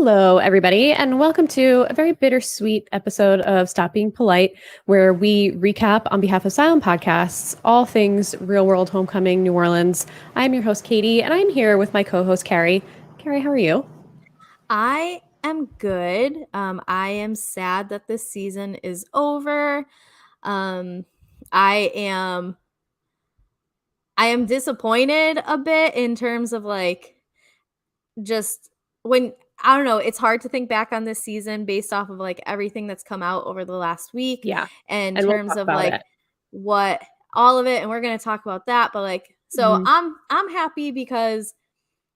Hello, everybody, and welcome to a very bittersweet episode of Stop Being Polite, where we recap on behalf of Silent Podcasts all things real world homecoming New Orleans. I'm your host, Katie, and I'm here with my co host, Kari. Kari, how are you? I am good. I am sad that this season is over. Um, I am disappointed a bit in terms of just when I don't know, it's hard to think back on this season based off of everything that's come out over the last week Yeah, in and we'll terms talk of about it. what all of it, and we're going to talk about that, but Mhm. I'm happy because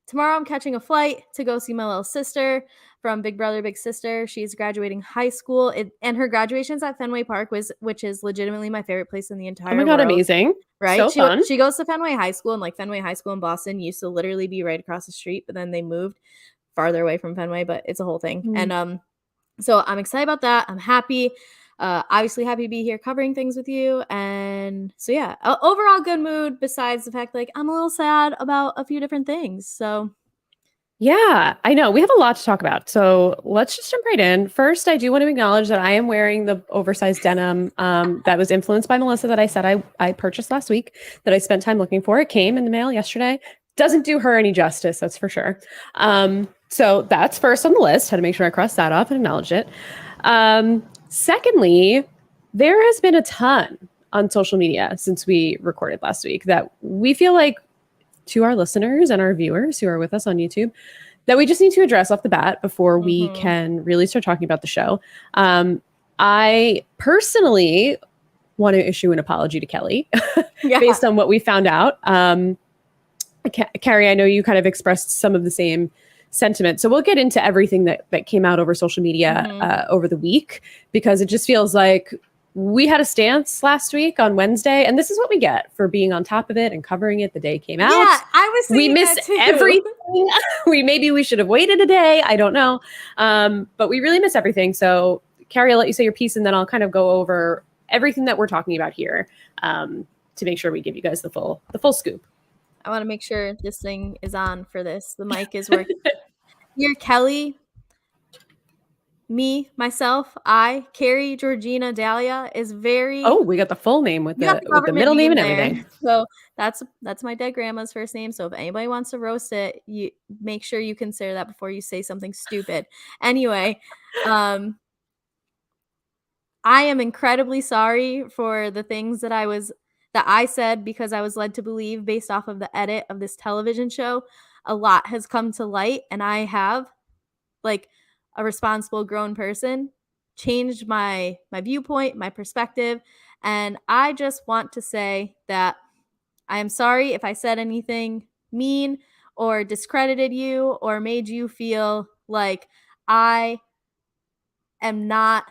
tomorrow I'm catching a flight to go see my little sister from Big Brother Big Sister. She's graduating high school, and her graduation's at Fenway Park, which is legitimately my favorite place in the Oh my entire God, world. amazing. Right? So fun. She goes to Fenway High School, and Fenway High School in Boston used to literally be right across the street, but then they moved farther away from Fenway, but it's a whole thing. Mm. And so I'm excited about that. I'm happy. Obviously happy to be here covering things with you. And so yeah, overall good mood besides the fact I'm a little sad about a few different things. So Yeah, I know. We have a lot to talk about. So let's just jump right in. First, I do want to acknowledge that I am wearing the oversized denim that was influenced by Melissa that I said I purchased last week, that I spent time looking for. It came in the mail yesterday. Doesn't do her any justice, that's for sure. So that's first on the list. Had to make sure I crossed that off and acknowledged it. Secondly, there has been a ton on social media since we recorded last week that we feel like, to our listeners and our viewers who are with us on YouTube, that we just need to address off the bat before we can really start talking about the show. I personally want to issue an apology to Kelley based on what we found out. Kari, I know you kind of expressed some of the same sentiment. So we'll get into everything that came out over social media over the week, because it just feels like we had a stance last week on Wednesday, and this is what we get for being on top of it and covering it the day it came out. Yeah, I was we miss everything. Maybe we should have waited a day. I don't know. But we really miss everything. So Kari, I'll let you say your piece, and then I'll kind of go over everything that we're talking about here to make sure we give you guys the full scoop. I want to make sure this thing is on for this. The mic is working. Dear Kelley, me, myself, I, Kari, Georgina, Dahlia is very. Oh, we got the full name with the middle name and everything. So that's my dead grandma's first name. So if anybody wants to roast it, you make sure you consider that before you say something stupid. Anyway, I am incredibly sorry for the things that I said, because I was led to believe based off of the edit of this television show. A lot has come to light, and I have, like a responsible grown person, changed my viewpoint, my perspective, and I just want to say that I am sorry if I said anything mean or discredited you or made you feel like I am not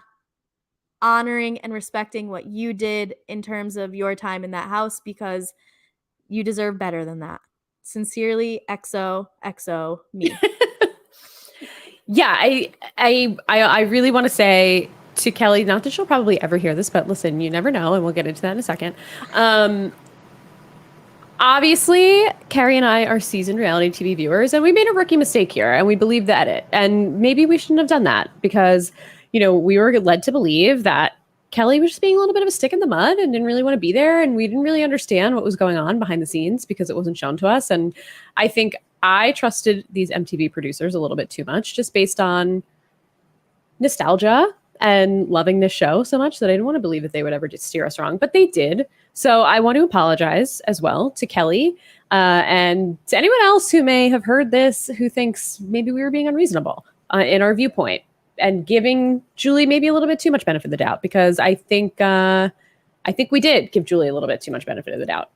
honoring and respecting what you did in terms of your time in that house, because you deserve better than that. Sincerely, XOXO me. Yeah, I really want to say to Kelley, not that she'll probably ever hear this, but listen, you never know, and we'll get into that in a second. Obviously, Kari and I are seasoned reality TV viewers, and we made a rookie mistake here, and we believed the edit. And maybe we shouldn't have done that, because, we were led to believe that Kelley was just being a little bit of a stick in the mud and didn't really want to be there, and we didn't really understand what was going on behind the scenes because it wasn't shown to us. And I think I trusted these MTV producers a little bit too much, just based on nostalgia and loving this show so much, that I didn't want to believe that they would ever just steer us wrong, but they did. So I want to apologize as well to Kelley and to anyone else who may have heard this, who thinks maybe we were being unreasonable in our viewpoint and giving Julie maybe a little bit too much benefit of the doubt, because I think we did give Julie a little bit too much benefit of the doubt.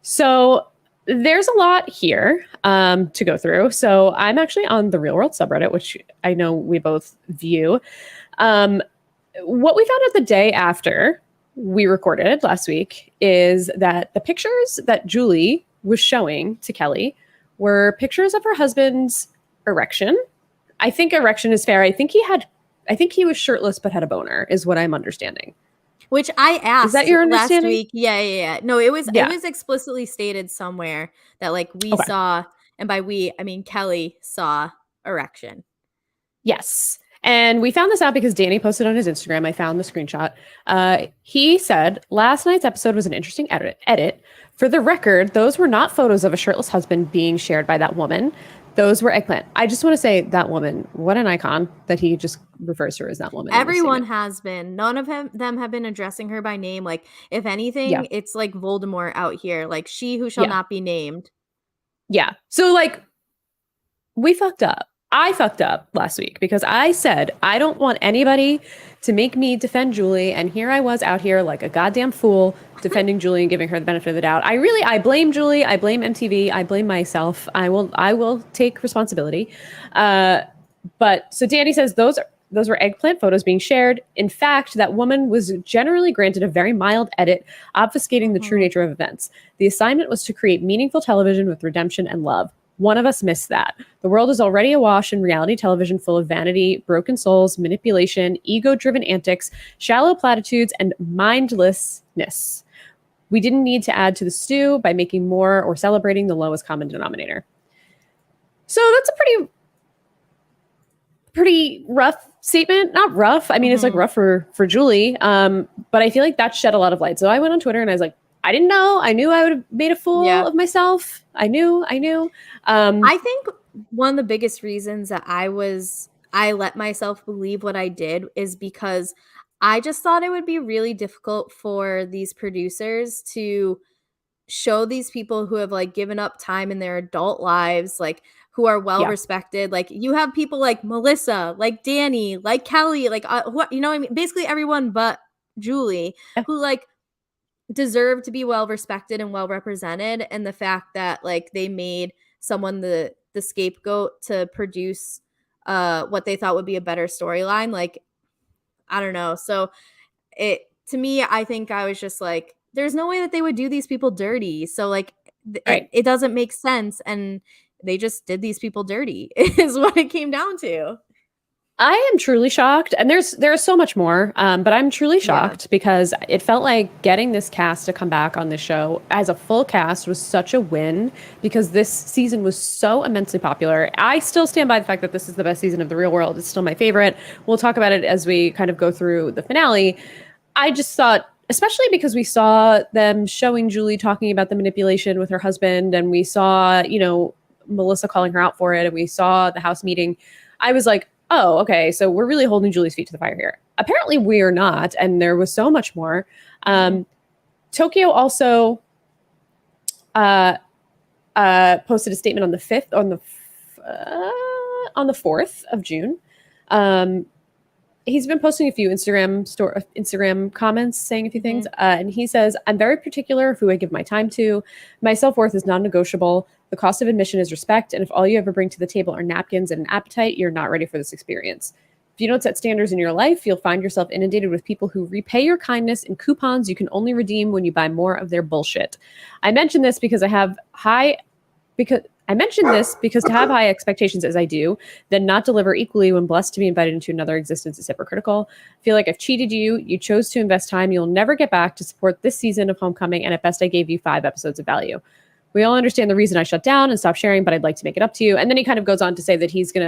So there's a lot here to go through. So I'm actually on the Real World subreddit, which I know we both view. What we found out the day after we recorded last week is that the pictures that Julie was showing to Kelley were pictures of her husband's erection. I think erection is fair. I think he was shirtless but had a boner, is what I'm understanding. Which I asked. Is that your understanding? Last week. Yeah. No, it was explicitly stated somewhere that we saw, and by we I mean Kelley saw erection. Yes. And we found this out because Danny posted on his Instagram. I found the screenshot. He said, last night's episode was an interesting edit. For the record, those were not photos of a shirtless husband being shared by that woman. Those were eggplant. I just want to say that woman, what an icon that he just refers to her as that woman. Everyone has been. None of them have been addressing her by name. Like, if anything, it's like Voldemort out here. Like, she who shall not be named. Yeah. So, like, we fucked up. I fucked up last week because I said, I don't want anybody to make me defend Julie. And here I was out here like a goddamn fool defending Julie and giving her the benefit of the doubt. I blame Julie. I blame MTV. I blame myself. I will take responsibility. But so Danny says those were eggplant photos being shared. In fact, that woman was generally granted a very mild edit, obfuscating the true nature of events. The assignment was to create meaningful television with redemption and love. One of us missed that. The world is already awash in reality television full of vanity, broken souls, manipulation, ego-driven antics, shallow platitudes, and mindlessness. We didn't need to add to the stew by making more or celebrating the lowest common denominator. So that's a pretty rough statement. Not rough. I mean, it's like rough for Julie. But I feel like that shed a lot of light. So I went on Twitter and I was like, I didn't know. I knew I would have made a fool of myself. I knew. I think one of the biggest reasons that I let myself believe what I did is because I just thought it would be really difficult for these producers to show these people who have like given up time in their adult lives, like who are well respected. Like you have people like Melissa, like Danny, like Kelley, like what you know what I mean? Basically everyone but Julie, who like deserve to be well respected and well represented. And the fact that like they made someone the scapegoat to produce what they thought would be a better storyline, like I don't know. So to me, I think I was just like, there's no way that they would do these people dirty. So like it doesn't make sense, and they just did these people dirty is what it came down to. I am truly shocked, and there's so much more, but I'm truly shocked because it felt like getting this cast to come back on the show as a full cast was such a win because this season was so immensely popular. I still stand by the fact that this is the best season of The Real World. It's still my favorite. We'll talk about it as we kind of go through the finale. I just thought, especially because we saw them showing Julie talking about the manipulation with her husband, and we saw, you know, Melissa calling her out for it, and we saw the house meeting. I was like, oh, okay, so we're really holding Julie's feet to the fire here. Apparently we are not, and there was so much more. Tokyo also posted a statement on the 5th, on the 4th of June. He's been posting a few Instagram comments saying a few things. And he says, I'm very particular of who I give my time to. My self-worth is non-negotiable. The cost of admission is respect. And if all you ever bring to the table are napkins and an appetite, you're not ready for this experience. If you don't set standards in your life, you'll find yourself inundated with people who repay your kindness in coupons you can only redeem when you buy more of their bullshit. I mention this because to have high expectations as I do, then not deliver equally when blessed to be invited into another existence is hypocritical. I feel like I've cheated you. You chose to invest time you'll never get back to support this season of Homecoming, and at best I gave you 5 episodes of value. We all understand the reason I shut down and stopped sharing, but I'd like to make it up to you. And then he kind of goes on to say that he's going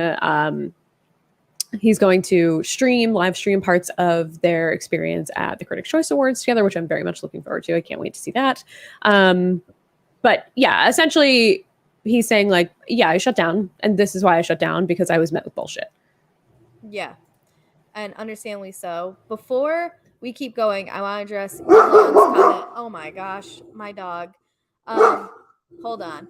to live stream parts of their experience at the Critics' Choice Awards together, which I'm very much looking forward to. I can't wait to see that. But yeah, essentially he's saying like, yeah, I shut down, and this is why I shut down, because I was met with bullshit. Yeah, and understandably so. Before we keep going, I want to address Elon's comment. Oh my gosh, my dog. Hold on.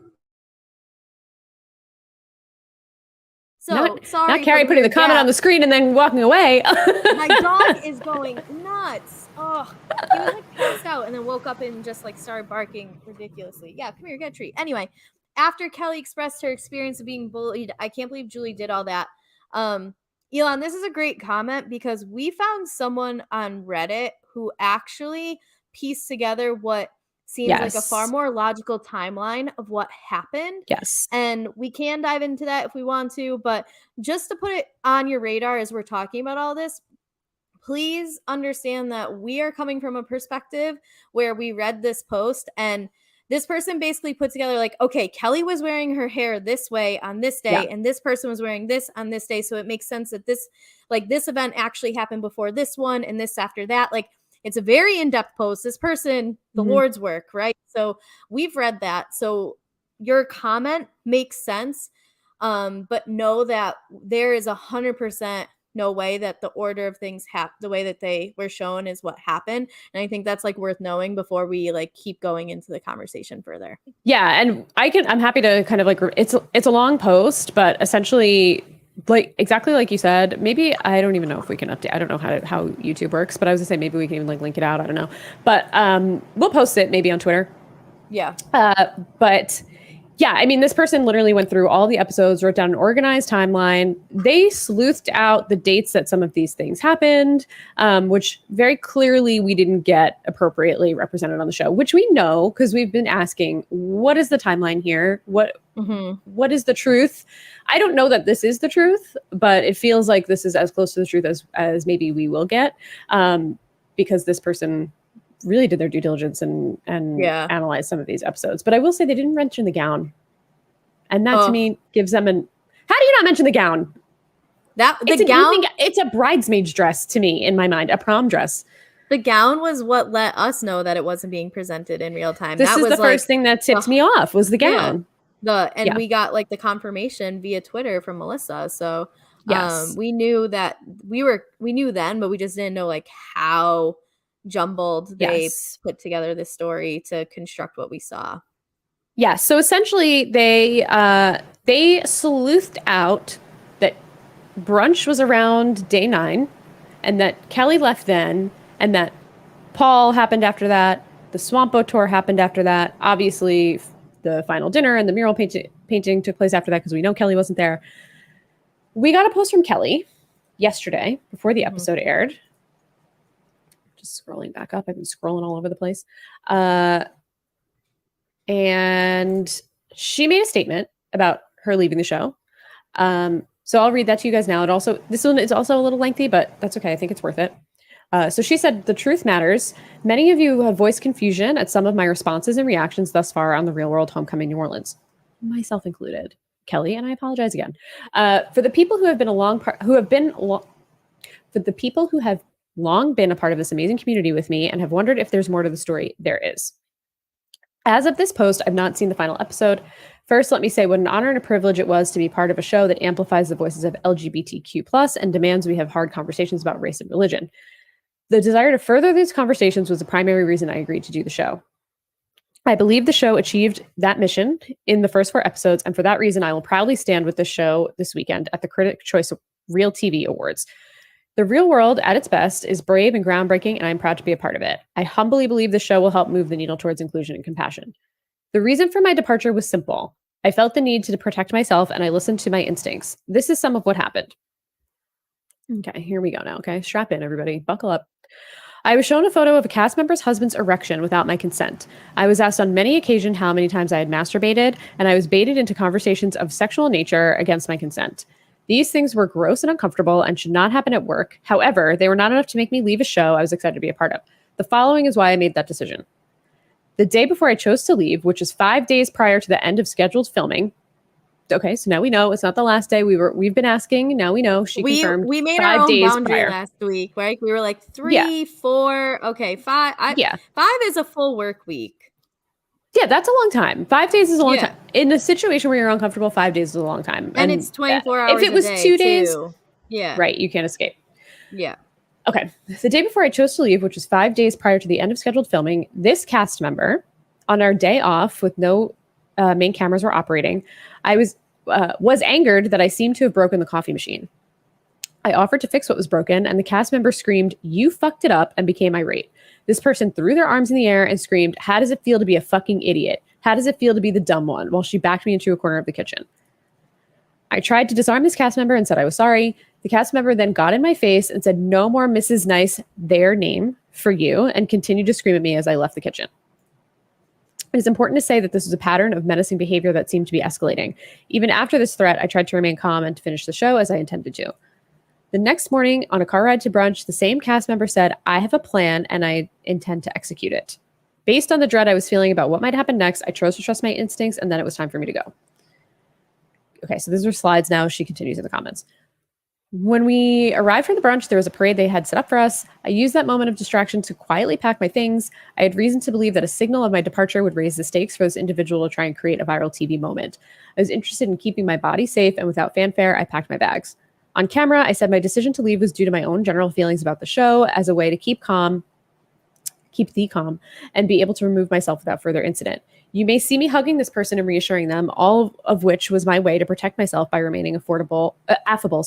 So sorry. Not Kari putting the comment on the screen and then walking away. My dog is going nuts. Oh, he was like passed out and then woke up and just like started barking ridiculously. Yeah, come here, get a treat. Anyway, after Kelley expressed her experience of being bullied, I can't believe Julie did all that. Elon, this is a great comment because we found someone on Reddit who actually pieced together what seems like a far more logical timeline of what happened. Yes. And we can dive into that if we want to, but just to put it on your radar as we're talking about all this, please understand that we are coming from a perspective where we read this post and this person basically put together like, okay, Kelley was wearing her hair this way on this day, and this person was wearing this on this day. So it makes sense that this event actually happened before this one and this after that. Like, it's a very in-depth post. This person, the Lord's work, right? So we've read that. So your comment makes sense. But know that there is 100% no way that the order of things the way that they were shown is what happened. And I think that's like worth knowing before we like keep going into the conversation further. Yeah. And I'm happy to kind of like, it's a long post, but essentially like exactly like you said, maybe I don't even know if we can update. I don't know how YouTube works, but I was gonna say maybe we can even like link it out. I don't know, but we'll post it maybe on Twitter. Yeah. But yeah, I mean, this person literally went through all the episodes, wrote down an organized timeline. They sleuthed out the dates that some of these things happened, which very clearly we didn't get appropriately represented on the show, which we know because we've been asking, what is the timeline here? What is the truth? I don't know that this is the truth, but it feels like this is as close to the truth as maybe we will get, because this person really did their due diligence and analyze some of these episodes. But I will say they didn't mention the gown. And that to me gives them how do you not mention the gown? It's a bridesmaid's dress to me in my mind, a prom dress. The gown was what let us know that it wasn't being presented in real time. This is the first thing that tipped me off was the gown. We got like the confirmation via Twitter from Melissa. So we knew that we knew then, but we just didn't know like how jumbled they put together this story to construct what we saw. Yeah, so essentially they sleuthed out that brunch was around day 9 and that Kelley left then and that Paul happened after that, the swamp boat tour happened after that. Obviously the final dinner and the mural painting took place after that because we know Kelley wasn't there. We got a post from Kelley yesterday before the episode aired. Scrolling back up. I've been scrolling all over the place. And she made a statement about her leaving the show. So I'll read that to you guys now. This one is also a little lengthy, but that's okay. I think it's worth it. So she said, "The truth matters. Many of you have voiced confusion at some of my responses and reactions thus far on the Real World Homecoming New Orleans, myself included, Kelley, and I apologize again. For the people who have long been a part of this amazing community with me and have wondered if there's more to the story, there is. As of this post, I've not seen the final episode. First, let me say what an honor and a privilege it was to be part of a show that amplifies the voices of LGBTQ+ and demands we have hard conversations about race and religion. The desire to further these conversations was the primary reason I agreed to do the show. I believe the show achieved that mission in the first 4 episodes, and for that reason, I will proudly stand with the show this weekend at the Critic Choice Real TV Awards. The real world at its best is brave and groundbreaking, and I'm proud to be a part of it. I humbly believe the show will help move the needle towards inclusion and compassion. The reason for my departure was simple. I felt the need to protect myself, and I listened to my instincts. This is some of what happened." Okay, here we go now. Okay, strap in, everybody. Buckle up. "I was shown a photo of a cast member's husband's erection without my consent. I was asked on many occasions how many times I had masturbated, and I was baited into conversations of sexual nature against my consent. These things were gross and uncomfortable and should not happen at work. However, they were not enough to make me leave a show I was excited to be a part of. The following is why I made that decision. The day before I chose to leave, which is 5 days prior to the end of scheduled filming." Okay, so now we know it's not the last day. We've been asking. Now we know. She confirmed. We made 5 our own days boundary prior. last week, right? We were like 3, 4. Okay, 5. 5 is a full work week. Yeah, that's a long time. 5 days is a long time. In a situation where you're uncomfortable, 5 days is a long time. And it's 24 hours If it was a day 2 days, too. Right, you can't escape. Yeah. Okay, the day before I chose to leave, which was 5 days prior to the end of scheduled filming, this cast member, on our day off with no main cameras were operating, I was angered that I seemed to have broken the coffee machine. I offered to fix what was broken, and the cast member screamed, "You fucked it up," and became irate. This person threw their arms in the air and screamed, "How does it feel to be a fucking idiot? How does it feel to be the dumb one?" while she backed me into a corner of the kitchen. I tried to disarm this cast member and said I was sorry. The cast member then got in my face and said, "No more Mrs. Nice, their name, for you," and continued to scream at me as I left the kitchen. It is important to say that this was a pattern of menacing behavior that seemed to be escalating. Even after this threat, I tried to remain calm and to finish the show as I intended to. The next morning, on a car ride to brunch, the same cast member said, "I have a plan and I intend to execute it." Based on the dread I was feeling about what might happen next, I chose to trust my instincts, and then it was time for me to go. Okay, so these are slides now. She continues in the comments. When we arrived for the brunch, there was a parade they had set up for us. I used that moment of distraction to quietly pack my things. I had reason to believe that a signal of my departure would raise the stakes for this individual to try and create a viral TV moment. I was interested in keeping my body safe, and without fanfare, I packed my bags. On camera, I said my decision to leave was due to my own general feelings about the show as a way to keep the calm, and be able to remove myself without further incident. You may see me hugging this person and reassuring them, all of which was my way to protect myself by remaining affable,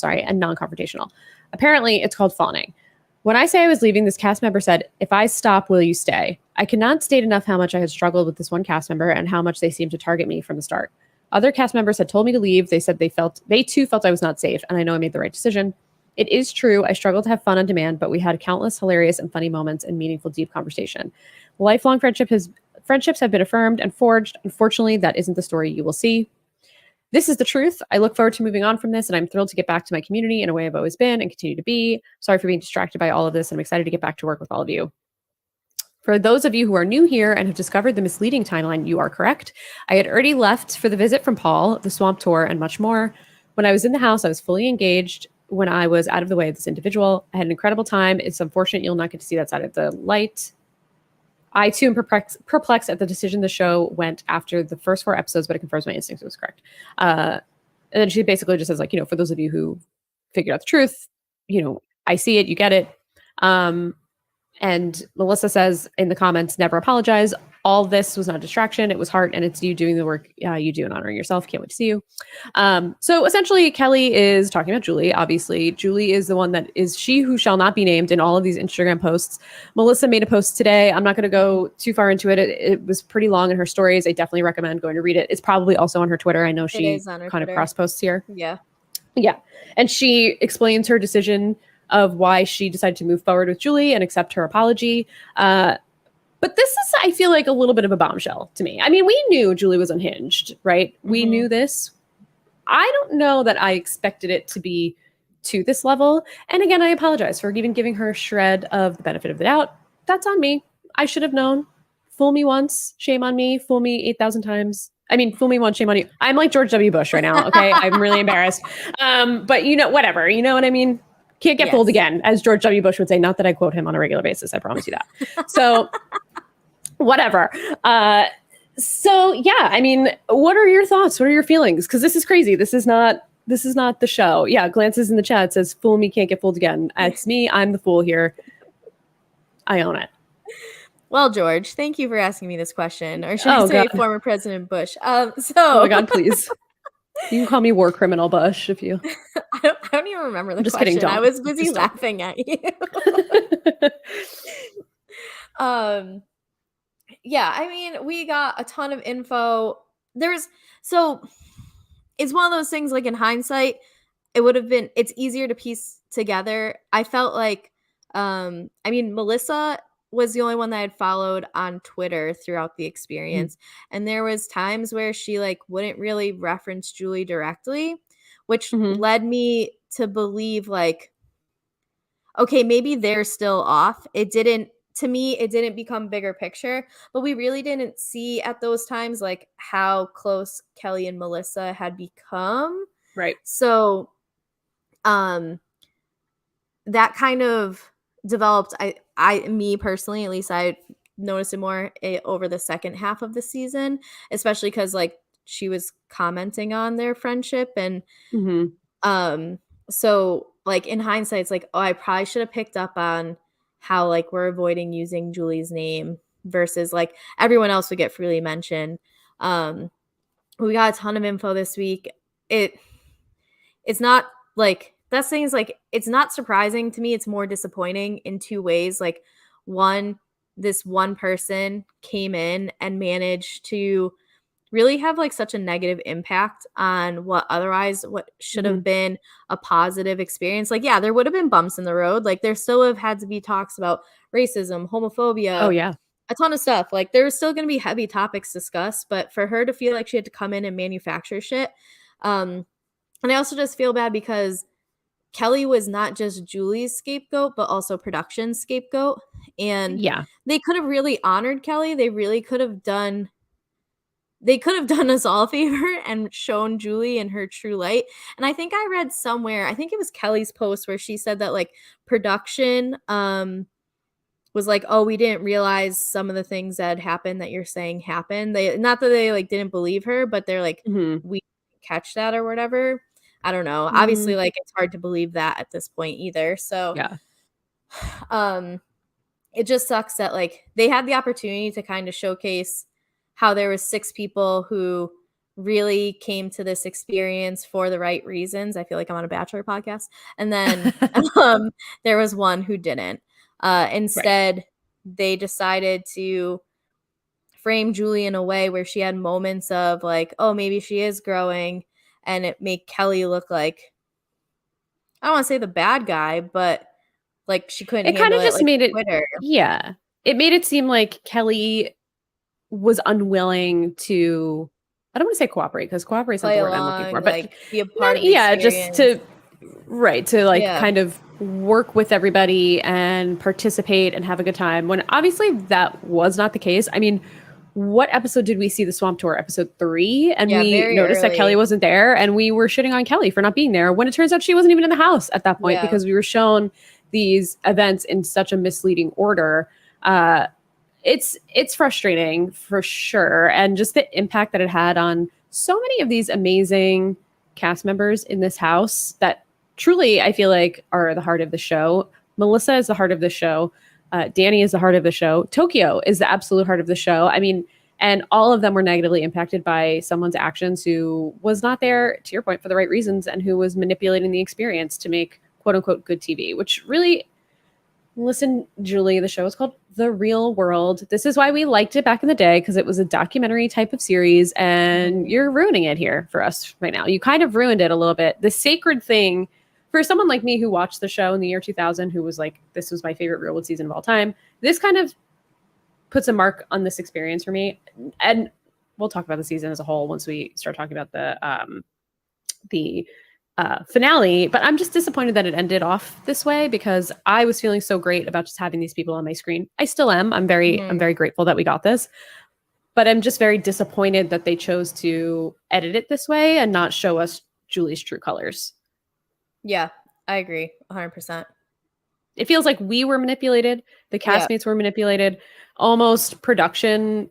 and non-confrontational. Apparently, it's called fawning. When I say I was leaving, this cast member said, "If I stop, will you stay?" I cannot state enough how much I had struggled with this one cast member and how much they seemed to target me from the start. Other cast members had told me to leave. They said they too felt I was not safe, and I know I made the right decision. It is true, I struggled to have fun on demand, but we had countless hilarious and funny moments and meaningful, deep conversation. Lifelong friendships have been affirmed and forged. Unfortunately, that isn't the story you will see. This is the truth. I look forward to moving on from this, and I'm thrilled to get back to my community in a way I've always been and continue to be. Sorry for being distracted by all of this, and I'm excited to get back to work with all of you. For those of you who are new here and have discovered the misleading timeline, you are correct. I had already left for the visit from Paul, the swamp tour, and much more. When I was in the house, I was fully engaged. When I was out of the way of this individual, I had an incredible time. It's unfortunate you'll not get to see that side of the light. I too am perplexed at the decision the show went after the first 4 episodes, but it confirms my instincts was correct. And then she basically just says, like, for those of you who figured out the truth, I see it, you get it. And Melissa says in the comments, never apologize. All this was not a distraction. It was heart, and it's you doing the work you do and honoring yourself. Can't wait to see you. So essentially, Kelley is talking about Julie. Obviously, Julie is the one that is she who shall not be named in all of these Instagram posts. Melissa made a post today. I'm not going to go too far into it. It was pretty long in her stories. I definitely recommend going to read it. It's probably also on her Twitter. I know she kind of cross posts here. Yeah. And she explains her decision of why she decided to move forward with Julie and accept her apology. But this is, I feel like, a little bit of a bombshell to me. I mean, we knew Julie was unhinged, right? Mm-hmm. We knew this. I don't know that I expected it to be to this level. And again, I apologize for even giving her a shred of the benefit of the doubt. That's on me. I should have known. Fool me once, shame on me. Fool me 8,000 times. I mean, fool me once, shame on you. I'm like George W. Bush right now, okay? I'm really embarrassed. But whatever. You know what I mean? Can't get fooled again, as George W. Bush would say. Not that I quote him on a regular basis. I promise you that. So whatever. So yeah, I mean, what are your thoughts? What are your feelings? Because this is crazy. This is not the show. Yeah, glances in the chat says, "Fool me, can't get fooled again." It's me. I'm the fool here. I own it. Well, George, thank you for asking me this question, or should I say, former President Bush. Oh my God, please. You can call me war criminal Bush if you. I don't even remember the question. Kidding, I was busy laughing at you. Yeah, I mean, we got a ton of info. So it's one of those things, like, in hindsight, it's easier to piece together. I felt like, Melissa was the only one that I had followed on Twitter throughout the experience. And there was times where she wouldn't really reference Julie directly, which led me to believe okay, maybe they're still off. To me, it didn't become bigger picture, but we really didn't see at those times how close Kelley and Melissa had become. Right. So that kind of developed, me personally, at least, I noticed it more over the second half of the season, especially because she was commenting on their friendship. And so in hindsight, it's I probably should have picked up on how we're avoiding using Julie's name versus everyone else would get freely mentioned. We got a ton of info this week. It's not that thing is it's not surprising to me. It's more disappointing in 2 ways. One, this one person came in and managed to really have such a negative impact on what should have been a positive experience. Yeah, there would have been bumps in the road. There still have had to be talks about racism, homophobia. Oh yeah. A ton of stuff. There was still going to be heavy topics discussed, but for her to feel like she had to come in and manufacture shit. And I also just feel bad because Kelley was not just Julie's scapegoat, but also production's scapegoat. And Yeah. they could have really honored Kelley. They really could have done us all a favor and shown Julie in her true light. And I think I read somewhere, I think it was Kelley's post, where she said that like production was like, oh, we didn't realize some of the things that had happened that you're saying happened. They, not that they like didn't believe her, but they're like, Mm-hmm. we didn't catch that or whatever. I don't know. Obviously, Mm, like it's hard to believe that at this point either. So yeah. it just sucks that like they had the opportunity to kind of showcase how there was 6 people who really came to this experience for the right reasons. I feel like I'm on a Bachelor podcast. And then there was one who didn't. Instead, they decided to frame Julie in a way where she had moments of like, oh, maybe she is growing, and it made Kelley look like, I don't want to say the bad guy, but like she couldn't It kind handle of it just like made it, Twitter. yeah. It made it seem like Kelley was unwilling to, I don't want to say cooperate, because cooperate is not Play the word I'm looking for, along, but like be a part of the yeah, just experience. to, right, to like Yeah. kind of work with everybody and participate and have a good time, when obviously that was not the case. I mean, what episode did we see the swamp tour? Episode 3, and Yeah, we very noticed that Kelley early. wasn't there, and we were shitting on Kelley for not being there, when it turns out she wasn't even in the house at that point, Yeah. because we were shown these events in such a misleading order. It's frustrating for sure, and just the impact that it had on so many of these amazing cast members in this house that truly I feel like are the heart of the show. Melissa is the heart of the show. Danny is the heart of the show. Tokyo is the absolute heart of the show. I mean, and all of them were negatively impacted by someone's actions who was not there, to your point, for the right reasons, and who was manipulating the experience to make quote unquote good TV, which really, listen, Julie, the show is called The Real World. This is why we liked it back in the day, because it was a documentary type of series, and you're ruining it here for us right now. You kind of ruined it a little bit. The sacred thing for someone like me who watched the show in the year 2000, who was like, this was my favorite Real World season of all time, this kind of puts a mark on this experience for me. And we'll talk about the season as a whole once we start talking about the finale, but I'm just disappointed that it ended off this way, because I was feeling so great about just having these people on my screen. I still am. I'm very grateful that we got this, but I'm just very disappointed that they chose to edit it this way and not show us Julie's true colors. Yeah, I agree 100%. It feels like we were manipulated. The castmates were manipulated. Almost production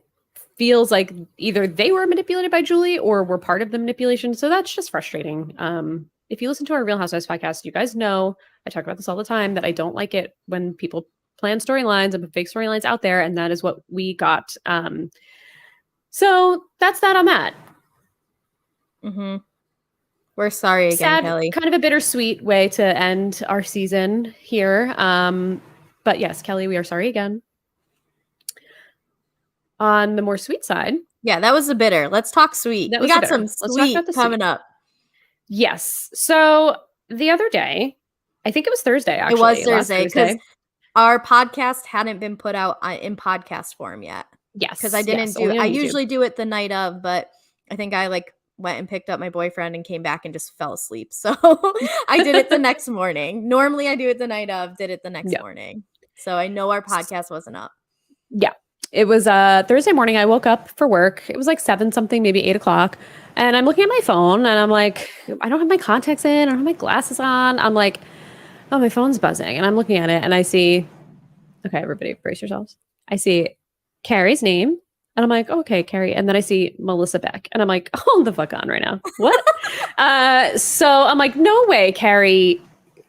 feels like either they were manipulated by Julie or were part of the manipulation. So that's just frustrating. If you listen to our Real Housewives podcast, you guys know I talk about this all the time, that I don't like it when people plan storylines and put fake storylines out there, and that is what we got. So that's that on that. We're sorry again, Sad, Kelley. kind of a bittersweet way to end our season here. But yes, Kelley, we are sorry again. On the more sweet side. Yeah, that was the bitter. Let's talk sweet. We got some sweet coming up. Yes. So the other day, I think it was Thursday, actually. It was Thursday, because our podcast hadn't been put out in podcast form yet. Yes. Because I didn't I usually do it the night of, but I think I like went and picked up my boyfriend and came back and just fell asleep. So I did it the next morning. Normally I do it the night of, did it the next morning. So I know our podcast wasn't up. Yeah. It was Thursday morning. I woke up for work. It was like 7 something, maybe 8 o'clock. And I'm looking at my phone and I'm like, I don't have my contacts in. I don't have my glasses on. I'm like, oh, my phone's buzzing. And I'm looking at it and I see, okay, everybody brace yourselves. I see Kari's name. And I'm like, okay, Kari. And then I see Melissa Beck. And I'm like, hold the fuck on right now. What? So I'm like, no way Kari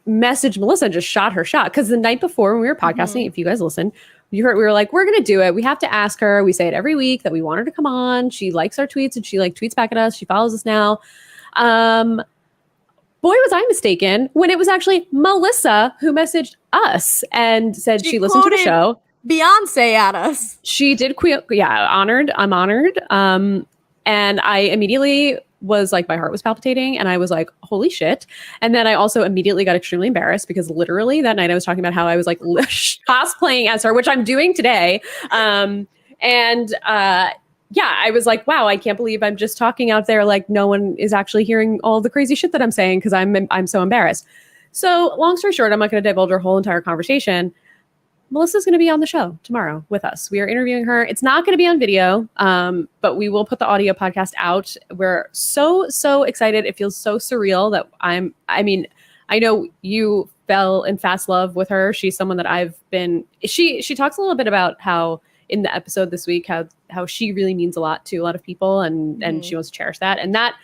messaged Melissa and just shot her shot. Because the night before when we were podcasting, if you guys listen, you heard we were like, we're going to do it. We have to ask her. We say it every week that we want her to come on. She likes our tweets and she like tweets back at us. She follows us now. Boy, was I mistaken when it was actually Melissa who messaged us and said she listened to the show. Beyonce at us. She did honored. I'm honored. And I immediately was like, my heart was palpitating and I was like, holy shit. And then I also immediately got extremely embarrassed because literally that night I was talking about how I was like cosplaying as her, which I'm doing today. I was like, wow, I can't believe I'm just talking out there. Like no one is actually hearing all the crazy shit that I'm saying because I'm so embarrassed. So long story short, I'm not going to divulge our whole entire conversation. Melissa's going to be on the show tomorrow with us. We are interviewing her. It's not going to be on video, but we will put the audio podcast out. We're so excited. It feels so surreal that I know you fell in fast love with her. She's someone that she talks a little bit about how in the episode this week, how she really means a lot to a lot of people and she wants to cherish that. And that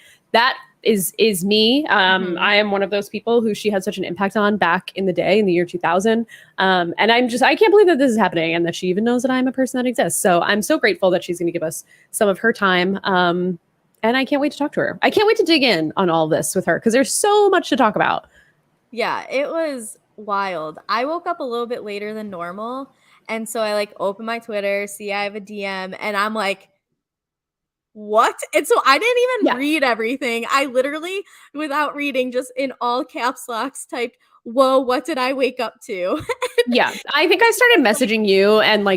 is me. I am one of those people who she had such an impact on back in the day in the year 2000. And I can't believe that this is happening and that she even knows that I'm a person that exists. So I'm so grateful that she's going to give us some of her time. And I can't wait to talk to her. I can't wait to dig in on all this with her because there's so much to talk about. Yeah, it was wild. I woke up a little bit later than normal. And so I open my Twitter, see I have a DM, and I'm like, what? And so I didn't even read everything. I literally, without reading, just in all caps locks typed, whoa, what did I wake up to? Yeah, I think I started messaging you and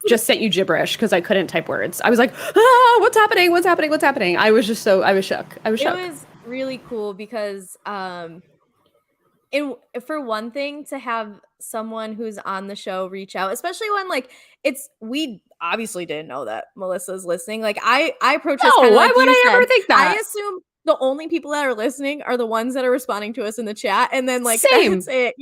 just sent you gibberish because I couldn't type words. I was like, what's happening? What's happening? What's happening? I was shook. It was really cool because for one thing, to have someone who's on the show reach out, especially when we obviously didn't know that Melissa's listening. I approach this kind of why would I ever think that? I assume the only people that are listening are the ones that are responding to us in the chat, and then Same. that's it,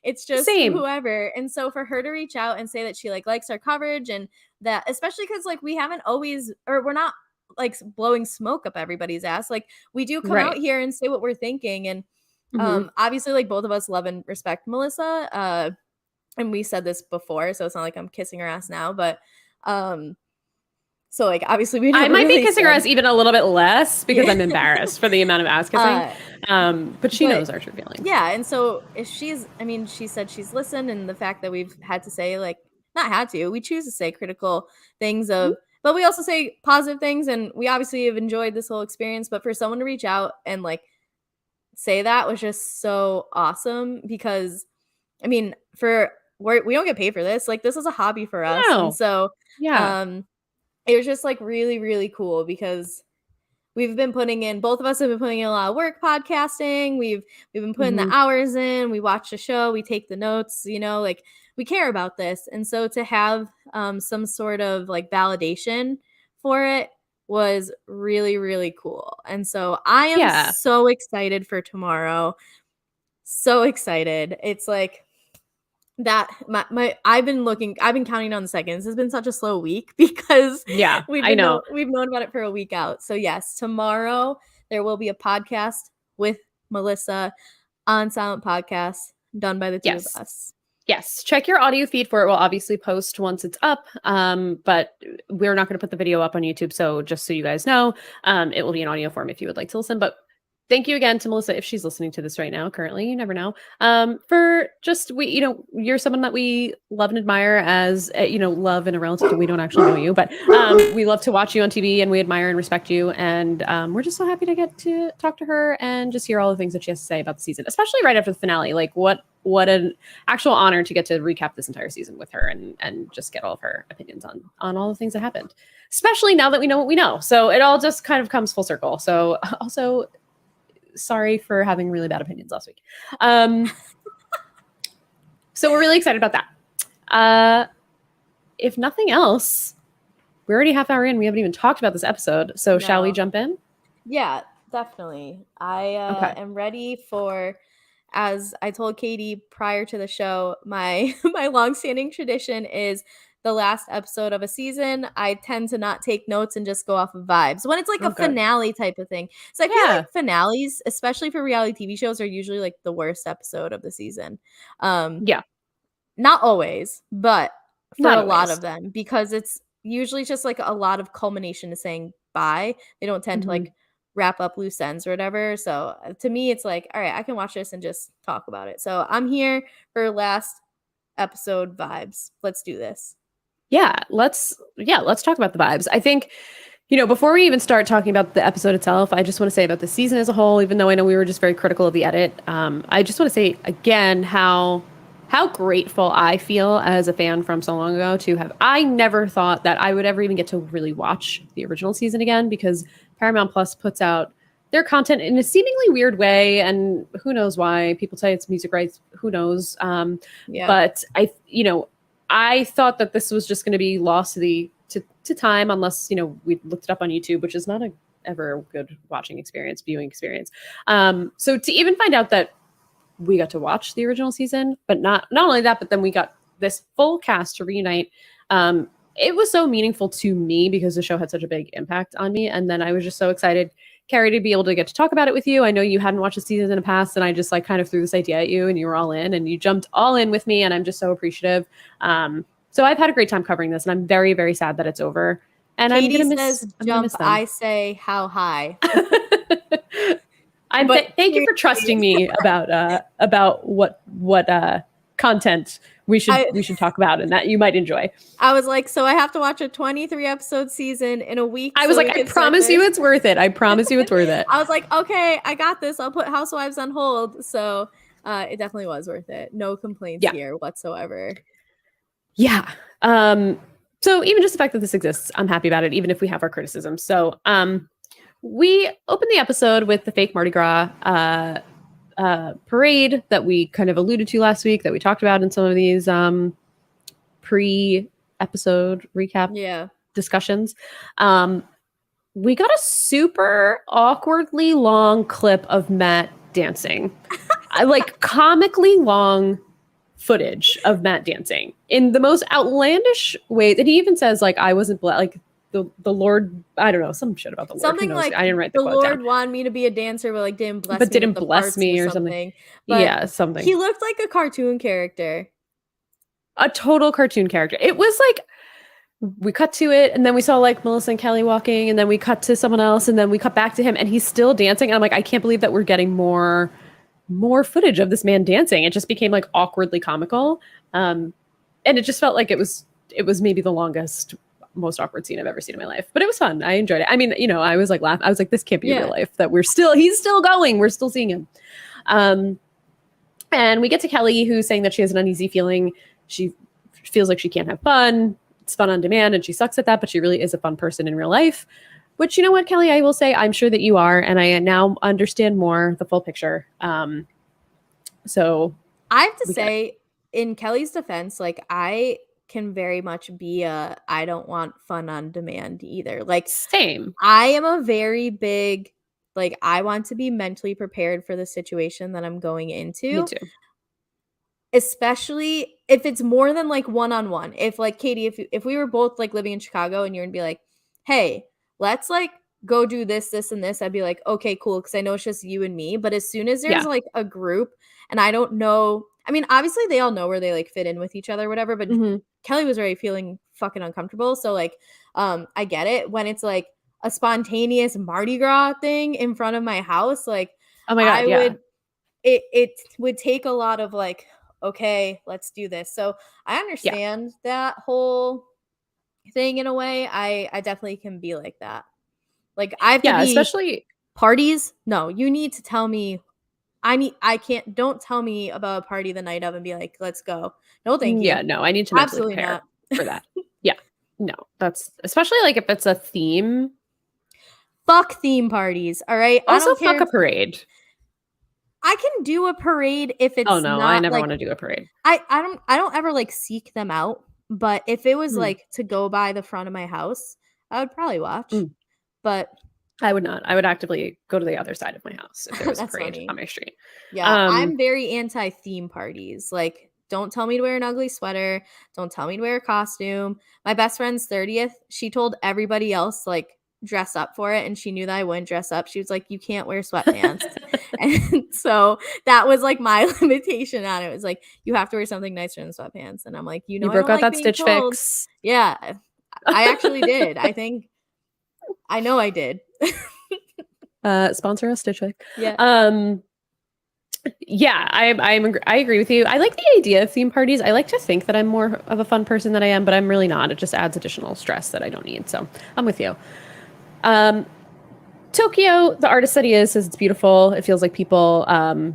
it's just whoever. And so for her to reach out and say that she likes our coverage, and that especially because we haven't always, or we're not blowing smoke up everybody's ass. We do come out here and say what we're thinking, and obviously both of us love and respect Melissa, and we said this before, so it's not like I'm kissing her ass now, but so obviously I might be kissing her ass even a little bit less because I'm embarrassed for the amount of ass kissing, but she knows our true feelings. Yeah, and so if she said she's listened, and the fact that we've had to say we choose to say critical things but we also say positive things, and we obviously have enjoyed this whole experience, but for someone to reach out and say that was just so awesome because we don't get paid for this. This is a hobby for us. No. And so it was just really, really cool because both of us have been putting in a lot of work podcasting. We've been putting the hours in, we watch the show, we take the notes, we care about this. And so to have some sort of validation for it was really, really cool. And so I am so excited for tomorrow. So excited. It's that I've been counting on the seconds. This has been such a slow week because we've known about it for a week out. So yes, tomorrow there will be a podcast with Melissa on Silent Podcast done by the two of us. Yes, check your audio feed for it. We'll obviously post once it's up, but we're not going to put the video up on YouTube. So just so you guys know, it will be in audio form if you would like to listen. But thank you again to Melissa, if she's listening to this right now. Currently, you never know. For just you're someone that we love and admire as love in a relative. We don't actually know you, but we love to watch you on TV, and we admire and respect you. And we're just so happy to get to talk to her and just hear all the things that she has to say about the season, especially right after the finale. What an actual honor to get to recap this entire season with her and just get all of her opinions on all the things that happened, especially now that we know what we know. So it all just kind of comes full circle. So also, sorry for having really bad opinions last week. So we're really excited about that. If nothing else, we're already half hour in. We haven't even talked about this episode. So shall we jump in? Yeah, definitely. I am ready for, as I told Katie prior to the show, my longstanding tradition is the last episode of a season, I tend to not take notes and just go off of vibes when it's a finale type of thing. So I feel finales, especially for reality TV shows, are usually the worst episode of the season. Not always, but for a lot of them, because it's usually just a lot of culmination to saying bye. They don't tend to wrap up loose ends or whatever. So to me, it's all right, I can watch this and just talk about it. So I'm here for last episode vibes. Let's do this. Let's talk about the vibes. I think, before we even start talking about the episode itself, I just want to say about the season as a whole, even though I know we were just very critical of the edit. I just want to say again how grateful I feel as a fan from so long ago I never thought that I would ever even get to really watch the original season again, because Paramount Plus puts out their content in a seemingly weird way, and who knows why. People say it's music rights, who knows. But I thought that this was just going to be lost to time, unless, you know, we looked it up on YouTube, which is not a ever a good viewing experience. So to even find out that we got to watch the original season, but not only that, but then we got this full cast to reunite. It was so meaningful to me because the show had such a big impact on me. And then I was just so excited, Kari, to be able to get to talk about it with you. I know you hadn't watched the season in the past, and I just like kind of threw this idea at you and you were all in, and you jumped all in with me. And I'm just so appreciative. So I've had a great time covering this, and I'm very, very sad that it's over. And Katie I'm going to says jump, I say how high. Thank you for trusting me about what content we should talk about and that you might enjoy. I was like, so I have to watch a 23 episode season in a week. I was like, I promise you it's worth it. I promise you it's worth it. I was like, okay, I got this. I'll put Housewives on hold. So it definitely was worth it. No complaints here whatsoever. Yeah. So even just the fact that this exists, I'm happy about it, even if we have our criticisms. So we opened the episode with the fake Mardi Gras parade that we kind of alluded to last week, that we talked about in some of these pre-episode recap discussions. We got a super awkwardly long clip of Matt dancing. Like comically long footage of Matt dancing in the most outlandish way. And he even says, like, I wasn't like the Lord, I don't know, some shit about the Lord. Something like, I didn't write the Lord down. Wanted me to be a dancer, but like didn't bless me or something. But yeah, something. He looked like a cartoon character. A total cartoon character. It was like, we cut to it, and then we saw like Melissa and Kelley walking, and then we cut to someone else, and then we cut back to him, and he's still dancing. And I'm like, I can't believe that we're getting more footage of this man dancing. It just became like awkwardly comical. And it just felt like it was maybe the longest, most awkward scene I've ever seen in my life, but it was fun. I enjoyed it. I mean, you know, I was like laughing. I was like, this can't be real life, that he's still going. We're still seeing him. And we get to Kelley, who's saying that she has an uneasy feeling. She feels like she can't have fun. It's fun on demand, and she sucks at that, but she really is a fun person in real life. Which, you know what, Kelley, I will say, I'm sure that you are, and I now understand more the full picture. So I have to say, in Kelley's defense, like, I can very much be I don't want fun on demand either. Like, same. I am a very big, like, I want to be mentally prepared for the situation that I'm going into. Me too. Especially if it's more than like one-on-one. If like, Katie, if we were both like living in Chicago and you're gonna be like, hey, let's like go do this, and this, I'd be like, okay, cool, because I know it's just you and me. But as soon as there's like a group and I don't know, I mean, obviously they all know where they like fit in with each other or whatever, but Kelley was already feeling fucking uncomfortable. So like, I get it when it's like a spontaneous Mardi Gras thing in front of my house. Like, oh my God, it would take a lot of like, okay, let's do this. So I understand that whole thing in a way. I definitely can be like that. Like, I have to be, especially parties. No, you need to tell me. Don't tell me about a party the night of and be like, let's go. No, thank you. Yeah, no, I need to mentally prepare for that. Yeah, no, that's especially like if it's a theme. Fuck theme parties. All right. Also, fuck a parade. I can do a parade if it's I never want to do a parade. I don't ever like seek them out, but if it was like to go by the front of my house, I would probably watch. But I would not. I would actively go to the other side of my house if there was a parade on my street. Yeah, I'm very anti-theme parties. Like, don't tell me to wear an ugly sweater. Don't tell me to wear a costume. My best friend's 30th, she told everybody else, like, dress up for it, and she knew that I wouldn't dress up. She was like, you can't wear sweatpants. And so that was like my limitation on it. It was like, you have to wear something nicer than sweatpants. And I'm like, you broke out that Stitch Fix. Yeah, I actually did. I know I did. Sponsor us, Stitch Fix. Yeah. Yeah, I agree with you. I like the idea of theme parties. I like to think that I'm more of a fun person than I am, but I'm really not. It just adds additional stress that I don't need. So I'm with you. Tokyo, the artist that he is, says it's beautiful. It feels like people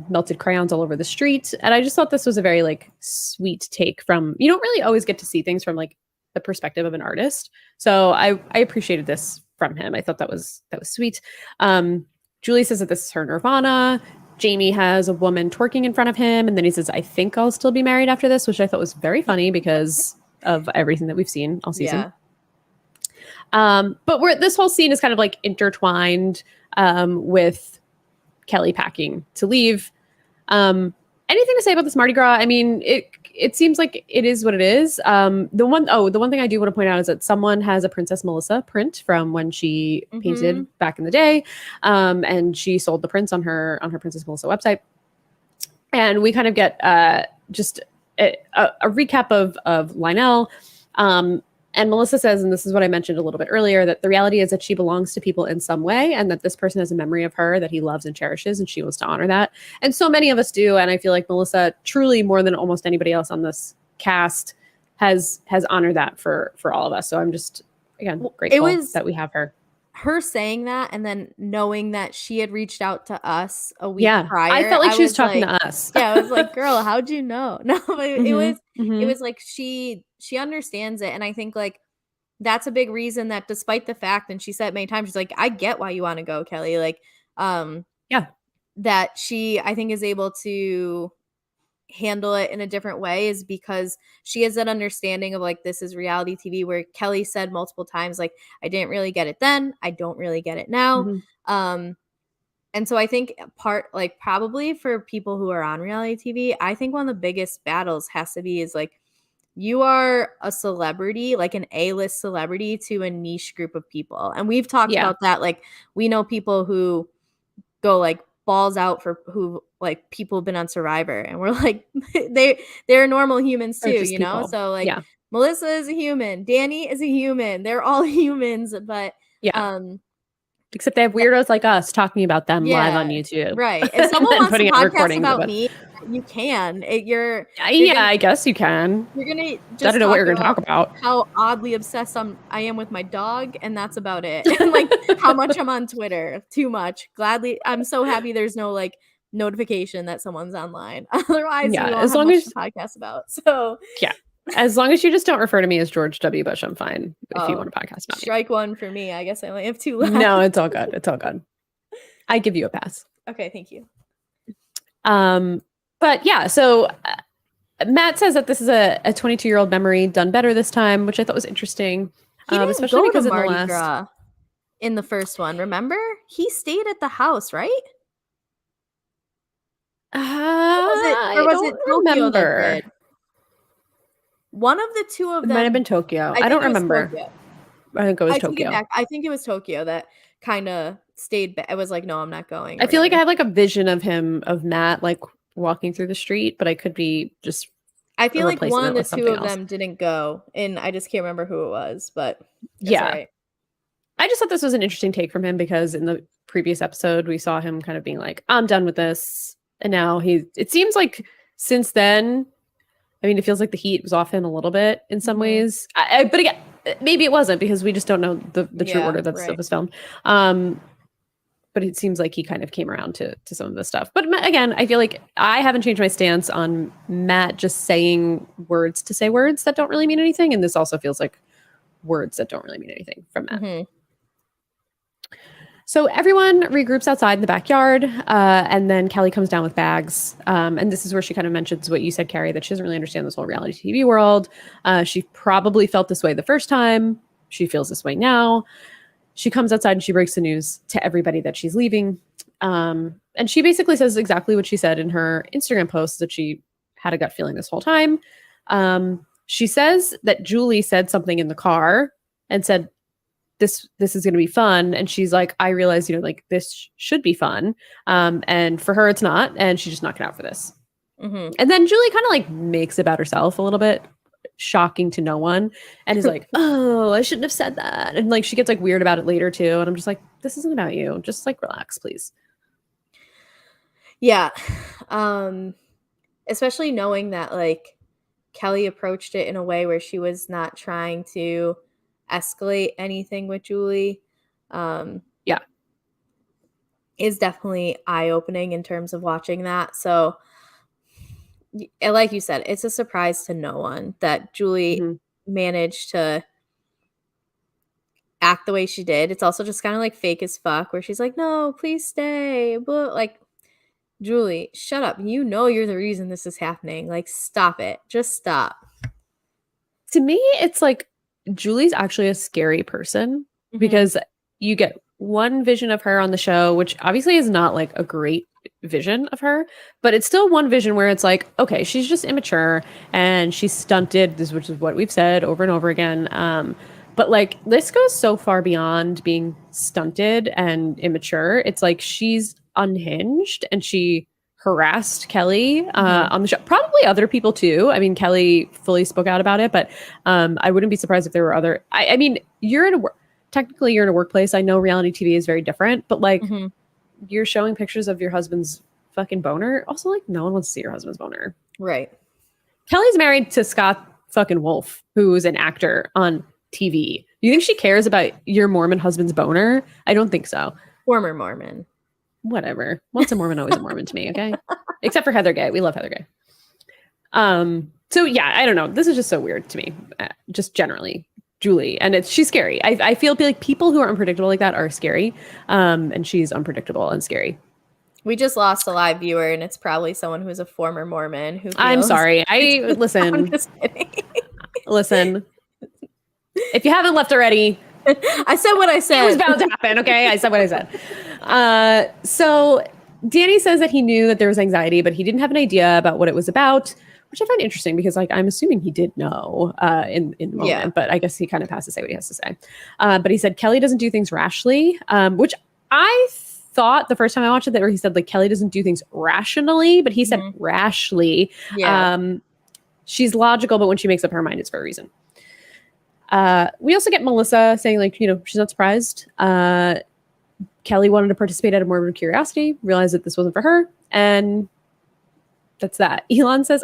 melted crayons all over the street. And I just thought this was a very like sweet take from, you don't really always get to see things from like the perspective of an artist. So I appreciated this from him. I thought that was sweet. Julie says that this is her nirvana. Jamie has a woman twerking in front of him. And then he says, I think I'll still be married after this, which I thought was very funny because of everything that we've seen all season. Yeah. But this whole scene is kind of like intertwined with Kelley packing to leave. Anything to say about this Mardi Gras? I mean, it seems like it is what it is. The one thing I do want to point out is that someone has a Princess Melissa print from when she painted back in the day, and she sold the prints on her Princess Melissa website. And we kind of get just a recap of Lionel. And Melissa says, and this is what I mentioned a little bit earlier, that the reality is that she belongs to people in some way, and that this person has a memory of her that he loves and cherishes, and she wants to honor that. And so many of us do. And I feel like Melissa, truly more than almost anybody else on this cast, has honored that for all of us. So I'm just, again, grateful that we have her. Her saying that and then knowing that she had reached out to us a week prior. I felt like she was talking to us. Yeah, I was like, girl, how'd you know? No, it was like she understands it. And I think like that's a big reason that despite the fact, and she said many times, she's like, I get why you want to go, Kelley. Like, that she, I think, is able to handle it in a different way is because she has that understanding of like, this is reality TV, where Kelley said multiple times, like, I didn't really get it then, I don't really get it now. And so I think probably for people who are on reality TV, I think one of the biggest battles has to be is like, you are a celebrity, like an A-list celebrity to a niche group of people. And we've talked about that. Like, we know people who go like balls out for who like people have been on Survivor, and we're like, they're normal humans too, you know? People. So like Melissa is a human, Danny is a human, they're all humans, but except they have weirdos like us talking about them live on YouTube. Right. If someone wants to podcast about me, you can. I guess you can. You're gonna just I don't know what you're gonna talk about. How oddly obsessed I am with my dog, and that's about it. And like how much I'm on Twitter. Too much. Gladly, I'm so happy there's no like notification that someone's online. Otherwise, we won't have much to podcast about. So as long as you just don't refer to me as George W. Bush, I'm fine. If you want to podcast about me. Strike one for me. I guess I only have 2 left. No, it's all good. It's all good. I give you a pass. Okay, thank you. But yeah, so Matt says that this is a 22-year-old memory done better this time, which I thought was interesting. He didn't especially go because to Mardi Gras in the first one. Remember, he stayed at the house, right? Or was it Tokyo that did? One of the two of them. It might have been Tokyo. I don't remember. I think it was Tokyo. I think it was Tokyo that kind of stayed back. I was like, no, I'm not going. I feel like I have like a vision of Matt like walking through the street, but I could be just. I feel like one of the two of them didn't go, and I just can't remember who it was. But right. I just thought this was an interesting take from him because in the previous episode we saw him kind of being like, I'm done with this, and now it seems like since then, I mean, it feels like the heat was off him a little bit in some ways. But again, maybe it wasn't because we just don't know the true order that stuff was filmed. But it seems like he kind of came around to some of this stuff. But again, I feel like I haven't changed my stance on Matt just saying words to say words that don't really mean anything. And this also feels like words that don't really mean anything from Matt. So everyone regroups outside in the backyard, and then Kelley comes down with bags. And this is where she kind of mentions what you said, Kari, that she doesn't really understand this whole reality TV world. She probably felt this way the first time. She feels this way now. She comes outside and she breaks the news to everybody that she's leaving. And she basically says exactly what she said in her Instagram post, that she had a gut feeling this whole time. She says that Julie said something in the car and said, this is going to be fun. And she's like, I realize, like this should be fun. And for her, it's not. And she's just not cut out for this. And then Julie kind of like makes it about herself a little bit, shocking to no one. And is like, oh, I shouldn't have said that. And like, she gets like weird about it later too. And I'm just like, this isn't about you. Just like relax, please. Yeah. Especially knowing that like Kelley approached it in a way where she was not trying to escalate anything with Julie. Is definitely eye-opening in terms of watching that. So like you said, it's a surprise to no one that Julie managed to act the way she did. It's also just kind of like fake as fuck, where she's like, no, please stay. But like, Julie, shut up. You know you're the reason this is happening. Like, stop it. Just stop. To me, it's like Julie's actually a scary person because you get one vision of her on the show, which obviously is not like a great vision of her, but it's still one vision where it's like, okay, she's just immature and she's stunted, which is what we've said over and over again. But like this goes so far beyond being stunted and immature. It's like she's unhinged and she harassed Kelley on the show. Probably other people too. I mean, Kelley fully spoke out about it, but I wouldn't be surprised if there were other. I mean, technically you're in a workplace. I know reality TV is very different, but like you're showing pictures of your husband's fucking boner. Also, like no one wants to see your husband's boner. Right. Kelley's married to Scott fucking Wolf, who's an actor on TV. Do you think she cares about your Mormon husband's boner? I don't think so. Former Mormon. Whatever. Once a Mormon, always a Mormon to me, okay? Except for Heather Gay. We love Heather Gay. So yeah, I don't know. This is just so weird to me. Just generally, Julie. And she's scary. I feel like people who are unpredictable like that are scary. And she's unpredictable and scary. We just lost a live viewer, and it's probably someone who's a former Mormon who I'm sorry. Listen. I'm just kidding. Listen. If you haven't left already, I said what I said. It was bound to happen, okay? I said what I said. So Danny says that he knew that there was anxiety, but he didn't have an idea about what it was about, which I find interesting because, like, I'm assuming he did know in the moment, but I guess he kind of has to say what he has to say. But he said Kelley doesn't do things rashly, which I thought the first time I watched it that where he said, like, Kelley doesn't do things rationally, but he said rashly. Yeah. She's logical, but when she makes up her mind, it's for a reason. We also get Melissa saying, like, you know, she's not surprised. Kelley wanted to participate out of morbid curiosity, realized that this wasn't for her, and that's that. Elon says,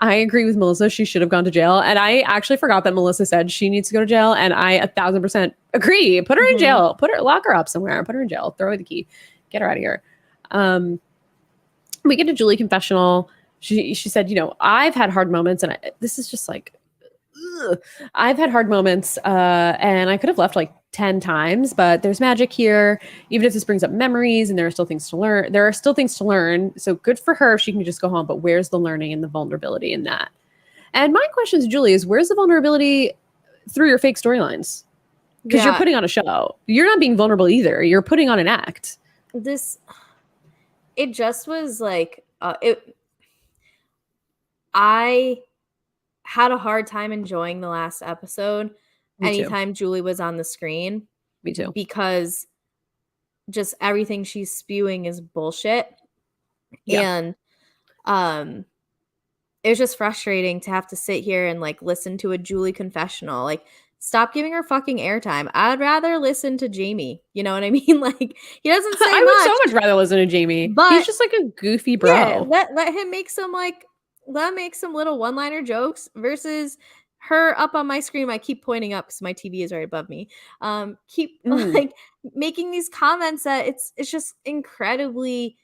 I agree with Melissa. She should have gone to jail. And I actually forgot that Melissa said she needs to go to jail, and I 1,000% agree. Put her in jail. Lock her up somewhere. Put her in jail. Throw her the key. Get her out of here. We get to Julie confessional. She said, you know, I've had hard moments, and this is just like, I've had hard moments, and I could have left like 10 times, but there's magic here. Even if this brings up memories and there are still things to learn. So good for her if she can just go home, but where's the learning and the vulnerability in that? And my question to Julie is, where's the vulnerability through your fake storylines? Because you're putting on a show. You're not being vulnerable either. You're putting on an act. It just was like, I had a hard time enjoying the last episode anytime Julie was on the screen. Me too. Because just everything she's spewing is bullshit. Yeah. And it was just frustrating to have to sit here and like listen to a Julie confessional. Like, stop giving her fucking airtime. I'd rather listen to Jamie. You know what I mean? Like, he doesn't say I would so much rather listen to Jamie. But he's just like a goofy bro. Yeah, let him make some little one-liner jokes versus her up on my screen. I keep pointing up because my TV is right above me. Like making these comments that it's just incredibly.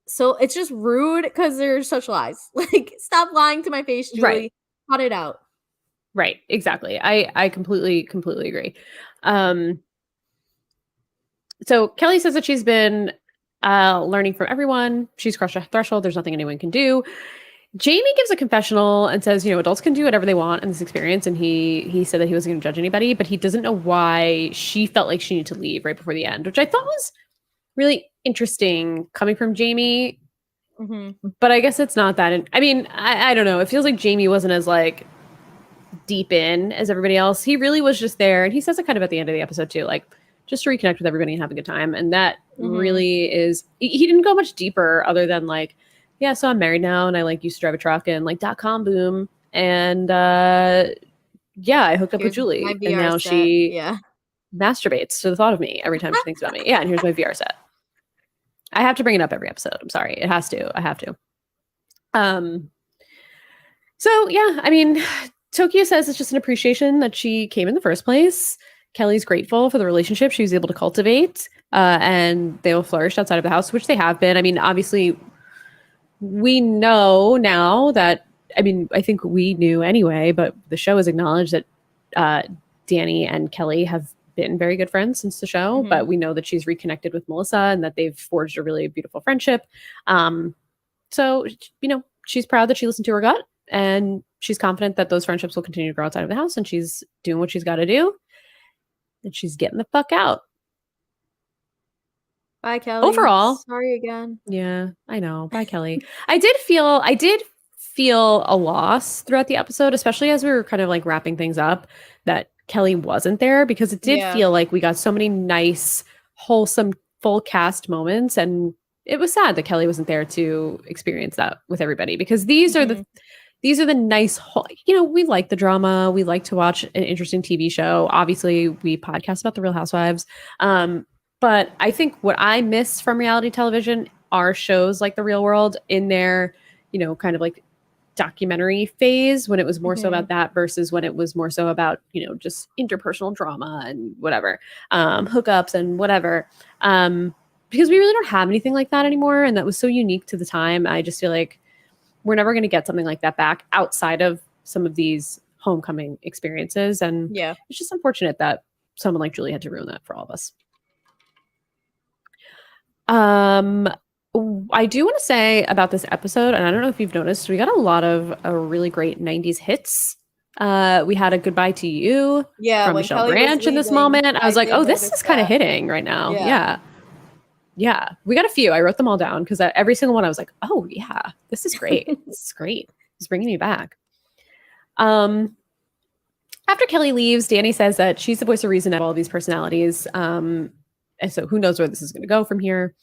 So it's just rude because they're such lies. Like, stop lying to my face, Julie. Right. Cut it out. Right. Exactly. I completely agree. So Kelley says that she's been learning from everyone. She's crushed a threshold. There's nothing anyone can do. Jamie gives a confessional and says, you know, adults can do whatever they want in this experience. And he said that he wasn't going to judge anybody, but he doesn't know why she felt like she needed to leave right before the end, which I thought was really interesting coming from Jamie. But I guess it's not that. I mean, I don't know. It feels like Jamie wasn't as like deep in as everybody else. He really was just there. And he says it kind of at the end of the episode too, like just to reconnect with everybody and have a good time. And that really is, he didn't go much deeper other than like, yeah, so I'm married now and I like used to drive a truck and like .com boom. And yeah, I hooked up with Julie and now she masturbates to the thought of me every time she thinks about me. Yeah, and here's my VR set. I have to bring it up every episode. I'm sorry. It has to. I have to. So yeah, I mean, Tokyo says it's just an appreciation that she came in the first place. Kelley's grateful for the relationship she was able to cultivate, and they will flourish outside of the house, which they have been. I mean, obviously, we know now that, I mean, I think we knew anyway, but the show has acknowledged that Danny and Kelley have been very good friends since the show, but we know that she's reconnected with Melissa and that they've forged a really beautiful friendship. So, you know, she's proud that she listened to her gut, and she's confident that those friendships will continue to grow outside of the house, and she's doing what she's got to do, and she's getting the fuck out. Bye, Kelley. Overall, sorry again. yeah, I know. Bye, Kelley. I did feel a loss throughout the episode, especially as we were kind of like wrapping things up, that Kelley wasn't there, because it did feel like we got so many nice, wholesome, full cast moments, and it was sad that Kelley wasn't there to experience that with everybody, because these are the nice, we like the drama. We like to watch an interesting TV show. Obviously, we podcast about the Real Housewives. But I think what I miss from reality television are shows like The Real World in their, kind of like documentary phase, when it was more so about that versus when it was more so about, just interpersonal drama and whatever, hookups and whatever. Because we really don't have anything like that anymore. And that was so unique to the time. I just feel like we're never going to get something like that back outside of some of these homecoming experiences. And it's just unfortunate that someone like Julie had to ruin that for all of us. I do want to say about this episode, and I don't know if you've noticed, we got a lot of really great 90s hits. We had a Goodbye to You from Michelle Kelley Branch in this moment. I was like, oh, this is kind of hitting right now. Yeah. We got a few. I wrote them all down because every single one I was like, oh, yeah, this is great. This is great. It's bringing me back. After Kelley leaves, Danny says that she's the voice of reason of all these personalities. And so who knows where this is going to go from here.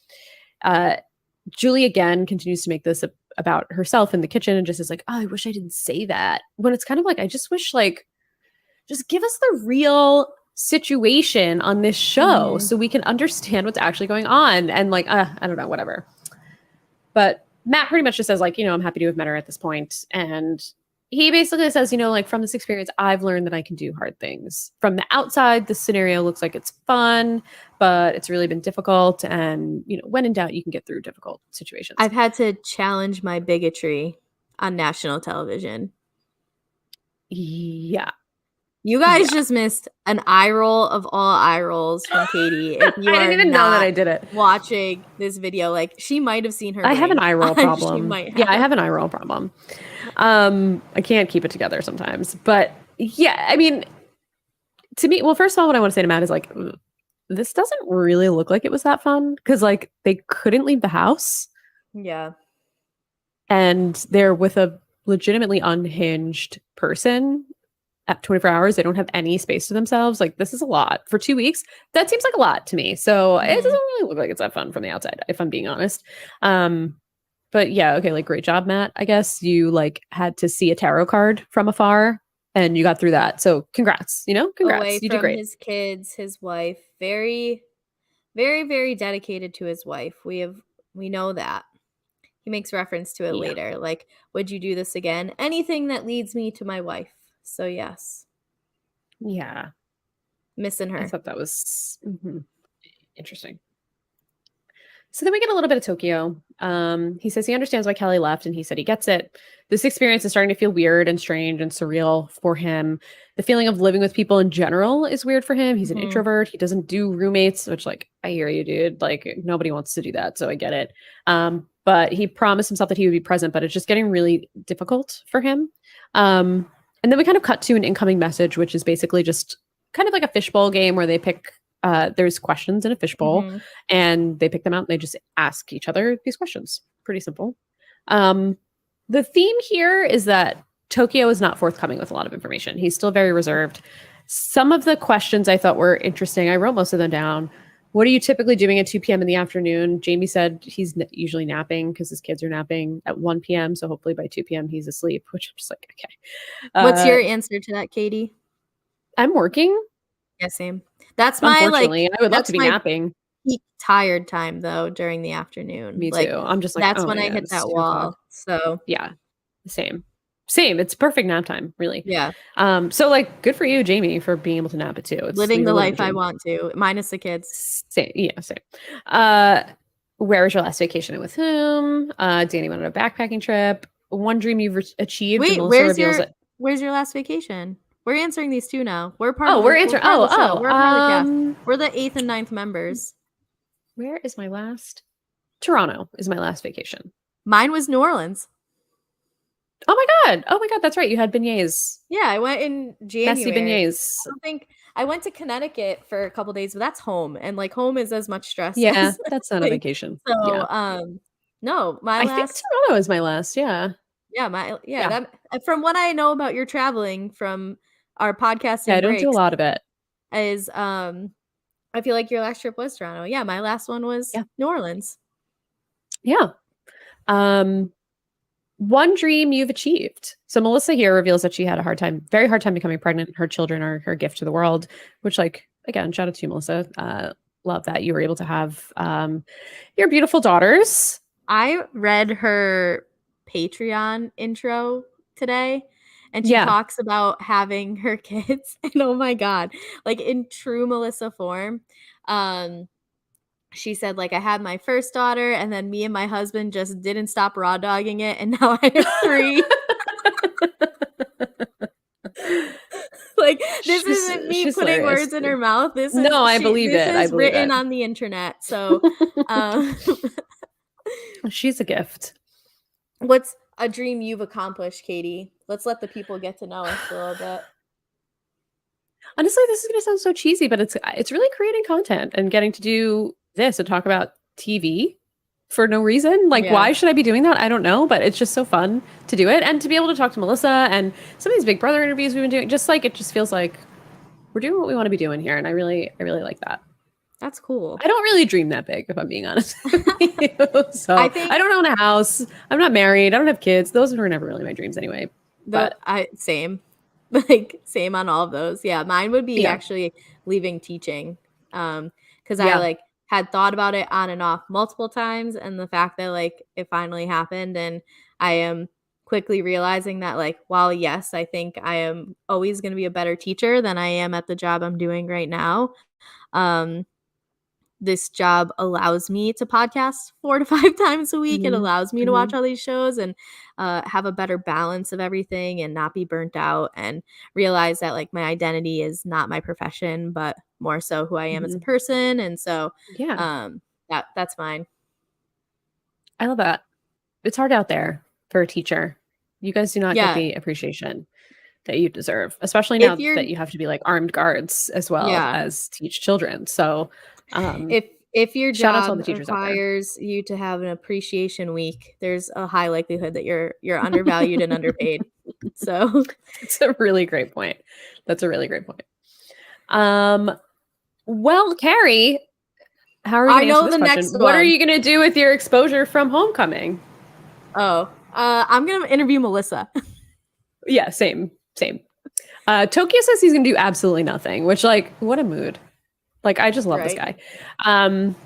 Julie again continues to make this about herself in the kitchen and just is like, oh, I wish I didn't say that. When it's kind of like, I just wish, just give us the real situation on this show so we can understand what's actually going on. And I don't know, whatever. But Matt pretty much just says I'm happy to have met her at this point. And he basically says, from this experience, I've learned that I can do hard things. From the outside, the scenario looks like it's fun, but it's really been difficult. And, when in doubt, you can get through difficult situations. I've had to challenge my bigotry on national television. Yeah. You guys just missed an eye roll of all eye rolls from Katie. If you I didn't even know that I did it. Watching this video, she might have seen her. I have an eye roll problem. I have an eye roll problem. I can't keep it together sometimes. But yeah, I mean, to me, well, first of all, what I want to say to Matt is this doesn't really look like it was that fun, because they couldn't leave the house. Yeah. And they're with a legitimately unhinged person at 24 hours. They don't have any space to themselves. This is a lot for 2 weeks. That seems like a lot to me. So it doesn't really look like it's that fun from the outside, if I'm being honest. But yeah, okay, great job, Matt. I guess you had to see a tarot card from afar and you got through that. So congrats, congrats. Away you from did great. His kids, his wife, very, very, very dedicated to his wife. We know that. He makes reference to it later. Would you do this again? Anything that leads me to my wife. So yes. Yeah. Missing her. I thought that was interesting. So then we get a little bit of Tokyo. He says he understands why Kelley left, and he said he gets it. This experience is starting to feel weird and strange and surreal for him. The feeling of living with people in general is weird for him. He's an introvert. He doesn't do roommates, which I hear you, dude. Nobody wants to do that, so I get it. But he promised himself that he would be present, but it's just getting really difficult for him. And then we kind of cut to an incoming message, which is basically just kind of like a fishbowl game where they pick, there's questions in a fishbowl and they pick them out and they just ask each other these questions. Pretty simple. The theme here is that Tokyo is not forthcoming with a lot of information. He's still very reserved. Some of the questions I thought were interesting. I wrote most of them down. What are you typically doing at 2 p.m. in the afternoon? Jamie said he's usually napping because his kids are napping at 1 p.m. So hopefully by 2 p.m. he's asleep, which I'm just okay. What's your answer to that, Katie? I'm working. Yeah, same. That's my I would love to be napping. Peak tired time though during the afternoon. Me too. I'm just that's when I hit that wall. So yeah, same. It's perfect nap time, really. Yeah. So good for you, Jamie, for being able to nap it too. It's living the life I want to, minus the kids. Same. Where was your last vacation and with whom? Danny went on a backpacking trip. One dream you've achieved. Wait, where's your last vacation? We're answering these two now. We're part of the show. We're part of the cast. We're the 8th and 9th members. Where is my last? Toronto is my last vacation. Mine was New Orleans. Oh my God, that's right. You had beignets. Yeah, I went in Messy January. beignets. I don't think I went to Connecticut for a couple days, but that's home, and, like, home is as much stress Yeah, as, that's not a like vacation. Yeah. so, no, my I think last Toronto is my last, yeah. yeah, Yeah. that from what I know about your traveling from our Yeah, I podcasting don't do a breaks lot of it. is, I feel like your last trip was Toronto. Yeah, my last one was Yeah. New Orleans. Yeah. Um, one dream you've achieved. So Melissa here reveals that she had a very hard time becoming pregnant. Her children are her gift to the world, which like again, shout out to you, Melissa. Love that you were able to have your beautiful daughters. I read her Patreon intro today, and she Yeah. talks about having her kids, and oh my god, like, in true Melissa form, um, she said, like, "I had my first daughter, and then me and my husband just didn't stop raw dogging it, and now I have 3." Like, this isn't me She's putting hilarious. words in her mouth, No, I believe this it. I is believe written it. on the internet, so, um She's a gift. what's a dream you've accomplished, Katie? Let's let the people get to know us a little bit. Honestly, this is gonna sound so cheesy, but it's really creating content and getting to do this and talk about TV for no reason. Like, Yeah, why should I be doing that? I don't know, but it's just so fun to do it and to be able to talk to Melissa and some of these Big Brother interviews we've been doing. Just like it just feels like we're doing what we want to be doing here, and I really like that. that's cool. I don't really dream that big, if I'm being honest with you. I So think I don't own a house. I'm not married. I don't have kids. Those were never really my dreams anyway. the But I same. Like, same on all of those. Yeah, mine would be yeah, actually leaving teaching, because I, yeah. like, had thought about it on and off multiple times, and the fact that, like, it finally happened, and I am quickly realizing that, like, while, yes, I think I am always gonna be a better teacher than I am at the job I'm doing right now, um, this job allows me to podcast 4 to 5 times a week. It Hmm. allows me to Hmm. watch all these shows and, have a better balance of everything and not be burnt out and realize that, like, my identity is not my profession, but more so who I am as a Hmm. person, and so, Yeah. that's mine. I love that. It's hard out there for a teacher. You guys do not get Yeah. the appreciation that you deserve, especially If now you're that you have to be like armed guards as well Yeah. as teach children. So, um, If your shout out to all job the teachers out there. requires you to have an appreciation week, there's a high likelihood that you're undervalued and underpaid. So, It's a really great point. That's a really great point. Um, well, Carrie, how are you I going to answer know this the question? next What are one. you going to do with your exposure from Homecoming? Oh, I'm gonna interview Melissa. Yeah, same, same. Tokyo says he's going to do absolutely nothing, which, like, what a mood. Like, I just love this Right. guy. Um,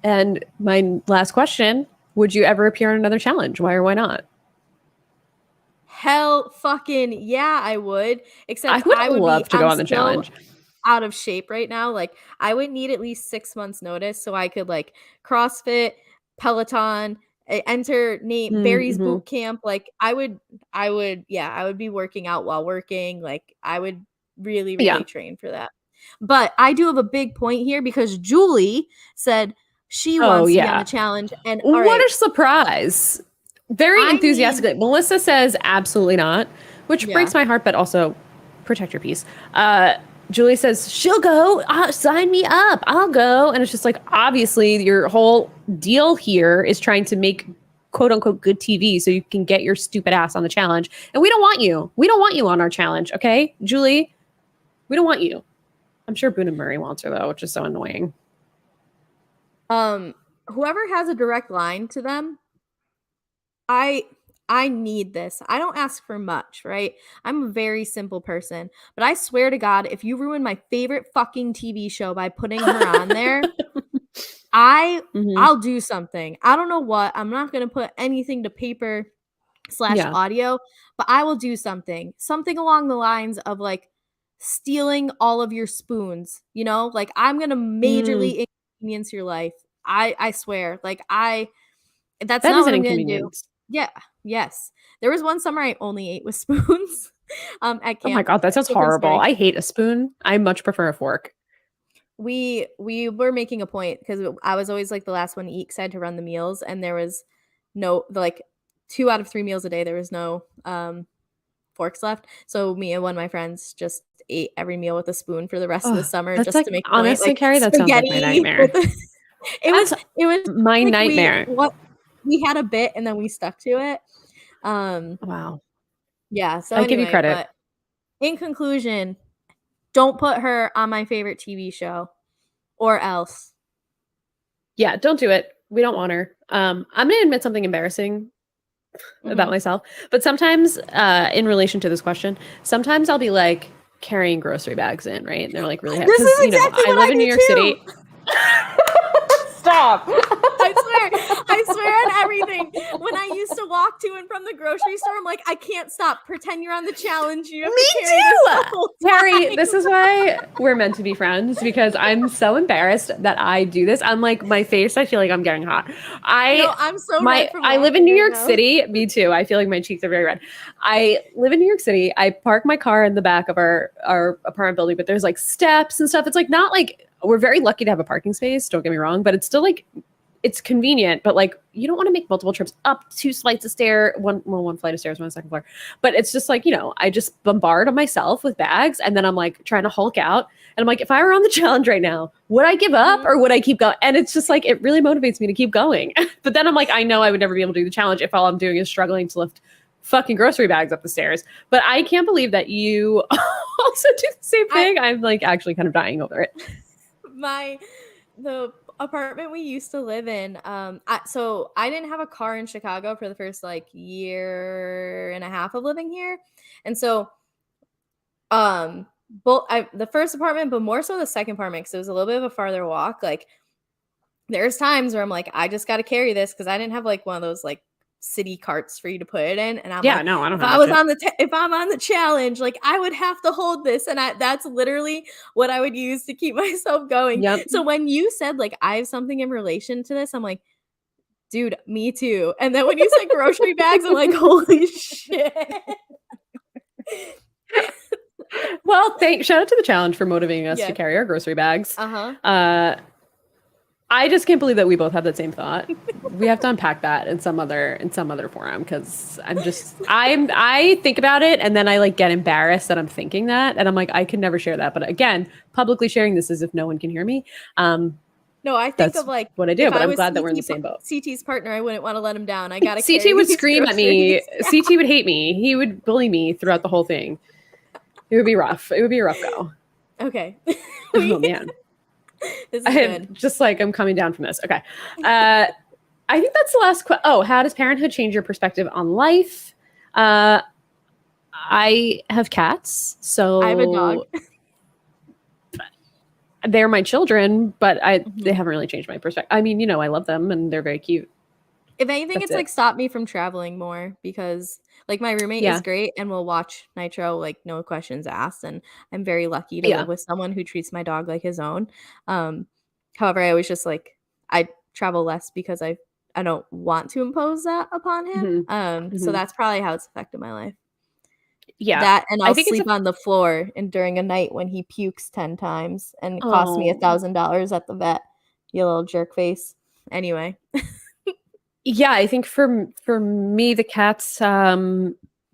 and my last question, would you ever appear on another challenge? Why or why not? Hell fucking yeah, I would. I Except would love to go I'm on the so challenge. out of shape right now. Like, I would need at least 6 months notice so I could, like, CrossFit, Peloton, enter Nate Barry's Mm-hmm. boot camp. Like, yeah, I would be working out while working. Like, I would really, Yeah. really train for that. But I do have a big point here because Julie said she Oh, wants to be on the yeah. challenge. And all What right, a surprise. Very I need enthusiastically. Melissa says absolutely not, which yeah. breaks my heart, but also protect your peace. Julie says, she'll go. Sign me up. I'll go. And it's just like, obviously, your whole deal here is trying to make quote unquote good TV so you can get your stupid ass on the challenge. And we don't want you. We don't want you on our challenge. Okay, Julie, we don't want you. I'm sure Boone and Murray wants her, though, which is so annoying. Whoever has a direct line to them, I I need this. I don't ask for much, right? I'm a very simple person, but I swear to God, if you ruin my favorite fucking TV show by putting her on there, I Hmm. I'll do something. I don't know what. I'm not going to put anything to paper slash Yeah. audio, but I will do something. Something along the lines of, like, stealing all of your spoons, you know? Like, I'm going to Mm, majorly inconvenience your life. I swear. Like, that's that not is what an I'm gonna do. inconvenience. Yeah, yes. There was one summer I only ate with spoons, at Oh my camp. God, that sounds Different horrible. story. I hate a spoon. I much prefer a fork. We were making a point because I was always, like, the last one to eat 'cause I had to run the meals, and there was no like, 2 out of 3 meals a day. There was no forks left. So me and one of my friends just ate every meal with a spoon for the rest of the summer that's just like, to make a point. honestly, Like Kari, that sounds like my spaghetti nightmare. it was My like nightmare. we had a bit and then we stuck to it. Wow. Yeah, so I give you anyway, credit. but in conclusion, don't put her on my favorite TV show or else. Yeah, don't do it. We don't want her. I'm going to admit something embarrassing about myself. But sometimes, in relation to this question, sometimes I'll be like carrying grocery bags in, right? And they're like really heavy. This is exactly I what live I in New do York too. City. Stop. I swear on everything. When I used to walk to and from the grocery store, I'm like, I can't stop. Pretend you're on the challenge. You have to carry this the whole time. Kari, this is why we're meant to be friends, because I'm so embarrassed that I do this. I'm like, my face, I feel like I'm getting hot. I'm so red from I live walking in New right York now. City. Me too. I feel like my cheeks are very red. I live in New York City. I park my car in the back of our apartment building, but there's like steps and stuff. It's like not like, we're very lucky to have a parking space, don't get me wrong, but it's still like, it's convenient, but like you don't want to make multiple trips up 2 flights of stairs, one flight of stairs, one second floor. But it's just like, I just bombard myself with bags, and then I'm like trying to Hulk out. And I'm like, if I were on the challenge right now, would I give up or would I keep going? And it's just like, it really motivates me to keep going. But then I'm like, I know I would never be able to do the challenge if all I'm doing is struggling to lift fucking grocery bags up the stairs. But I can't believe that you also do the same thing. I'm like actually kind of dying over it. The apartment we used to live in, so I didn't have a car in Chicago for the first like year and a half of living here. And so the first apartment, but more so the second apartment, because it was a little bit of a farther walk. Like there's times where I'm like, I just got to carry this, because I didn't have like one of those like city carts for you to put it in. And I'm like, no, I don't if have I that was shit. if I'm on the challenge, like I would have to hold this, and that's literally what I would use to keep myself going. Yep. So when you said like I have something in relation to this, I'm like, dude, me too. And then when you said grocery bags, I'm like, holy shit. Well, shout out to the challenge for motivating us to carry our grocery bags. I just can't believe that we both have that same thought. We have to unpack that in some other forum, because I think about it and then I like get embarrassed that I'm thinking that, and I'm like, I could never share that. But again, publicly sharing this as if no one can hear me. No, I think of like what I do, but I'm glad that we're in the same boat. CT's partner, I wouldn't want to let him down. I gotta. CT would scream at me. CT would hate me. He would bully me throughout the whole thing. It would be rough. It would be a rough go. Okay. Oh man. This is good. Just like I'm coming down from this. Okay. I think that's the last question. Oh, how does parenthood change your perspective on life? I have cats, so I have a dog. They're my children, but they haven't really changed my perspective. I mean, I love them and they're very cute. If anything, it's like stopped me from traveling more, because like my roommate is great and will watch Nitro, like no questions asked. And I'm very lucky to live with someone who treats my dog like his own. However, I always just like, I travel less because I don't want to impose that upon him. So that's probably how it's affected my life. Yeah. That, and I'll sleep on the floor and during a night when he pukes 10 times and it cost me $1,000 at the vet. You little jerk face. Anyway. Yeah, I think for me, the cats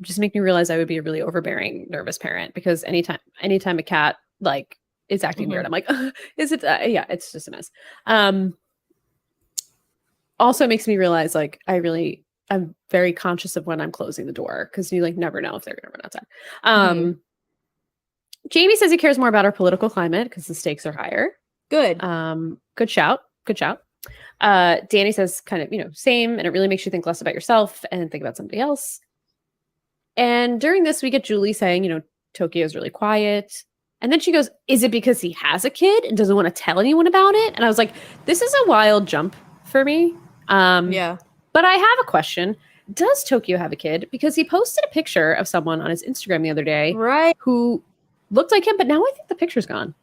just make me realize I would be a really overbearing, nervous parent, because anytime a cat like is acting weird, I'm like, is it? Yeah, it's just a mess. Also makes me realize like I'm very conscious of when I'm closing the door, because you like never know if they're gonna run outside. Jamie says he cares more about our political climate because the stakes are higher. Good. Good shout. Danny says kind of, same, and it really makes you think less about yourself and think about somebody else. And during this, we get Julie saying, Tokyo's really quiet. And then she goes, is it because he has a kid and doesn't want to tell anyone about it? And I was like, this is a wild jump for me. Yeah. But I have a question. Does Tokyo have a kid? Because he posted a picture of someone on his Instagram the other day, right, who looked like him, but now I think the picture's gone.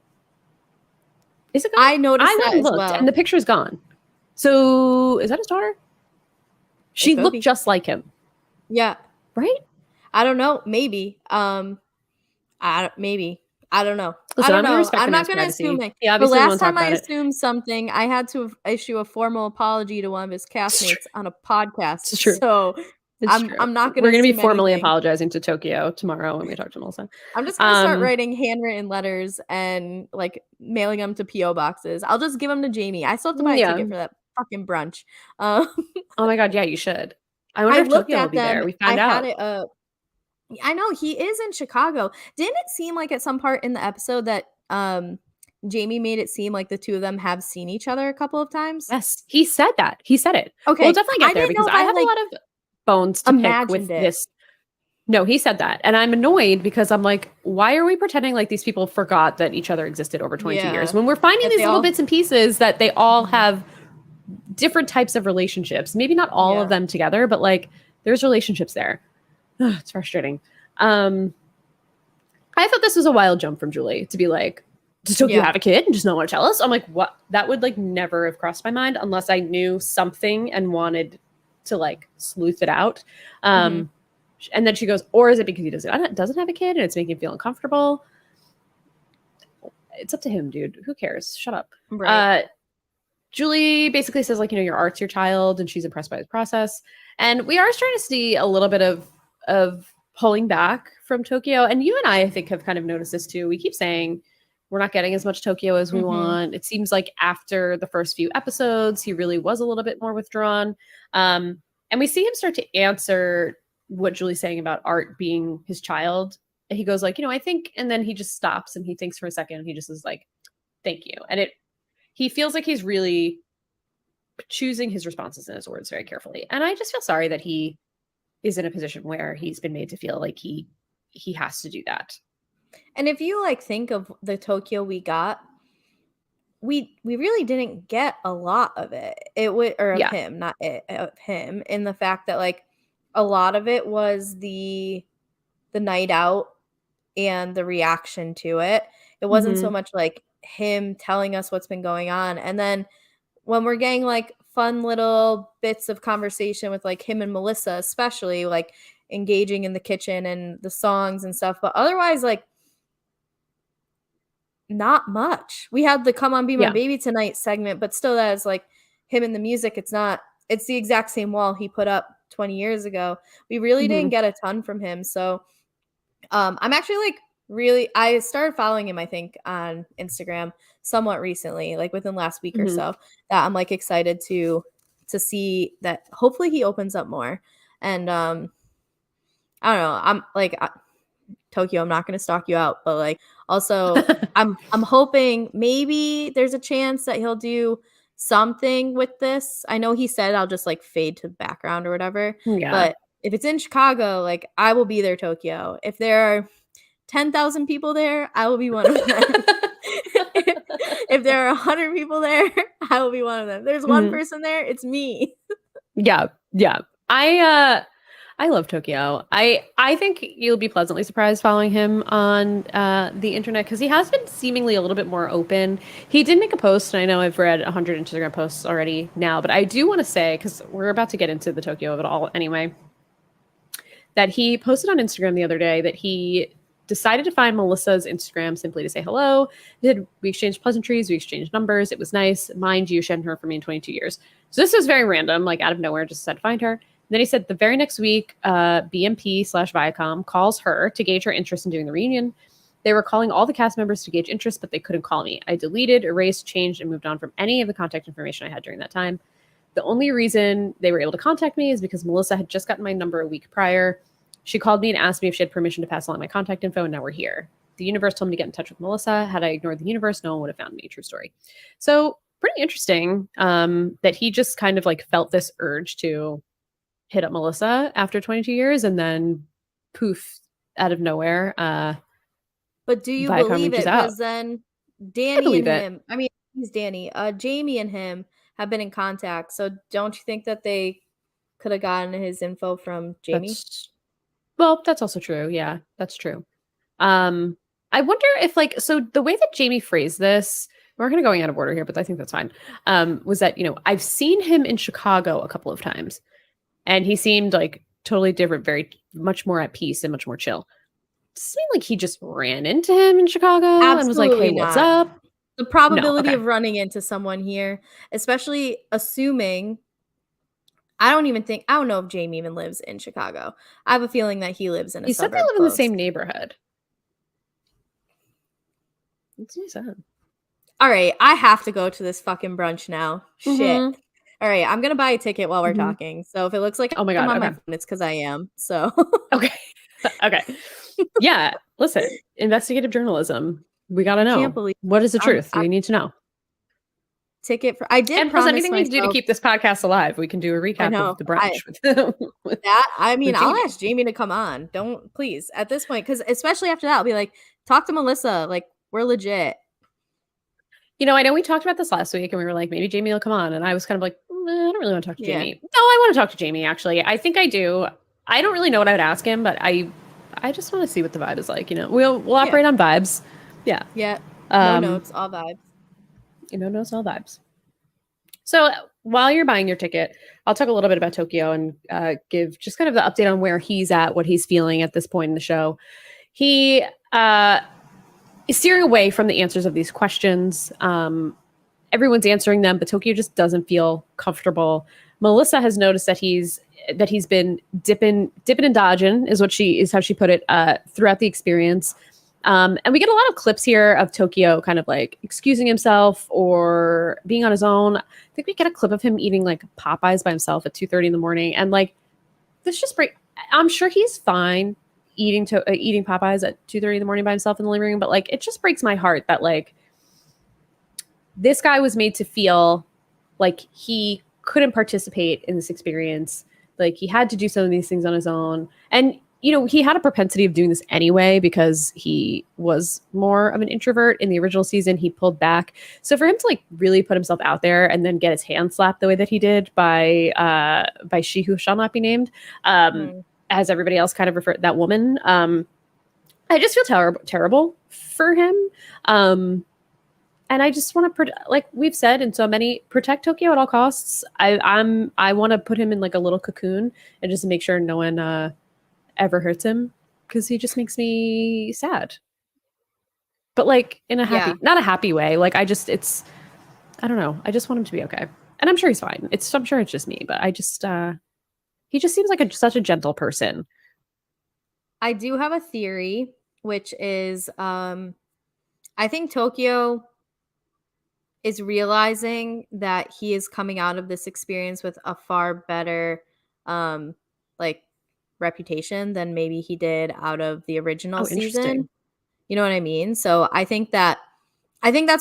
Is it gone? I noticed that as well. And the picture's gone. So is that his daughter? She looked just like him. Yeah. Right? I don't know. Maybe. Maybe. I don't know. Listen, I don't know. I'm not going to assume that. The last time I assumed something, I had to issue a formal apology to one of his castmates on a podcast. It's true. So It's true. I'm not gonna We're gonna be assume formally anything. apologizing to Tokyo tomorrow when we talk to Melissa. I'm just gonna start Um, writing handwritten letters and, like, mailing them to PO boxes. I'll just give them to Jamie. I still have to buy a yeah. ticket for that fucking brunch. Um, Oh my god, yeah, you should. I I wonder if looked Tokyo will at be there. them. We I found had out. it I know he is in Chicago. Didn't it seem like at some part in the episode that, Jamie made it seem like the 2 of them have seen each other a couple of times? Yes, he said that. He said it. We'll Okay, definitely I get there didn't know because if I I, have a like, lot of bones to pick with imagined it. this. No, he said that. And I'm annoyed because I'm like, why are we pretending like these people forgot that each other existed over 22 years Yeah. when we're finding That these they little all bits and pieces that they all Mhm. have different types of relationships. Maybe not all of Yeah. them together, but like there's relationships there. Ugh, it's frustrating. Um, I thought this was a wild jump from Julie to be like, does Tokyo Yeah. have a kid and just not want to tell us? I'm like, what? That would like never have crossed my mind unless I knew something and wanted to like sleuth it out. Mhm. And then she goes, or is it because he doesn't have a kid and it's making him feel uncomfortable? It's up to him, dude. Who cares? Shut up. Right. Julie basically says like, your art's your child, and she's impressed by his process. And we are starting to see a little bit of pulling back from Tokyo. And you and I think, have kind of noticed this too. We keep saying we're not getting as much Tokyo as we Mhm. want. It seems like after the first few episodes, he really was a little bit more withdrawn. And we see him start to answer what Julie's saying about art being his child. And he goes like, I think, and then he just stops and he thinks for a second and he just is like, thank you. And he feels like he's really choosing his responses and his words very carefully. And I just feel sorry that he is in a position where he's been made to feel like he has to do that. And if you, like, think of the Tokyo we got, we really didn't get a lot of it. It would or of Yeah. him, not it, of him, in the fact that, like, a lot of it was the night out and the reaction to it. It wasn't so Mm-hmm. much like him telling us what's been going on. And then when we're getting like fun little bits of conversation with like him and Melissa, especially like engaging in the kitchen and the songs and stuff, but otherwise, like, not much. We had the Come On Be My Yeah. Baby Tonight segment, but still that is like him and the music. It's the exact same wall he put up 20 years ago. We really Mm-hmm. didn't get a ton from him. So I'm actually like really I started following him, I think, on Instagram somewhat recently, like within last week or Mm-hmm. so, that I'm like excited to see that hopefully he opens up more. And I don't know. I'm like Tokyo, I'm not going to stalk you out, but like also I'm hoping maybe there's a chance that he'll do something with this. I know he said I'll just like fade to the background or whatever, Yeah. but if it's in Chicago, like I will be there, Tokyo. If there are 10,000 people there, I will be one of them. If there are 100 people there, I will be one of them. There's one Mhm. person there, it's me. Yeah. Yeah. I love Tokyo. I think you'll be pleasantly surprised following him on the internet because he has been seemingly a little bit more open. He did make a post, and I know I've read 100 Instagram posts already now, but I do want to say, because we're about to get into the Tokyo of it all anyway, that he posted on Instagram the other day that he decided to find Melissa's Instagram simply to say hello. We exchanged pleasantries, we exchanged numbers. It was nice. Mind you, she hadn't heard from me in 22 years. So this was very random, like out of nowhere, just decided to find her. And then he said the very next week, BMP/Viacom calls her to gauge her interest in doing the reunion. They were calling all the cast members to gauge interest, but they couldn't call me. I deleted, erased, changed, and moved on from any of the contact information I had during that time. The only reason they were able to contact me is because Melissa had just gotten my number a week prior. She called me and asked me if she had permission to pass along my contact info, and now we're here. The universe told me to get in touch with Melissa. Had I ignored the universe, no one would have found me. True story. So pretty interesting that he just kind of like felt this urge to hit up Melissa after 22 years, and then poof, out of nowhere, But do you Viacom believe reaches it? out. Because then I Danny and believe it. him, I mean, he's Danny, Jamie and him have been in contact. So don't you think that they could have gotten his info from Jamie? That's that's also true. Yeah, that's true. Um, I wonder if like so the way that Jamie phrased this, we're kind of going out of order here, but I think that's fine. Was that I've seen him in Chicago a couple of times, and he seemed like totally different, very much more at peace and much more chill. It seemed like he just ran into him in Chicago and was like, "Hey, Absolutely what's not. up?" The No, probability okay, of running into someone here, especially assuming I don't know if Jamie even lives in Chicago. I have a feeling that he lives in a He said they suburb live in the close. same neighborhood. That's what he said. All right, I have to go to this fucking brunch now. Shit. Mhm. All right, I'm gonna buy a ticket while we're Mhm. talking. So if it looks like Oh my I'm God, on my okay. phone, it's because I am. So Okay. Okay. Yeah, listen, investigative journalism. We gotta I can't know. believe What is the I'm truth? We need to know. ticket for. I did And plus promise anything we can do to myself. keep this podcast alive, we can do a I recap of know. the brunch with I mean, with I'll Jamie. ask Jamie to come on. Don't please at this point, because especially after that, I'll be like, talk to Melissa. Like we're legit. You know, I know we talked about this last week and we were like, maybe Jamie will come on. And I was kind of like, I don't really want to talk to Yeah. Jamie. No, I want to talk to Jamie, actually. I think I do. I don't really know what I would ask him, but I just want to see what the vibe is like. You know, we'll operate on vibes. Yeah. Yeah. No notes, all vibes. You know, no all vibes. So while you're buying your ticket, I'll talk a little bit about Tokyo and give just kind of the update on where he's at, what he's feeling at this point in the show. He is steering away from the answers of these questions. Everyone's answering them, but Tokyo just doesn't feel comfortable. Melissa has noticed that he's been dipping and dodging is how she put it throughout the experience. And we get a lot of clips here of Tokyo kind of like excusing himself or being on his own. I think we get a clip of him eating like Popeyes by himself at 2:30 in the morning, and like this just break. I'm sure he's fine eating Popeyes at 2:30 in the morning by himself in the living room, but like it just breaks my heart that like this guy was made to feel like he couldn't participate in this experience. Like he had to do some of these things on his own. And, you know, he had a propensity of doing this anyway because he was more of an introvert in the original season. He pulled back. So for him to like really put himself out there and then get his hand slapped the way that he did by she who shall not be named, as everybody else kind of referred that woman. I just feel terrible for him. And I just want to, like we've said in so many, protect Tokyo at all costs. I want to put him in like a little cocoon and just make sure no one ever hurts him because he just makes me sad. But like in a happy, not a happy way. Like I don't know. I just want him to be okay, and I'm sure he's fine. I'm sure it's just me, but I just he just seems like such a gentle person. I do have a theory, which is I think Tokyo is realizing that he is coming out of this experience with a far better like reputation than maybe he did out of the original season. You know what I mean? So I think that's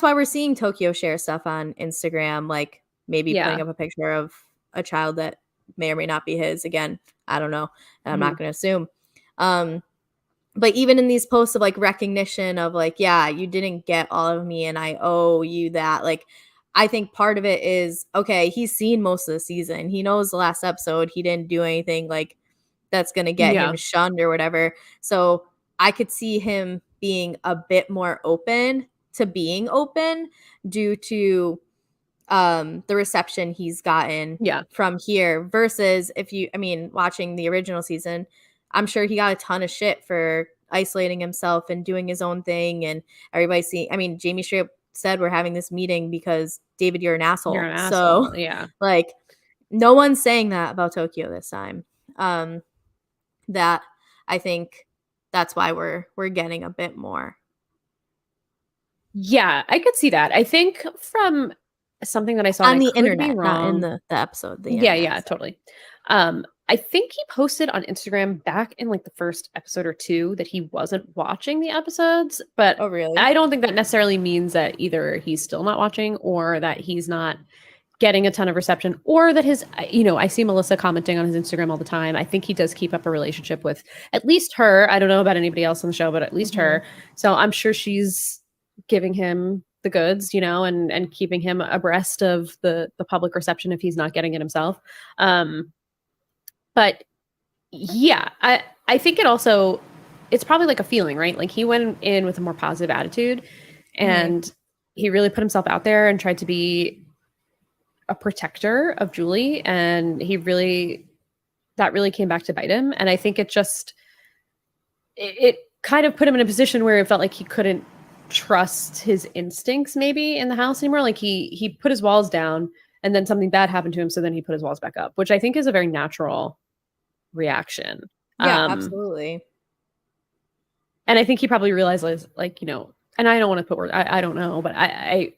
why we're seeing Tokyo share stuff on Instagram, like maybe putting up a picture of a child that may or may not be his. Again, I don't know. I'm not going to assume. But even in these posts of like recognition of like, yeah, you didn't get all of me and I owe you that. Like, I think part of it is, okay, he's seen most of the season. He knows the last episode, he didn't do anything like that's going to get him shunned or whatever. So I could see him being a bit more open to being open due to the reception he's gotten from here versus watching the original season, I'm sure he got a ton of shit for isolating himself and doing his own thing. And everybody Jamie straight up said we're having this meeting because David, you're an asshole. You're an asshole. So yeah. Like no one's saying that about Tokyo this time. That I think that's why we're getting a bit more. Yeah, I could see that. I think from something that I saw on the internet, not in the episode. Yeah, totally. I think he posted on Instagram back in like the first episode or two that he wasn't watching the episodes, but oh really? I don't think that necessarily means that either he's still not watching or that he's not getting a ton of reception or that his, you know, I see Melissa commenting on his Instagram all the time. I think he does keep up a relationship with at least her. I don't know about anybody else on the show, but at least her. So I'm sure she's giving him the goods, you know, and keeping him abreast of the public reception if he's not getting it himself. But yeah, I think it's probably like a feeling, right? Like he went in with a more positive attitude and he really put himself out there and tried to be a protector of Julie. And that really came back to bite him. And I think it kind of put him in a position where it felt like he couldn't trust his instincts maybe in the house anymore. Like he put his walls down and then something bad happened to him, so then he put his walls back up, which I think is a very natural reaction. Yeah, absolutely. And I think he probably realizes, like, you know, and I don't want to put words, I don't know, but I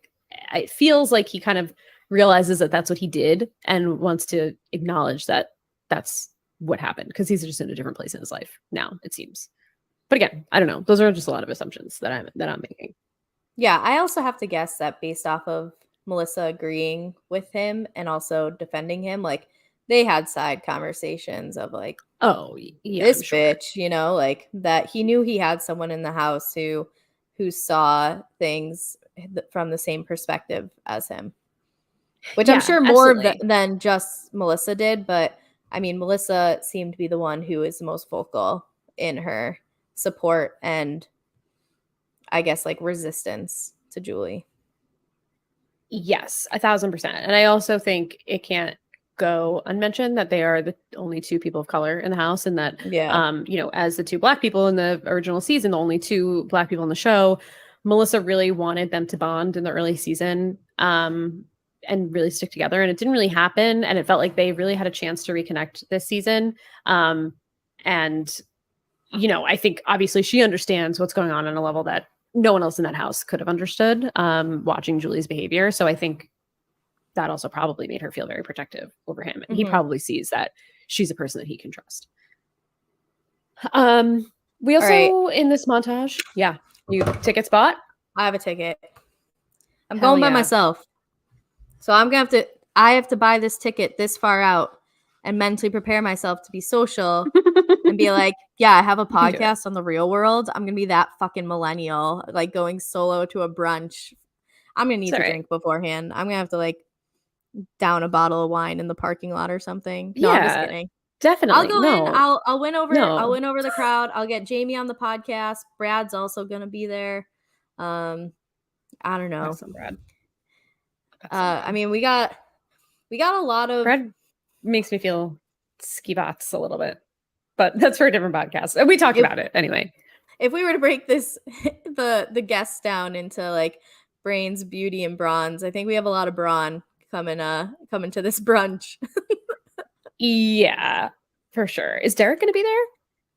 it feels like he kind of realizes that that's what he did and wants to acknowledge that that's what happened, because he's just in a different place in his life now, it seems. But again, I don't know. Those are just a lot of assumptions that I'm making. Yeah, I also have to guess that based off of Melissa agreeing with him and also defending him, like they had side conversations of like, oh yeah, this I'm sure. bitch, you know, like that he knew he had someone in the house who saw things from the same perspective as him, which I'm sure more than just Melissa did. But I mean, Melissa seemed to be the one who is the most vocal in her support and I guess like resistance to Julie. Yes, 1,000%. And I also think it can't go unmentioned that they are the only two people of color in the house, and that, you know, as the two Black people in the original season, the only two Black people in the show, Melissa really wanted them to bond in the early season, and really stick together. And it didn't really happen. And it felt like they really had a chance to reconnect this season. And, you know, I think obviously she understands what's going on a level that no one else in that house could have understood, watching Julie's behavior. So I think that also probably made her feel very protective over him. And he probably sees that she's a person that he can trust. We also, in this montage, you ticket spot? I have a ticket. I'm going by myself. So I have to buy this ticket this far out and mentally prepare myself to be social and be like, yeah, I have a podcast on The Real World. I'm going to be that fucking millennial, like going solo to a brunch. I'm going to need to drink beforehand. I'm going to have to like down a bottle of wine in the parking lot or something. No, I'm just kidding. Definitely. I'll go in. I'll win over. I'll win over the crowd. I'll get Jamie on the podcast. Brad's also going to be there. I don't know. Awesome, Brad. I mean, we got a lot of. Brad makes me feel skivats a little bit, but that's for a different podcast. And we talked about it anyway. If we were to break this, the guests down into like brains, beauty, and bronze, I think we have a lot of brawn coming to this brunch. Yeah, for sure. Is Derek going to be there?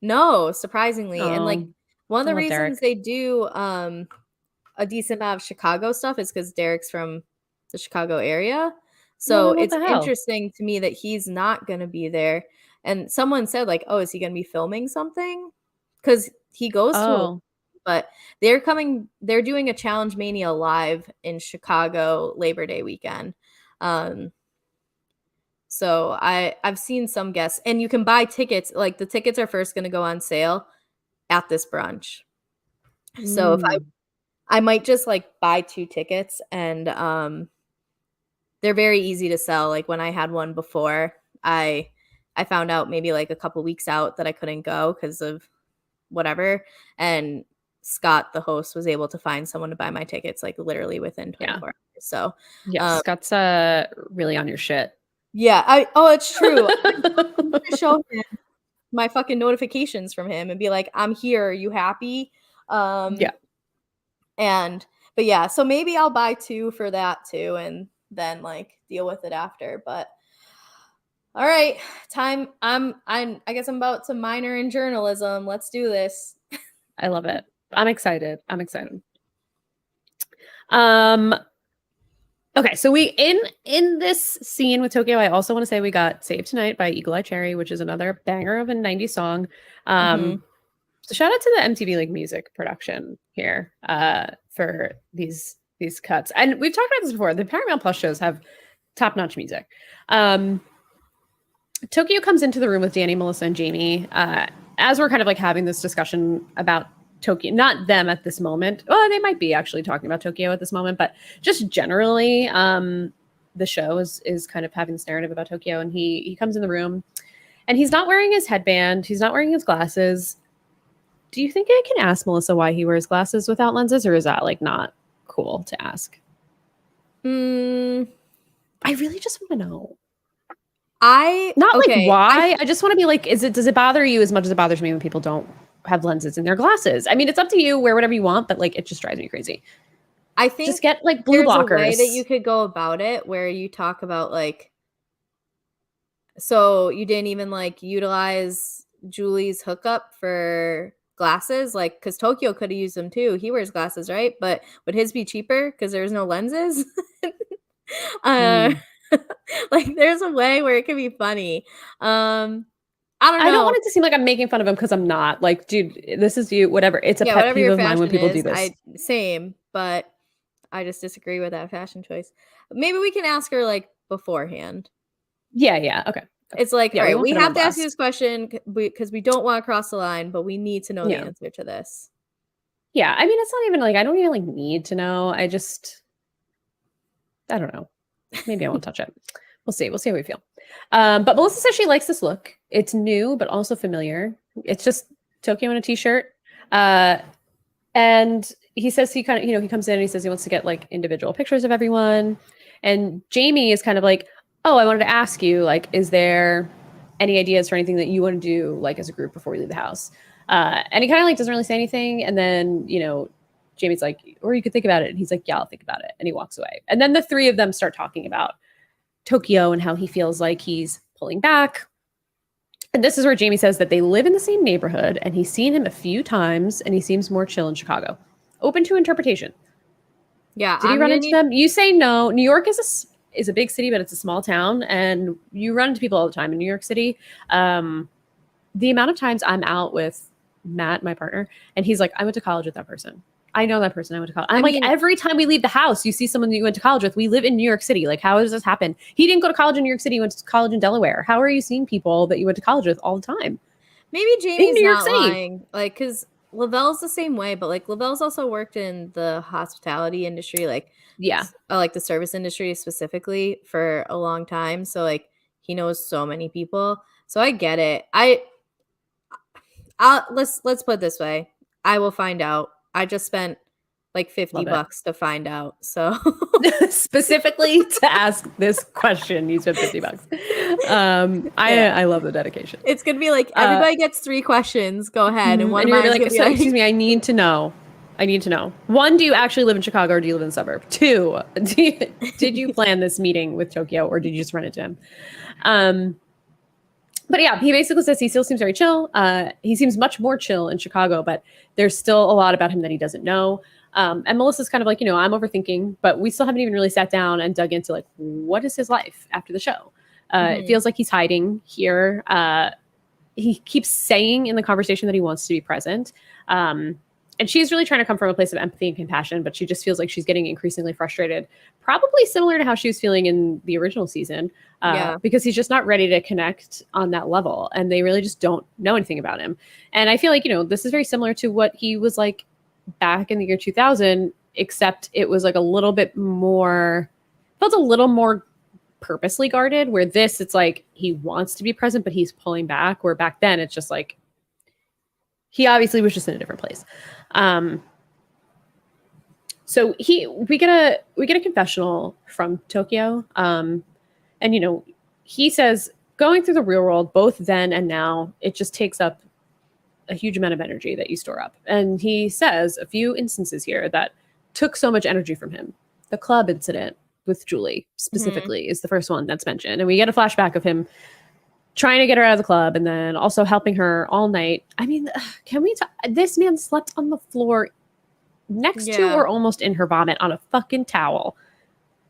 No, surprisingly. And like one of the reasons they do a decent amount of Chicago stuff is because Derek's from the Chicago area. So it's interesting to me that he's not going to be there. And someone said like, oh, is he going to be filming something? Because he goes to, but they're doing a Challenge Mania live in Chicago Labor Day weekend. So I've seen some guests, and you can buy tickets. Like the tickets are first going to go on sale at this brunch. So if I might just like buy 2 tickets, and they're very easy to sell. Like when I had one before, I found out maybe like a couple weeks out that I couldn't go because of whatever. And Scott, the host, was able to find someone to buy my tickets like literally within 24 hours. So Scott's really on your shit. Yeah. It's true. I'm going to show him my fucking notifications from him and be like, I'm here. Are you happy? But so maybe I'll buy 2 for that too, and then like deal with it after. But all right, time. I guess I'm about to minor in journalism. Let's do this. I love it. I'm excited. Okay, so we in this scene with Tokyo, I also want to say we got Saved Tonight by Eagle Eye Cherry, which is another banger of a 90s song. So shout out to the MTV like music production here for these cuts. And we've talked about this before. The Paramount Plus shows have top-notch music. Tokyo comes into the room with Danny, Melissa, and Jamie as we're kind of like having this discussion about Tokyo, not them at this moment. Well, they might be actually talking about Tokyo at this moment, but just generally, the show is kind of having this narrative about Tokyo. And he comes in the room, and he's not wearing his headband. He's not wearing his glasses. Do you think I can ask Melissa why he wears glasses without lenses, or is that like not cool to ask? I really just want to know. Like why. I just want to be like, does it bother you as much as it bothers me when people don't have lenses in their glasses? I mean, it's up to you, wear whatever you want, but like it just drives me crazy. I think Just get like blue there's a way that you blockers. could go about it where you talk about like, so you didn't even like utilize Julie's hookup for glasses, like because Tokyo could have used them too. He wears glasses, right? But would his be cheaper because there's no lenses? uh, Hmm. like there's a way where it could be funny. I don't I don't know. want it to seem like I'm making fun of him because I'm not. Like, dude, this is you. Whatever. It's a Yeah, pet whatever peeve your of mine when fashion people do is, this. I same, but I just disagree with that fashion choice. Maybe we can ask her like beforehand. Yeah, yeah. Okay. Okay. It's like, Yeah, all we right, won't we put him have on to ask you blast. this question because we don't want to cross the line, but we need to know the Yeah. answer to this. Yeah. I mean, it's not even like I don't even like need to know. I don't know. Maybe I won't touch it. We'll see. We'll see how we feel. But Melissa says she likes this look. It's new, but also familiar. It's just Tokyo in a t-shirt. Uh, and he says he kind of, he comes in and he says he wants to get like individual pictures of everyone. And Jamie is kind of like, oh, I wanted to ask you, like, is there any ideas for anything that you want to do, like, as a group before we leave the house? And he kind of like doesn't really say anything. And then, Jamie's like, or you could think about it. And he's like, yeah, I'll think about it. And he walks away. And then the three of them start talking about Tokyo and how he feels like he's pulling back. And this is where Jamie says that they live in the same neighborhood and he's seen him a few times and he seems more chill in Chicago. Open to interpretation. Yeah, Did he I'm run gonna into need. them? You say no. New York is a big city, but it's a small town, and you run into people all the time in New York City. The amount of times I'm out with Matt, my partner, and he's like, I went to college with that person. I know that person. I went to college. I I'm like, mean, every time we leave the house, you see someone that you went to college with. We live in New York City. Like, how does this happen? He didn't go to college in New York City. He went to college in Delaware. How are you seeing people that you went to college with all the time maybe in Jamie's New York not City? lying, like because Lavelle's the same way, but like Lavelle's also worked in the hospitality industry, Yeah, like the service industry specifically for a long time. So like he knows so many people. So I get it. Let's put it this way. I will find out. I just spent like 50 love it. bucks to find out. So Specifically to ask this question, you spent $50. yeah. I love the dedication. It's gonna be like everybody gets 3 questions. Go ahead. And one And of you're mine gonna is be gonna like, be so, excuse like me, I need to know. I need to know. One, do you actually live in Chicago or do you live in the suburb? Two, did you plan this meeting with Tokyo or did you just run into him? But yeah, he basically says he still seems very chill. He seems much more chill in Chicago, but there's still a lot about him that he doesn't know. And Melissa's kind of like, I'm overthinking, but we still haven't even really sat down and dug into like, what is his life after the show? It feels like he's hiding here. He keeps saying in the conversation that he wants to be present. And she's really trying to come from a place of empathy and compassion, but she just feels like she's getting increasingly frustrated, probably similar to how she was feeling in the original season, yeah. because he's just not ready to connect on that level. And they really just don't know anything about him. And I feel like, this is very similar to what he was like back in the year 2000, except it was like a little bit more, felt a little more purposely guarded, where this, it's like he wants to be present, but he's pulling back, where back then it's just like, he obviously was just in a different place. So we get a confessional from Tokyo. And he says going through the real world, both then and now, it just takes up a huge amount of energy that you store up. And he says a few instances here that took so much energy from him. The club incident with Julie specifically is the first one that's mentioned. And we get a flashback of him trying to get her out of the club and then also helping her all night. I mean, can we talk? This man slept on the floor next to or almost in her vomit on a fucking towel.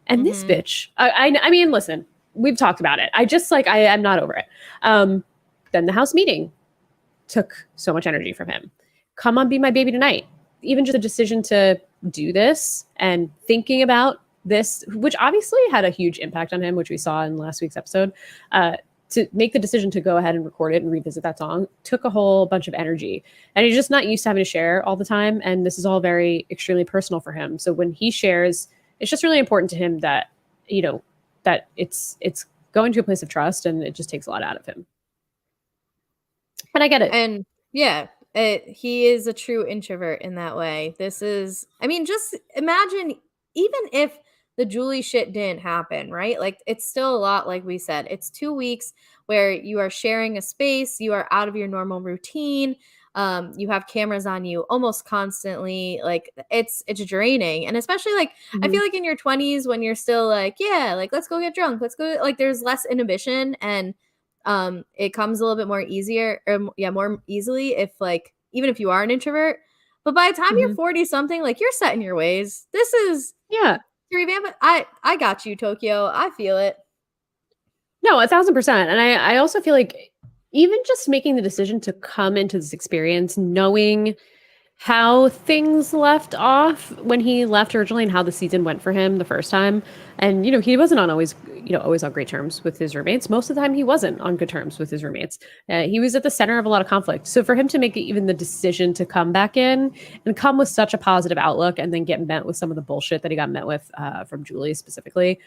And this bitch, I mean, listen, we've talked about it. I'm not over it. Then the house meeting took so much energy from him. Come on, be my baby tonight. Even just the decision to do this and thinking about this, which obviously had a huge impact on him, which we saw in last week's episode, to make the decision to go ahead and record it and revisit that song took a whole bunch of energy. And he's just not used to having to share all the time. And this is all very extremely personal for him. So when he shares, it's just really important to him that, that it's going to a place of trust, and it just takes a lot out of him. And I get it. And yeah, he is a true introvert in that way. This is, I mean, just imagine, even if the Julie shit didn't happen, right? Like, it's still a lot, like we said. It's 2 weeks where you are sharing a space, you are out of your normal routine. You have cameras on you almost constantly. Like it's draining. And especially like I feel like in your 20s when you're still like, yeah, like let's go get drunk. Let's go, like there's less inhibition, and it comes a little bit more easier, or yeah, more easily if like even if you are an introvert. But by the time you're 40 something, like you're set in your ways. This is Yeah. to revamp it. I got you, Tokyo. I feel it. No, 1000%. And I also feel like even just making the decision to come into this experience, knowing how things left off when he left originally and how the season went for him the first time. And, he wasn't on always on great terms with his roommates. Most of the time he wasn't on good terms with his roommates. He was at the center of a lot of conflict. So for him to make even the decision to come back in and come with such a positive outlook and then get met with some of the bullshit that he got met with from Julie specifically,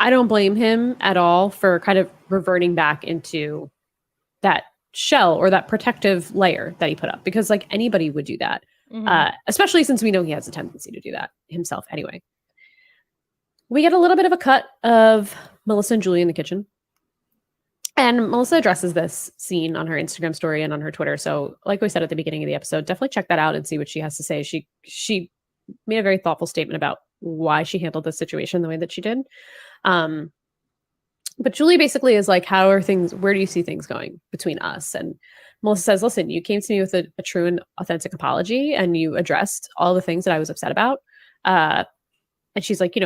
I don't blame him at all for kind of reverting back into that shell or that protective layer that he put up, because like anybody would do that, especially since we know he has a tendency to do that himself anyway. We get a little bit of a cut of Melissa and Julie in the kitchen, and Melissa addresses this scene on her Instagram story and on her Twitter. So like we said at the beginning of the episode, definitely check that out and see what she has to say. She made a very thoughtful statement about why she handled this situation the way that she did. But Julie basically is like, where do you see things going between us? And Melissa says, listen, you came to me with a true and authentic apology, and you addressed all the things that I was upset about. And she's like,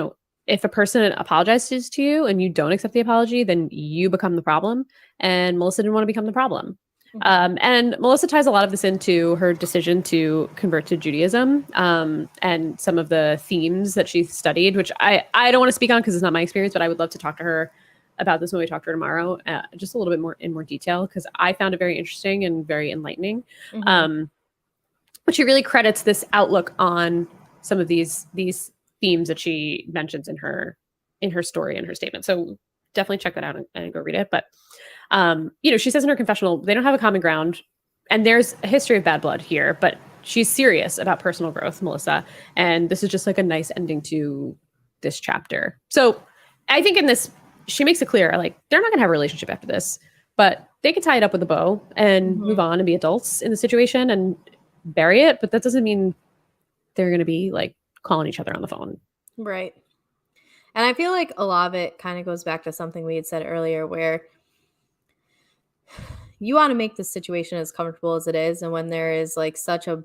if a person apologizes to you and you don't accept the apology, then you become the problem. And Melissa didn't want to become the problem. And Melissa ties a lot of this into her decision to convert to Judaism, and some of the themes that she studied, which I don't want to speak on because it's not my experience, but I would love to talk to her about this when we talk to her tomorrow, just a little bit more in more detail, because I found it very interesting and very enlightening. But she really credits this outlook on some of these themes that she mentions in her story and her statement. So definitely check that out and go read it. But she says in her confessional, they don't have a common ground, and there's a history of bad blood here, but she's serious about personal growth, Melissa. And this is just like a nice ending to this chapter. So I think in this, she makes it clear, like, they're not going to have a relationship after this, but they can tie it up with a bow and move on and be adults in the situation and bury it. But that doesn't mean they're going to be like calling each other on the phone. Right. And I feel like a lot of it kind of goes back to something we had said earlier, where you want to make the situation as comfortable as it is. And when there is like such a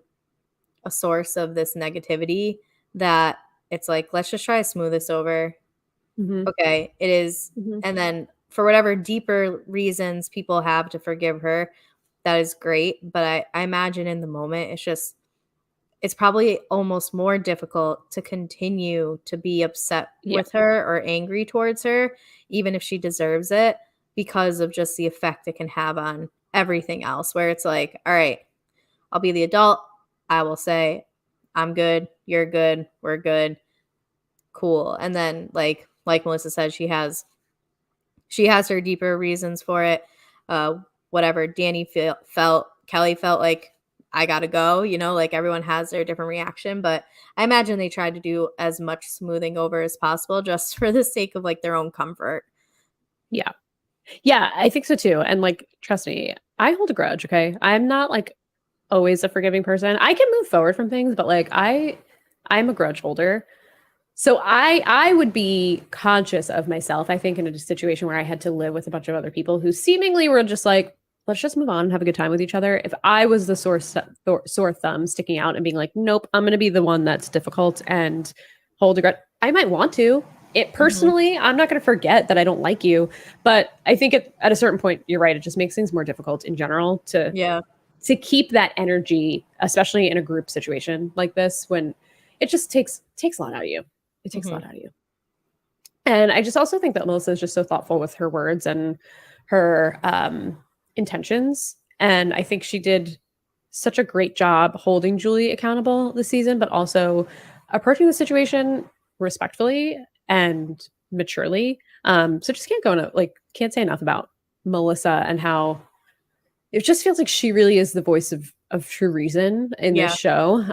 source of this negativity, that it's like, let's just try to smooth this over. Okay, it is. And then for whatever deeper reasons people have to forgive her, that is great. But I imagine in the moment, it's probably almost more difficult to continue to be upset with her or angry towards her, even if she deserves it, because of just the effect it can have on everything else, where it's like, all right, I'll be the adult. I will say, I'm good. You're good. We're good. Cool. And then like Melissa said, she has her deeper reasons for it. Whatever Danny felt, Kelley felt like, I gotta go, like everyone has their different reaction, but I imagine they tried to do as much smoothing over as possible just for the sake of like their own comfort. Yeah, I think so too. And like, trust me, I hold a grudge. Okay. I'm not like always a forgiving person. I can move forward from things, but like I'm a grudge holder. So I would be conscious of myself, I think, in a situation where I had to live with a bunch of other people who seemingly were just like, let's just move on and have a good time with each other. If I was the sore thumb sticking out and being like, nope, I'm going to be the one that's difficult and hold a grudge, I might want to. It personally, I'm not going to forget that I don't like you. But I think at a certain point, you're right. It just makes things more difficult in general to keep that energy, especially in a group situation like this, when it just takes a lot out of you. It takes a lot out of you. And I just also think that Melissa is just so thoughtful with her words and her intentions. And I think she did such a great job holding Julie accountable this season, but also approaching the situation respectfully and maturely. So just can't say enough about Melissa and how it just feels like she really is the voice of true reason in this show.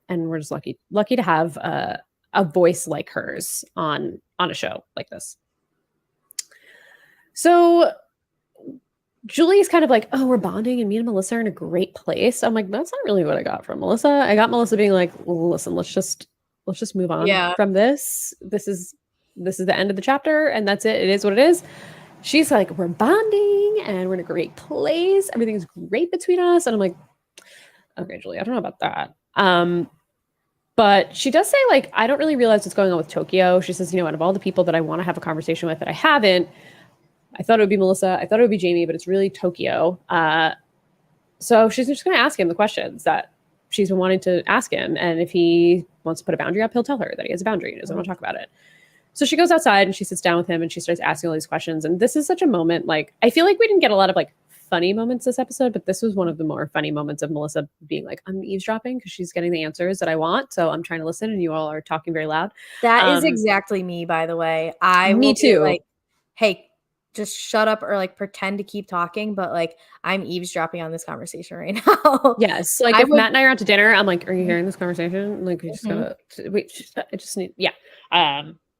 And we're just lucky to have a voice like hers on a show like this. So Julie's kind of like, oh, we're bonding and me and Melissa are in a great place. I'm like, that's not really what I got from Melissa. I got Melissa being like, listen, let's just move on Yeah. from this. This is the end of the chapter and that's it. It is what it is. She's like, we're bonding and we're in a great place. Everything's great between us. And I'm like, okay, Julie, I don't know about that. But she does say, like, I don't really realize what's going on with Tokyo. She says, out of all the people that I want to have a conversation with that I haven't, I thought it would be Melissa. I thought it would be Jamie, but it's really Tokyo. So she's just going to ask him the questions that she's been wanting to ask him. And if he wants to put a boundary up, he'll tell her that he has a boundary and doesn't want to talk about it. So she goes outside and she sits down with him and she starts asking all these questions. And this is such a moment, like, I feel like we didn't get a lot of like funny moments this episode, but this was one of the more funny moments of Melissa being like, I'm eavesdropping because she's getting the answers that I want. So I'm trying to listen and you all are talking very loud. That is exactly me, by the way. Me too. Like, hey, just shut up or like pretend to keep talking, but like I'm eavesdropping on this conversation right now. Yes. Like if Matt and I are out to dinner, I'm like, are you hearing this conversation? Like we just gotta wait. I just need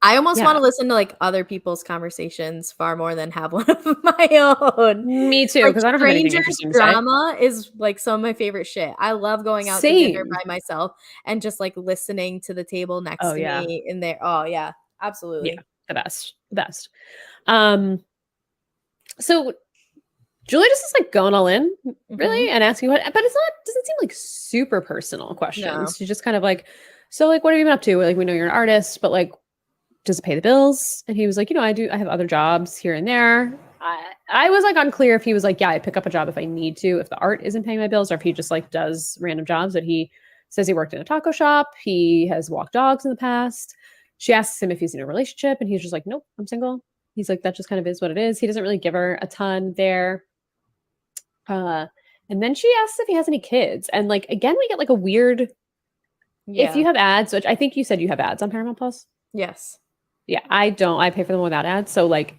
I almost want to listen to like other people's conversations far more than have one of my own. Me too, because I don't have anything interesting to say. Drama is like some of my favorite shit. I love going out to dinner by myself and just like listening to the table next to me in there. Oh yeah, absolutely. Yeah, the best. So Julie just is like going all in, really, and asking but it's not, doesn't seem like super personal questions. No. She's just kind of like, so like, what have you been up to? Like, we know you're an artist, but like, does it pay the bills? And he was like, I have other jobs here and there. I was like unclear if he was like, yeah, I pick up a job if I need to, if the art isn't paying my bills, or if he just like does random jobs. That he says he worked in a taco shop. He has walked dogs in the past. She asks him if he's in a relationship and he's just like, nope, I'm single. He's like, that just kind of is what it is. He doesn't really give her a ton there. And then she asks if he has any kids. And like, again, we get like a weird, if you have ads, which I think you said you have ads on Paramount Plus. Yes. Yeah, I don't. I pay for them without ads. So like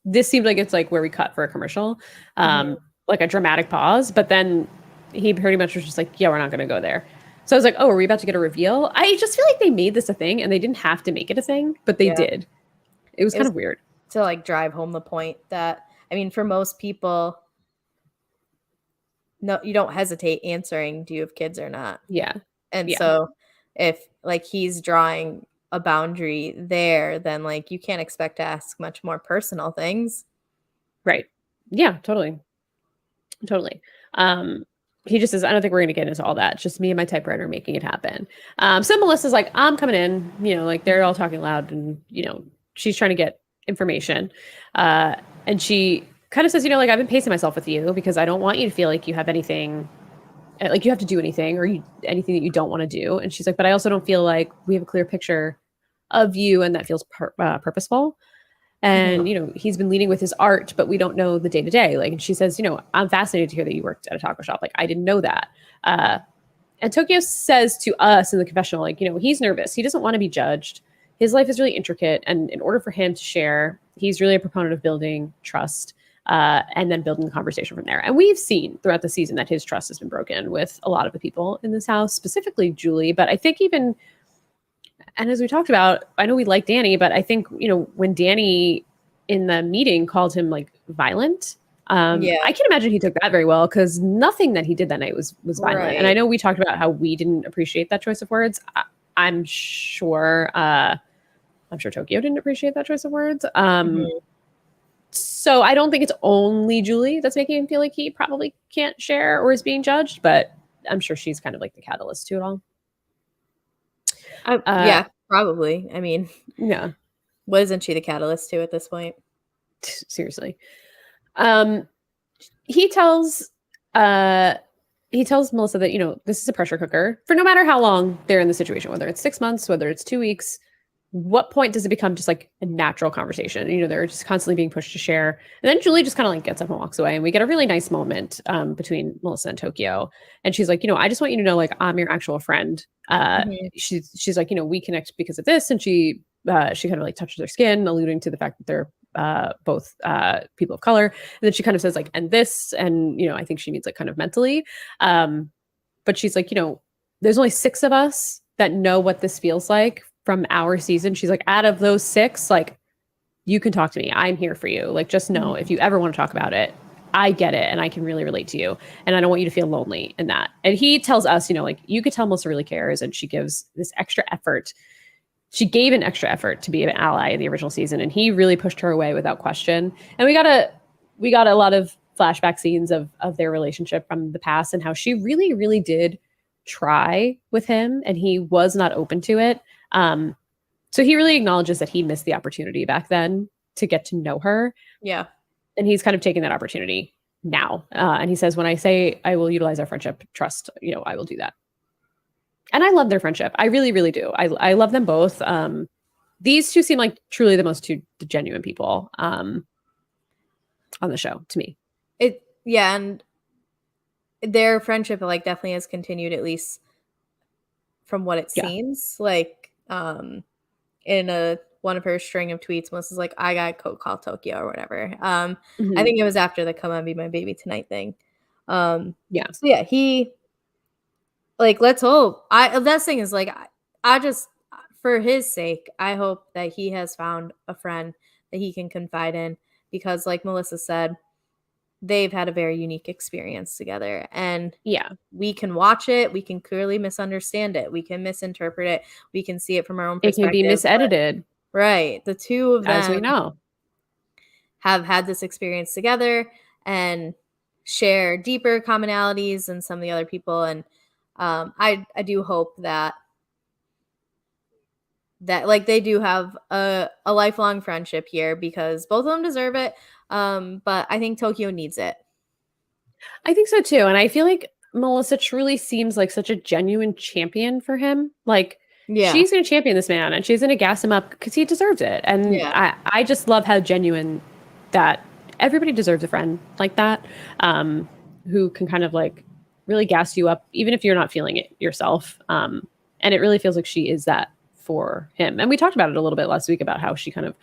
this seemed like it's like where we cut for a commercial, like a dramatic pause. But then he pretty much was just like, yeah, we're not going to go there. So I was like, oh, are we about to get a reveal? I just feel like they made this a thing and they didn't have to make it a thing, but they did. It was kind of weird. To like drive home the point that, I mean, for most people, no, you don't hesitate answering, do you have kids or not? Yeah. And so if like he's drawing a boundary there, then like you can't expect to ask much more personal things. Right. Yeah, totally. He just says, I don't think we're going to get into all that. It's just me and my typewriter making it happen. So Melissa's like, I'm coming in, like they're all talking loud and, she's trying to get information. And she kind of says, like, I've been pacing myself with you because I don't want you to feel like you have anything, like you have to do anything or anything that you don't want to do. And she's like, but I also don't feel like we have a clear picture of you and that feels purposeful. And, he's been leading with his art, but we don't know the day to day. Like, and she says, I'm fascinated to hear that you worked at a taco shop. Like, I didn't know that. And Tokyo says to us in the confessional, like, he's nervous. He doesn't want to be judged. His life is really intricate. And in order for him to share, he's really a proponent of building trust and then building the conversation from there. And we've seen throughout the season that his trust has been broken with a lot of the people in this house, specifically Julie. But I think even, and as we talked about, I know we like Danny, but I think, when Danny in the meeting called him like violent, I can imagine he took that very well because nothing that he did that night was violent. Right. And I know we talked about how we didn't appreciate that choice of words. I'm sure Tokyo didn't appreciate that choice of words. So I don't think it's only Julie that's making him feel like he probably can't share or is being judged, but I'm sure she's kind of like the catalyst to it all. Yeah, probably. I mean, yeah. What isn't she the catalyst to at this point? Seriously. He tells Melissa that, this is a pressure cooker for no matter how long they're in the situation, whether it's 6 months, whether it's 2 weeks. What point does it become just like a natural conversation? They're just constantly being pushed to share. And then Julie just kind of like gets up and walks away. And we get a really nice moment between Melissa and Tokyo. And she's like, I just want you to know, like, I'm your actual friend. She's like, we connect because of this. And she kind of like touches their skin, alluding to the fact that they're both people of color. And then she kind of says like, and this, and, I think she means like kind of mentally. But she's like, there's only 6 of us that know what this feels like from our season. She's like, out of those 6, like, you can talk to me. I'm here for you. Like, just know if you ever want to talk about it, I get it and I can really relate to you. And I don't want you to feel lonely in that. And he tells us, like, you could tell Melissa really cares and she gives this extra effort. She gave an extra effort to be an ally in the original season, and he really pushed her away without question. And we got a lot of flashback scenes of their relationship from the past and how she really, really did try with him and he was not open to it. So he really acknowledges that he missed the opportunity back then to get to know her. Yeah. And he's kind of taking that opportunity now. And he says, when I say I will utilize our friendship, trust, I will do that. And I love their friendship. I really, really do. I love them both. These two seem like truly the most two genuine people on the show to me. And their friendship like definitely has continued, at least from what it seems. Like in one of her string of tweets, Melissa's like, I got Coke call Tokyo or whatever. I think it was after the Come On Be My Baby Tonight thing. So yeah, he like, let's hope. That thing is like, I just, for his sake, I hope that he has found a friend that he can confide in, because like Melissa said, they've had a very unique experience together, and we can watch it. We can clearly misunderstand it. We can misinterpret it. We can see it from our own perspective. It can be misedited. Right. The two of them, as we know, have had this experience together and share deeper commonalities than some of the other people. And I do hope that like they do have a lifelong friendship here, because both of them deserve it. But I think Tokyo needs it. I think so too. And I feel like Melissa truly seems like such a genuine champion for him. Like, she's going to champion this man and she's going to gas him up because he deserves it. And I just love how genuine that everybody deserves a friend like that, who can kind of like really gas you up, even if you're not feeling it yourself. And it really feels like she is that for him. And we talked about it a little bit last week about how she kind of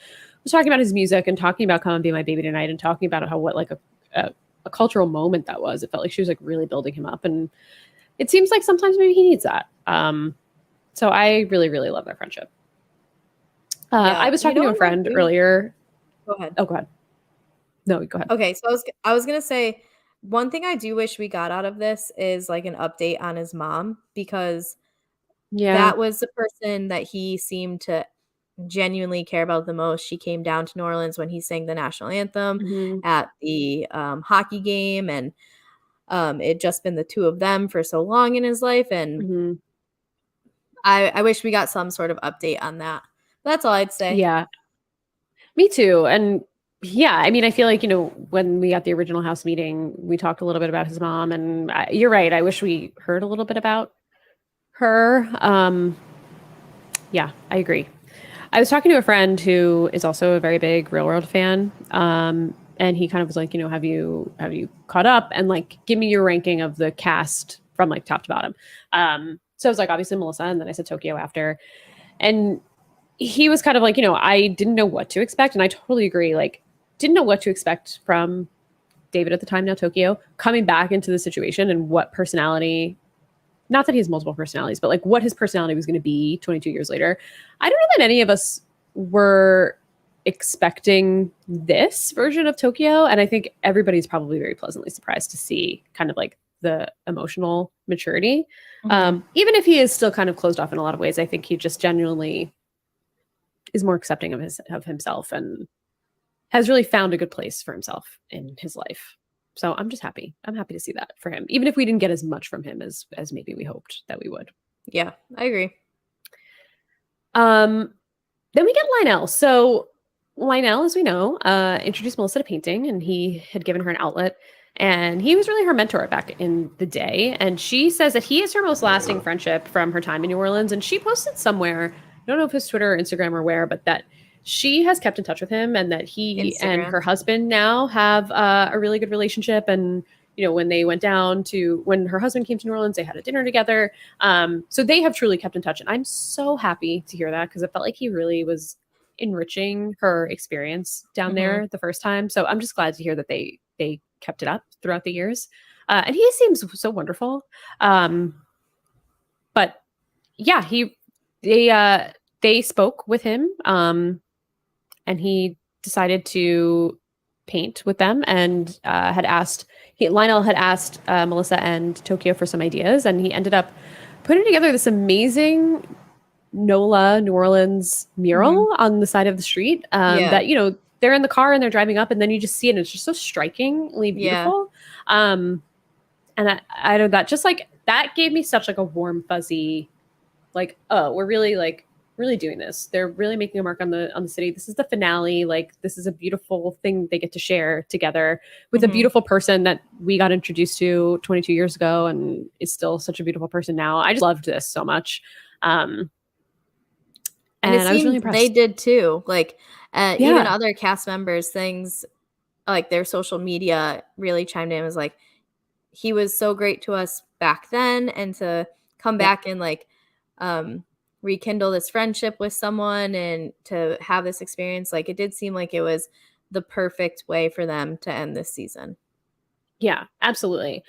was talking about his music and talking about Come and Be My Baby Tonight and talking about how what like a cultural moment that was. It felt like she was like really building him up. And it seems like sometimes maybe he needs that. So I really, really love their friendship. I was talking to a friend earlier. Go ahead. Oh, go ahead. No, go ahead. Okay, so I was gonna say, one thing I do wish we got out of this is like an update on his mom, because that was the person that he seemed to genuinely care about the most. She came down to New Orleans when he sang the national anthem at the hockey game, and it just been the two of them for so long in his life, and I wish we got some sort of update on that. That's all I'd say. Yeah, me too. And yeah, I mean, I feel like, when we got the original house meeting, we talked a little bit about his mom, and you're right. I wish we heard a little bit about her. Yeah, I agree. I was talking to a friend who is also a very big Real World fan. And he kind of was like, have you caught up, and like, give me your ranking of the cast from like top to bottom. So I was like, obviously Melissa, and then I said Tokyo after. And he was kind of like, I didn't know what to expect. And I totally agree. Like, didn't know what to expect from David at the time, now Tokyo, coming back into the situation and what personality, not that he has multiple personalities, but like what his personality was going to be 22 years later. I don't know that any of us were expecting this version of Tokyo. And I think everybody's probably very pleasantly surprised to see kind of like the emotional maturity. Even if he is still kind of closed off in a lot of ways, I think he just genuinely is more accepting of himself and has really found a good place for himself in his life. So I'm just happy. I'm happy to see that for him, even if we didn't get as much from him as maybe we hoped that we would. Yeah, I agree. Then we get Lionel. So Lionel, as we know, introduced Melissa to painting, and he had given her an outlet, and he was really her mentor back in the day. And she says that he is her most lasting friendship from her time in New Orleans. And she posted somewhere, I don't know if it's Twitter or Instagram or where, but that she has kept in touch with him, and that he and her husband now have a really good relationship. And, when they went down when her husband came to New Orleans, they had a dinner together. So they have truly kept in touch. And I'm so happy to hear that, because it felt like he really was enriching her experience down there the first time. So I'm just glad to hear that they kept it up throughout the years. And he seems so wonderful. But yeah, they spoke with him, and he decided to paint with them, and Lionel had asked Melissa and Tokyo for some ideas, and he ended up putting together this amazing NOLA New Orleans mural on the side of the street. That they're in the car and they're driving up, and then you just see it, and it's just so strikingly beautiful. And I know that just like that gave me such like a warm fuzzy, like, oh, we're really like really doing this. They're really making a mark on the city. This is the finale. Like, this is a beautiful thing they get to share together with a beautiful person that we got introduced to 22 years ago and is still such a beautiful person now. I just loved this so much. And I was really impressed. They did too. Like, even other cast members, things like their social media really chimed in. It was like, he was so great to us back then, and to come back and like rekindle this friendship with someone and to have this experience, like it did seem like it was the perfect way for them to end this season. Yeah, absolutely.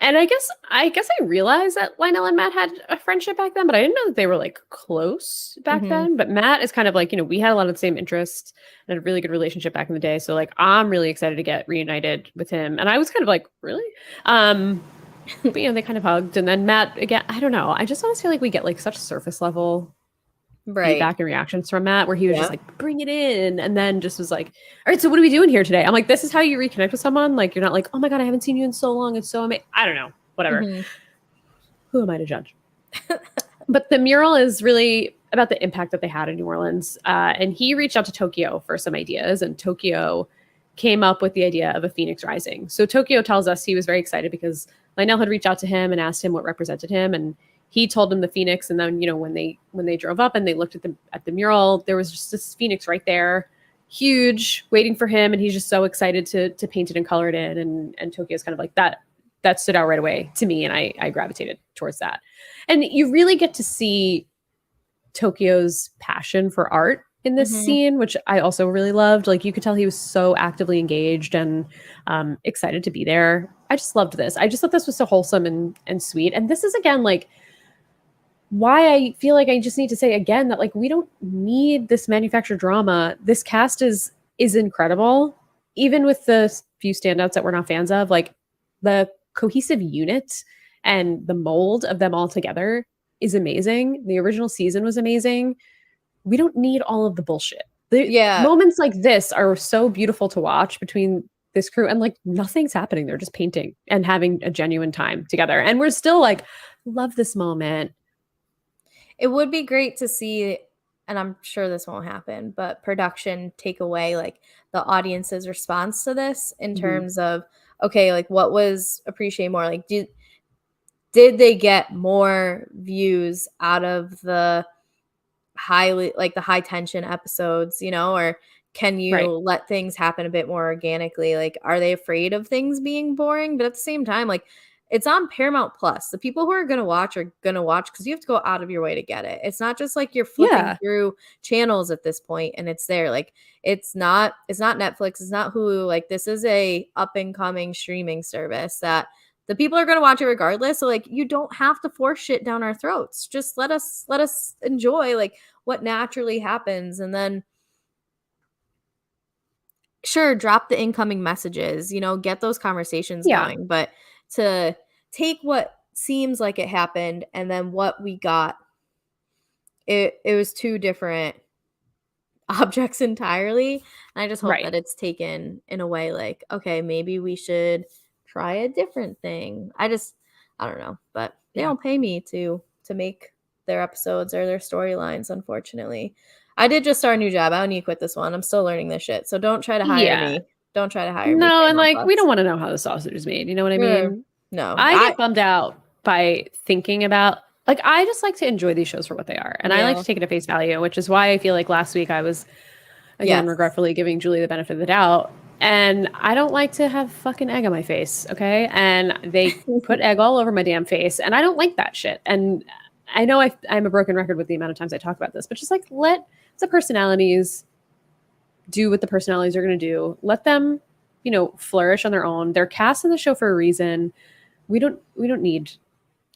And I guess I realized that Lionel and Matt had a friendship back then, but I didn't know that they were like close back then. But Matt is kind of like, we had a lot of the same interests and a really good relationship back in the day. So like, I'm really excited to get reunited with him. And I was kind of like, really? But they kind of hugged. And then Matt, again, I don't know. I just always feel like we get like such surface level feedback and reactions from Matt, where he was just like, bring it in, and then just was like, all right, so what are we doing here today? I'm like, this is how you reconnect with someone. Like, you're not like, oh my god, I haven't seen you in so long, it's so amazing. I don't know, whatever. Who am I to judge? But the mural is really about the impact that they had in New Orleans, and he reached out to Tokyo for some ideas, and Tokyo came up with the idea of a phoenix rising. So Tokyo tells us he was very excited because Lionel had reached out to him and asked him what represented him, and he told him the phoenix. And then, when they drove up and they looked at the mural, there was just this phoenix right there, huge, waiting for him. And he's just so excited to paint it and color it in. And Tokyo's kind of like that stood out right away to me. And I gravitated towards that. And you really get to see Tokyo's passion for art in this scene, which I also really loved. Like, you could tell he was so actively engaged and excited to be there. I just loved this. I just thought this was so wholesome and sweet. And this is, again, like, why I feel like I just need to say again that, like, we don't need this manufactured drama. This cast is incredible, even with the few standouts that we're not fans of. Like, the cohesive unit and the mold of them all together is amazing. The original season was amazing. We don't need all of the bullshit. Moments like this are so beautiful to watch between this crew, and like nothing's happening. They're just painting and having a genuine time together. And we're still like, love this moment. It would be great to see, and I'm sure this won't happen, but production take away like the audience's response to this in terms of, okay, like what was appreciated more? Like, did they get more views out of the high tension episodes, or can you let things happen a bit more organically? Like, are they afraid of things being boring? But at the same time, like, it's on Paramount Plus. The people who are going to watch are going to watch because you have to go out of your way to get it. It's not just like you're flipping through channels at this point and it's there. Like, it's not Netflix. It's not Hulu. Like, this is a up and coming streaming service that the people are going to watch it regardless. So like, you don't have to force shit down our throats. Just let us enjoy like what naturally happens. And then sure, drop the incoming messages, get those conversations going, but to take what seems like it happened and then what we got, it was two different objects entirely. And I just hope that it's taken in a way like, okay, maybe we should try a different thing. I don't know, but they don't pay me to make their episodes or their storylines, unfortunately. I did just start a new job. I don't need to quit this one. I'm still learning this shit. So don't try to hire me. Don't try to hire me. No, and like, we don't want to know how the sausage is made. You know what I mean? No. I get bummed out by thinking about, like, I just like to enjoy these shows for what they are. And I like to take it at face value, which is why I feel like last week I was, again, regretfully giving Julie the benefit of the doubt. And I don't like to have fucking egg on my face, okay? And they put egg all over my damn face, and I don't like that shit. And I know I'm a broken record with the amount of times I talk about this, but just like, let the personalities do what the personalities are going to do. Let them, flourish on their own. They're cast in the show for a reason. We don't need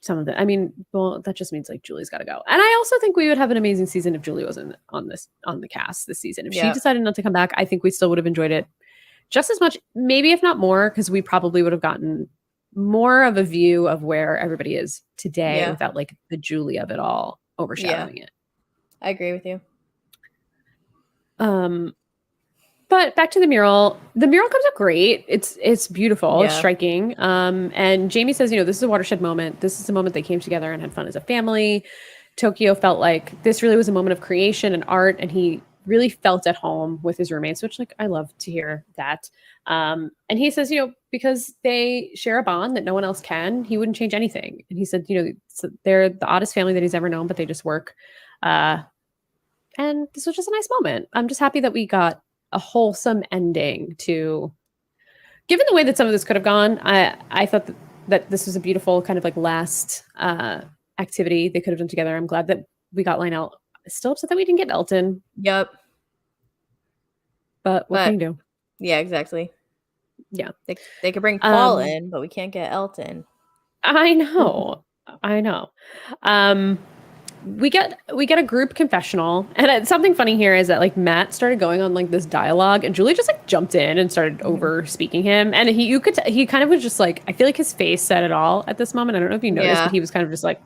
some of it. I mean, well, that just means like Julie's got to go. And I also think we would have an amazing season if Julie wasn't on the cast this season. If she decided not to come back, I think we still would have enjoyed it just as much, maybe if not more, because we probably would have gotten more of a view of where everybody is today without like the Julie of it all overshadowing it. I agree with you. But back to the mural. The mural comes out great. It's beautiful. It's striking. And Jamie says, this is a watershed moment. This is a moment they came together and had fun as a family. Tokyo felt like this really was a moment of creation and art, and he really felt at home with his roommates, which like I love to hear that. And he says, because they share a bond that no one else can, he wouldn't change anything. And he said, they're the oddest family that he's ever known, but they just work. And this was just a nice moment. I'm just happy that we got a wholesome ending to, given the way that some of this could have gone. I thought that this was a beautiful kind of like last activity they could have done together. I'm glad that we got Lionel. Still upset that we didn't get Elton. Yep. But what can you do? Yeah, exactly. Yeah. They could bring Paul in, but we can't get Elton. I know. We get a group confessional, and something funny here is that like Matt started going on like this dialogue, and Julie just like jumped in and started over speaking him, and he kind of was just like, I feel like his face said it all at this moment. I don't know if you noticed, but he was kind of just like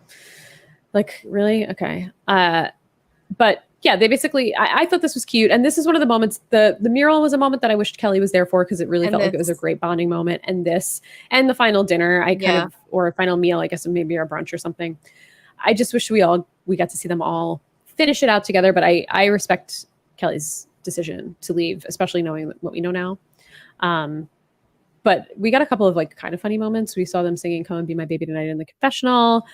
really okay. But yeah, they basically, I thought this was cute, and this is one of the moments. The mural was a moment that I wished Kelley was there for, because it really felt like it was a great bonding moment. And the final dinner, or a final meal, I guess maybe a brunch or something. I just wish we got to see them all finish it out together. But I respect Kelley's decision to leave, especially knowing what we know now. But we got a couple of like kind of funny moments. We saw them singing "Come and Be My Baby Tonight" in the confessional.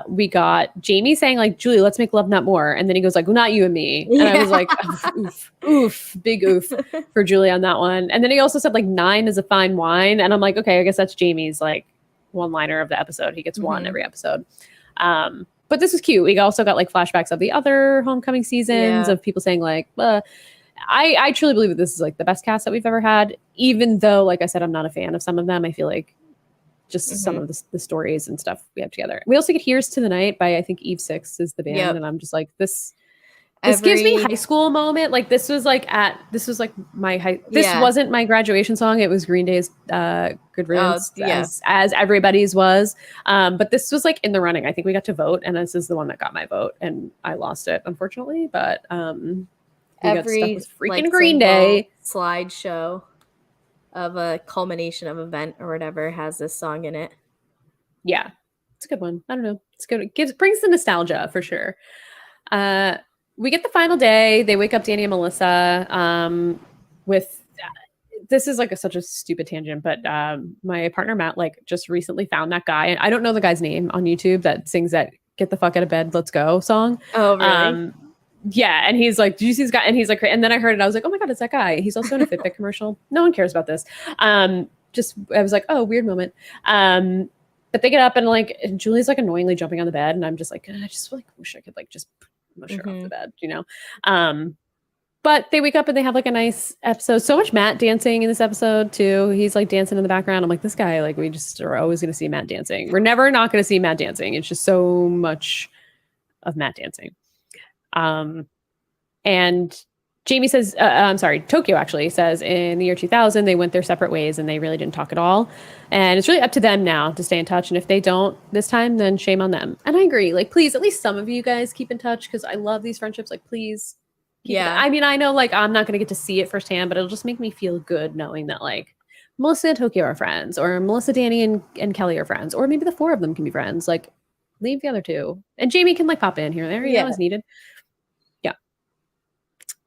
We got Jamie saying like, "Julie, let's make love, not more." And then he goes like, well, "Not you and me." And I was like, oof, big oof for Julie on that one. And then he also said like 9 is a fine wine. And I'm like, okay, I guess that's Jamie's like one-liner of the episode. He gets one every episode. But this is cute. We also got like flashbacks of the other homecoming seasons of people saying like, I truly believe that this is like the best cast that we've ever had, even though, like I said, I'm not a fan of some of them. I feel like just some of the stories and stuff we have together. We also get Here's to the Night by, I think, Eve 6 is the band. And I'm just like, this gives me high school moment. Like this was like my this wasn't my graduation song. It was Green Day's Good Riddance, as everybody's was. But this was like in the running. I think we got to vote, and this is the one that got my vote, and I lost it, unfortunately. But we got stuck with freaking like, Green Day slideshow of a culmination of event or whatever has this song in it. Yeah, it's a good one. I don't know. It's good. It brings the nostalgia for sure. We get the final day. They wake up Danny and Melissa with this is like such a stupid tangent, but my partner Matt like just recently found that guy, and I don't know the guy's name, on YouTube that sings that "Get the fuck out of bed, let's go" song. Oh, really? Yeah, and he's like, "Did you see this guy?" And he's like, and then I heard it. I was like, "Oh my god, it's that guy." He's also in a Fitbit commercial. No one cares about this. I was like, "Oh, weird moment." But they get up, and like Julie's like annoyingly jumping on the bed, and I'm just like, I just like wish I could like just mush her off the bed, But they wake up and they have like a nice episode. So much Matt dancing in this episode too. He's like dancing in the background. I'm like, this guy, like we just are always going to see Matt dancing. We're never not going to see Matt dancing. It's just so much of Matt dancing. And Jamie says, Tokyo actually says in the year 2000, they went their separate ways and they really didn't talk at all. And it's really up to them now to stay in touch. And if they don't this time, then shame on them. And I agree. Like, please, at least some of you guys keep in touch, because I love these friendships. Like, please. I mean, I know like I'm not going to get to see it firsthand, but it'll just make me feel good knowing that like Melissa and Tokyo are friends, or Melissa, Danny, and Kelley are friends, or maybe the 4 of them can be friends. Like, leave the other 2. And Jamie can like pop in here and there, as needed.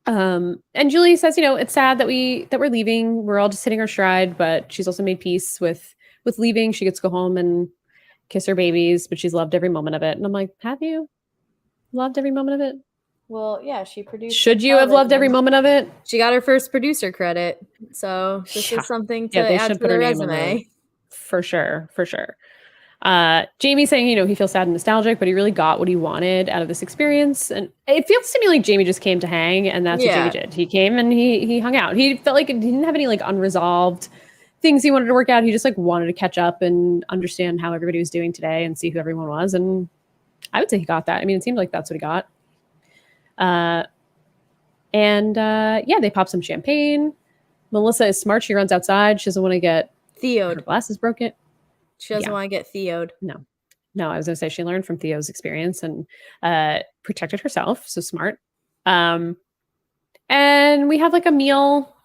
And Julie says, it's sad that we're leaving. We're all just hitting our stride, but she's also made peace with leaving. She gets to go home and kiss her babies, but she's loved every moment of it. And I'm like, have you loved every moment of it? Well, yeah, she produced. Should you have loved every moment of it? She got her first producer credit, so this is something to add to the resume. For sure. Jamie saying, he feels sad and nostalgic, but he really got what he wanted out of this experience. And it feels to me like Jamie just came to hang, and that's what Jamie did. He came and he hung out. He felt like he didn't have any like unresolved things he wanted to work out. He just like wanted to catch up and understand how everybody was doing today and see who everyone was. And I would say he got that. I mean, it seemed like that's what he got. They pop some champagne. Melissa is smart. She runs outside. She doesn't want to get her Theo'd. glasses broken. She doesn't want to get Theo'd. No, I was going to say she learned from Theo's experience and protected herself. So smart. And we have like a meal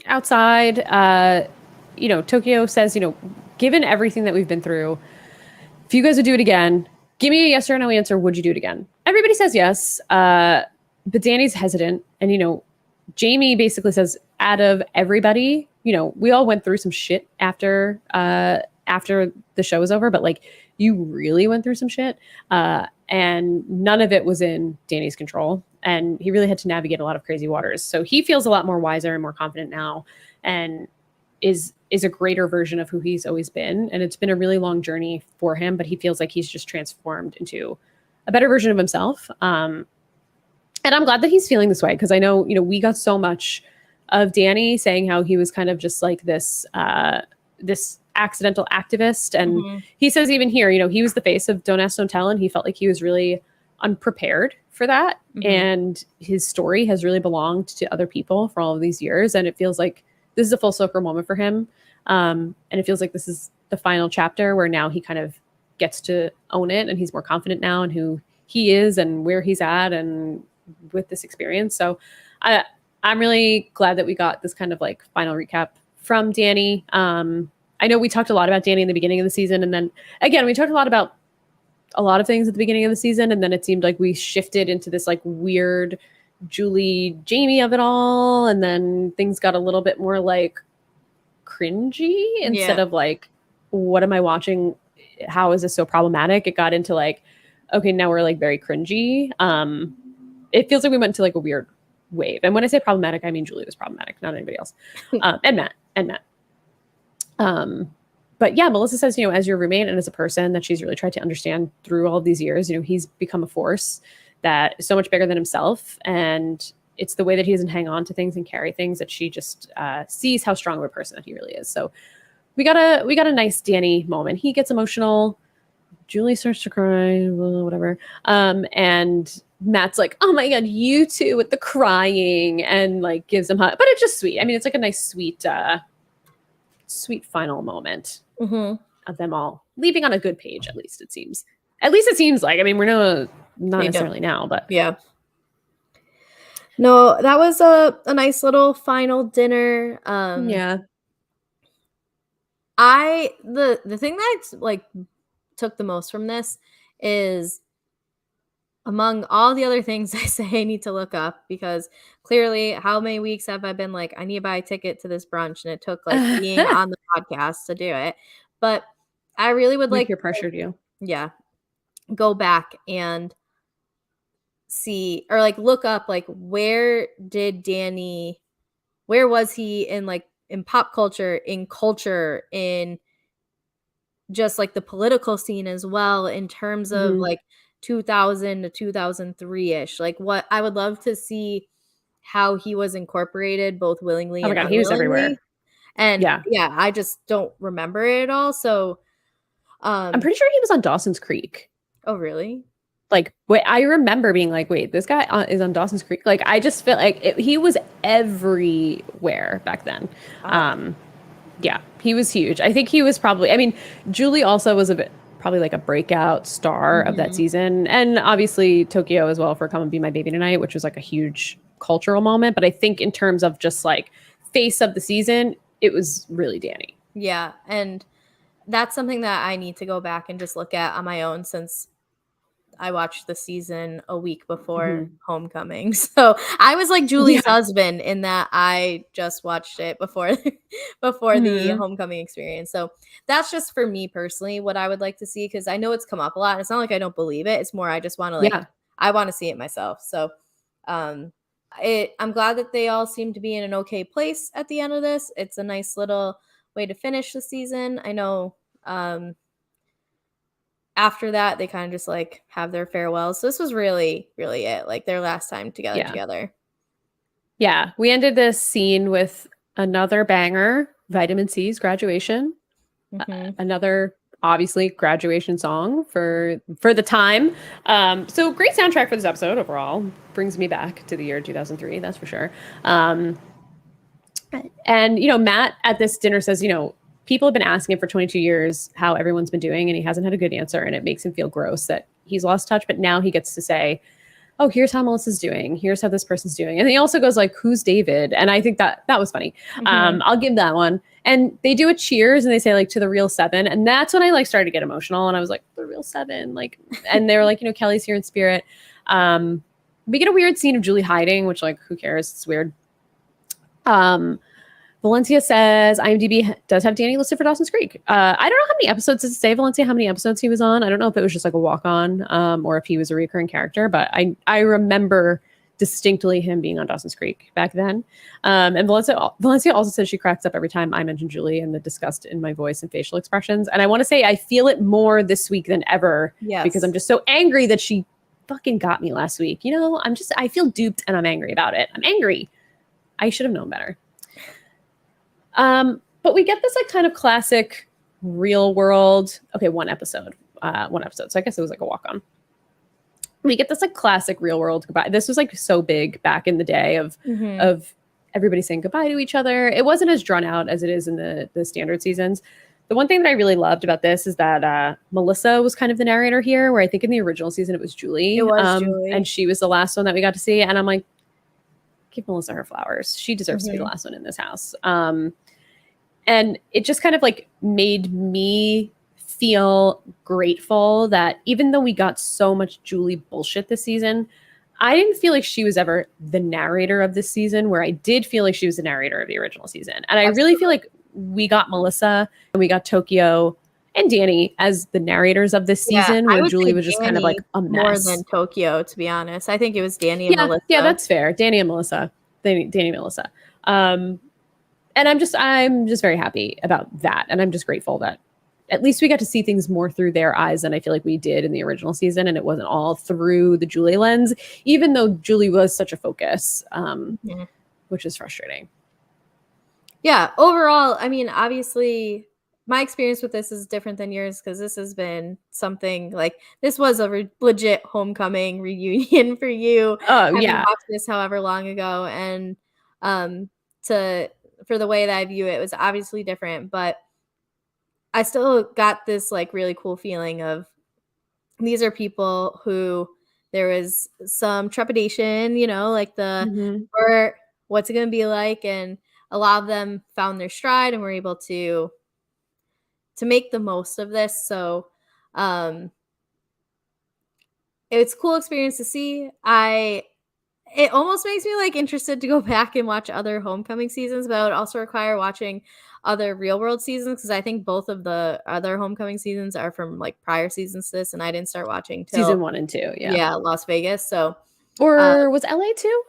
outside. Tokyo says, given everything that we've been through, if you guys would do it again, give me a yes or no answer. Would you do it again? Everybody says yes. But Danny's hesitant. And, Jamie basically says, out of everybody, we all went through some shit after the show was over, but like you really went through some shit. And none of it was in Danny's control. And he really had to navigate a lot of crazy waters. So he feels a lot more wiser and more confident now and is a greater version of who he's always been. And it's been a really long journey for him, but he feels like he's just transformed into a better version of himself. And I'm glad that he's feeling this way because I know, we got so much of Danny saying how he was kind of just like this accidental activist. And he says even here, he was the face of Don't Ask, Don't Tell, and he felt like he was really unprepared for that. And his story has really belonged to other people for all of these years. And it feels like this is a full circle moment for him. And it feels like this is the final chapter where now he kind of gets to own it and he's more confident now in who he is and where he's at and with this experience. So I'm really glad that we got this kind of like final recap from Danny. I know we talked a lot about Danny in the beginning of the season. And then again, we talked a lot about a lot of things at the beginning of the season. And then it seemed like we shifted into this like weird Julie, Jamie of it all. And then things got a little bit more like cringy instead of like, what am I watching? How is this so problematic? It got into like, okay, now we're like very cringy. It feels like we went into like a weird wave. And when I say problematic, I mean Julie was problematic, not anybody else. And Matt. But yeah, Melissa says, as your roommate and as a person that she's really tried to understand through all of these years, he's become a force that is so much bigger than himself. And it's the way that he doesn't hang on to things and carry things that she just sees how strong of a person that he really is. So we got a nice Danny moment. He gets emotional. Julie starts to cry, whatever. And Matt's like, oh my God, you too with the crying and like gives him hug. But it's just sweet. I mean, it's like a nice, sweet final moment of them all leaving on a good page. At least it seems like, I mean, we're not necessarily now, but yeah. No, that was a nice little final dinner. Yeah. The thing that like took the most from this is among all the other things I say I need to look up, because clearly how many weeks have I been like, I need to buy a ticket to this brunch, and it took like being on the podcast to do it. But I really would like peer pressured you. Yeah. Go back and see or like look up like where was he in like in pop culture, in culture, in just like the political scene as well, in terms of like 2000 to 2003-ish. Like what I would love to see how he was incorporated both willingly and unwillingly. He was everywhere. And yeah, I just don't remember it at all. So I'm pretty sure he was on Dawson's Creek. Oh, really? Like, wait, I remember being like, wait, this guy is on Dawson's Creek. Like, I just felt like he was everywhere back then. Yeah, he was huge. I think he was probably, I mean, Julie also was probably like a breakout star of that season. And obviously Tokyo as well for Come and Be My Baby Tonight, which was like a huge cultural moment. But I think in terms of just like face of the season, it was really Danny. Yeah. And that's something that I need to go back and just look at on my own, since I watched the season a week before Homecoming. So I was like Julie's husband in that I just watched it before the Homecoming experience. So that's just for me personally what I would like to see, because I know it's come up a lot. It's not like I don't believe it. It's more I just want to I want to see it myself. So I'm glad that they all seem to be in an okay place at the end of this. It's a nice little way to finish the season. I know after that, they kind of just like have their farewells. So this was really, really it. Like their last time together. Yeah. We ended this scene with another banger, Vitamin C's Graduation. Another obviously graduation song for the time. So great soundtrack for this episode overall. Brings me back to the year 2003, that's for sure. And And, Matt at this dinner says, people have been asking him for 22 years how everyone's been doing, and he hasn't had a good answer. And it makes him feel gross that he's lost touch. But now he gets to say, oh, here's how Melissa's doing. Here's how this person's doing. And he also goes like, who's David? And I think that was funny. I'll give that one. And they do a cheers and they say like to the real 7. And that's when I like started to get emotional. And I was like, the real 7, like, and they were like, Kelley's here in spirit. We get a weird scene of Julie hiding, which like, who cares? It's weird. Valencia says IMDb does have Danny listed for Dawson's Creek. I don't know how many episodes does it say, Valencia, how many episodes he was on. I don't know if it was just like a walk-on or if he was a recurring character, but I remember distinctly him being on Dawson's Creek back then. And Valencia also says she cracks up every time I mention Julie and the disgust in my voice and facial expressions. And I want to say I feel it more this week than ever because I'm just so angry that she fucking got me last week. I feel duped and I'm angry about it. I'm angry. I should have known better. But we get this like kind of classic real world. Okay, one episode. So I guess it was like a walk on. We get this like classic real world goodbye. This was like so big back in the day of everybody saying goodbye to each other. It wasn't as drawn out as it is in the standard seasons. The one thing that I really loved about this is that Melissa was kind of the narrator here, where I think in the original season it was Julie. It was Julie. And she was the last one that we got to see. And I'm like, give Melissa her flowers. She deserves to be the last one in this house. And it just kind of like made me feel grateful that even though we got so much Julie bullshit this season, I didn't feel like she was ever the narrator of this season, where I did feel like she was the narrator of the original season. And I really feel like we got Melissa and we got Tokyo and Danny as the narrators of this season, where Julie was just kind of like a mess. More than Tokyo, to be honest. I think it was Danny and Melissa. Yeah, that's fair. Danny and Melissa. Danny and Melissa. And I'm just very happy about that. And I'm just grateful that at least we got to see things more through their eyes than I feel like we did in the original season. And it wasn't all through the Julie lens, even though Julie was such a focus, which is frustrating. Yeah. Overall, I mean, obviously my experience with this is different than yours, because this has been something like, this was a legit homecoming reunion for you. Oh, yeah. Watched this however long ago. And for the way that I view it, it was obviously different, but I still got this like really cool feeling of these are people who there was some trepidation, like or what's it going to be like? And a lot of them found their stride and were able to make the most of this. So it's a cool experience to see. It almost makes me like interested to go back and watch other homecoming seasons, but it would also require watching other real world seasons, because I think both of the other homecoming seasons are from like prior seasons to this, and I didn't start watching till season 1 and 2. Yeah, Las Vegas. So was LA too?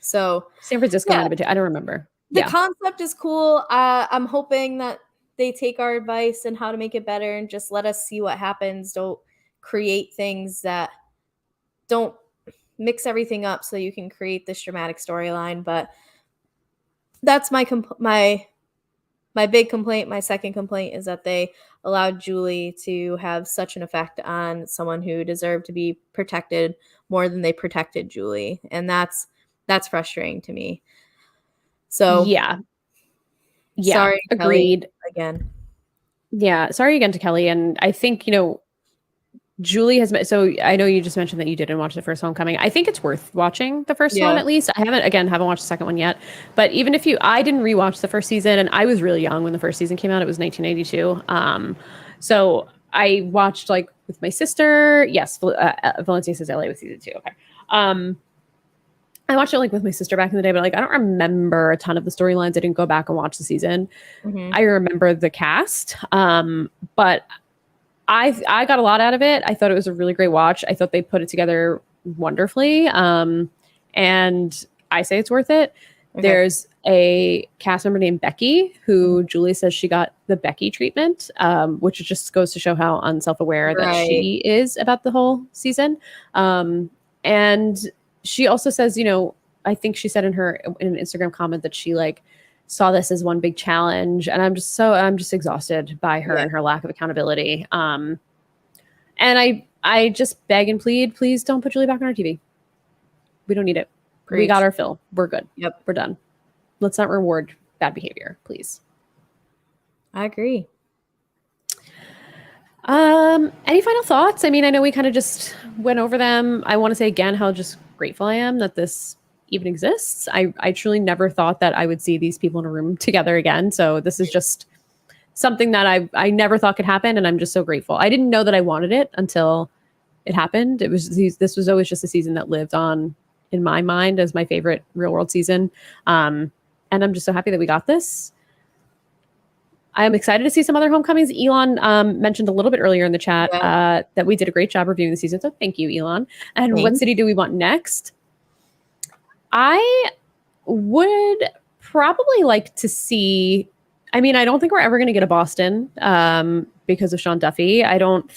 So San Francisco might have been too. I don't remember. The concept is cool. I'm hoping that they take our advice and how to make it better and just let us see what happens. Don't create things that don't mix everything up so you can create this dramatic storyline. But that's my big complaint. My second complaint is that they allowed Julie to have such an effect on someone who deserved to be protected more than they protected Julie. And that's frustrating to me. So yeah. Sorry, agreed. Kelley, again. Yeah, sorry again to Kelley. And I think, Julie has met, so I know you just mentioned that you didn't watch the first Homecoming. I think it's worth watching the first one at least. I haven't watched the second one yet. But even if I didn't rewatch the first season, and I was really young when the first season came out. It was 1992. So I watched like with my sister. Yes, Valencia says LA with season 2. Okay. I watched it like with my sister back in the day, but like I don't remember a ton of the storylines. I didn't go back and watch the season. I remember the cast, but I got a lot out of it. I thought it was a really great watch. I thought they put it together wonderfully, and I say it's worth it. Okay. There's a cast member named Becky who Julie says she got the Becky treatment, which just goes to show how unself-aware that she is about the whole season. And she also says, I think she said in an Instagram comment that she like saw this as one big challenge, and I'm just exhausted by her and her lack of accountability. And I just beg and plead, please don't put Julie back on our TV. We don't need it. We got our fill. We're good. Yep. We're done. Let's not reward bad behavior, please. I agree. Any final thoughts? I mean, I know we kind of just went over them. I want to say again how just grateful I am that this even exists. I truly never thought that I would see these people in a room together again. So this is just something that I never thought could happen, and I'm just so grateful. I didn't know that I wanted it until it happened. This was always just a season that lived on in my mind as my favorite Real World season. And I'm just so happy that we got this. I'm excited to see some other homecomings. Elon mentioned a little bit earlier in the chat that we did a great job reviewing the season. So thank you, Elon. And What city do we want next? I would probably like to see, I mean, I don't think we're ever going to get a Boston because of Sean Duffy. I would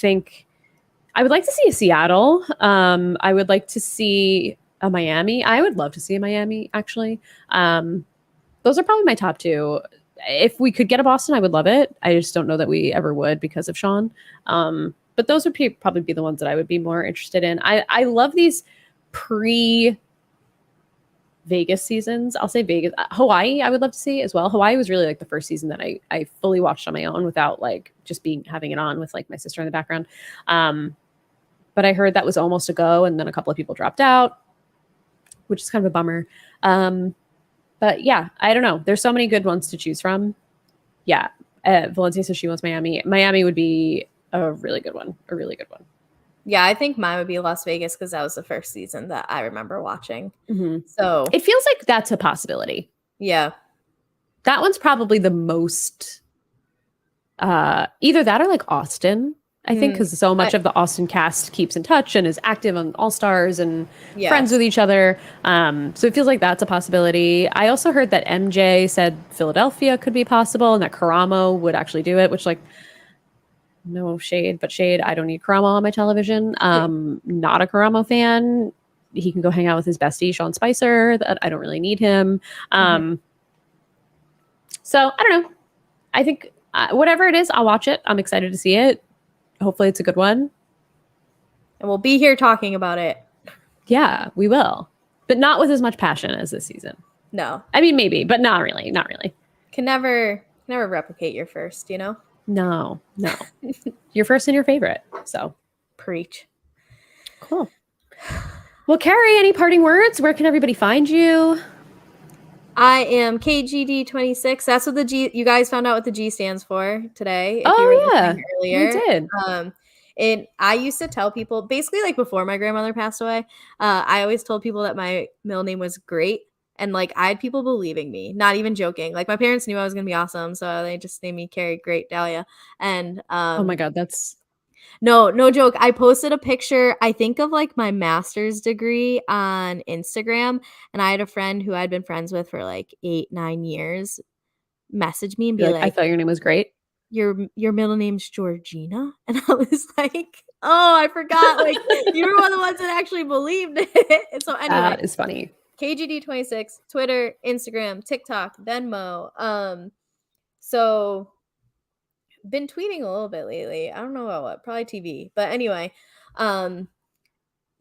like to see a Seattle. I would like to see a Miami. I would love to see a Miami, actually. Those are probably my top two. If we could get a Boston, I would love it. I just don't know that we ever would because of Sean. But those would probably be the ones that I would be more interested in. I love these pre-Vegas seasons. I'll say Vegas. Hawaii, I would love to see as well. Hawaii was really like the first season that I fully watched on my own without like just having it on with like my sister in the background. But I heard that was almost a go, and then a couple of people dropped out, which is kind of a bummer. But yeah, I don't know. There's so many good ones to choose from. Yeah. Valencia says she wants Miami. Miami would be a really good one. A really good one. Yeah, I think mine would be Las Vegas because that was the first season that I remember watching. Mm-hmm. So it feels like that's a possibility. Yeah. That one's probably the most either that or like Austin. I think because so much of the Austin cast keeps in touch and is active on All Stars and friends with each other. So it feels like that's a possibility. I also heard that MJ said Philadelphia could be possible and that Karamo would actually do it, which like, no shade, but shade. I don't need Karamo on my television. Not a Karamo fan. He can go hang out with his bestie, Sean Spicer. That I don't really need him. So I don't know. I think whatever it is, I'll watch it. I'm excited to see it. Hopefully it's a good one. And we'll be here talking about it. Yeah, we will. But not with as much passion as this season. No. I mean, maybe, but not really. Not really. Can never replicate your first, you know? No. Your first and your favorite. So. Preach. Cool. Well, Kari, any parting words? Where can everybody find you? I am KGD26. That's what the G. You guys found out what the G stands for today. If you were earlier. We did. And I used to tell people basically like before my grandmother passed away. I always told people that my middle name was Great, and like I had people believing me, not even joking. Like my parents knew I was gonna be awesome, so they just named me Kari Great Dahlia. And oh my god, that's. No joke. I posted a picture, I think, of like my master's degree on Instagram. And I had a friend who I'd been friends with for like 8-9 years message me and be like, I thought your name was Great. Your middle name's Georgina? And I was like, oh, I forgot. Like, you were one of the ones that actually believed it. And so anyway. That is funny. KGD26, Twitter, Instagram, TikTok, Venmo. So been tweeting a little bit lately. I don't know about what, probably TV. But anyway, Silent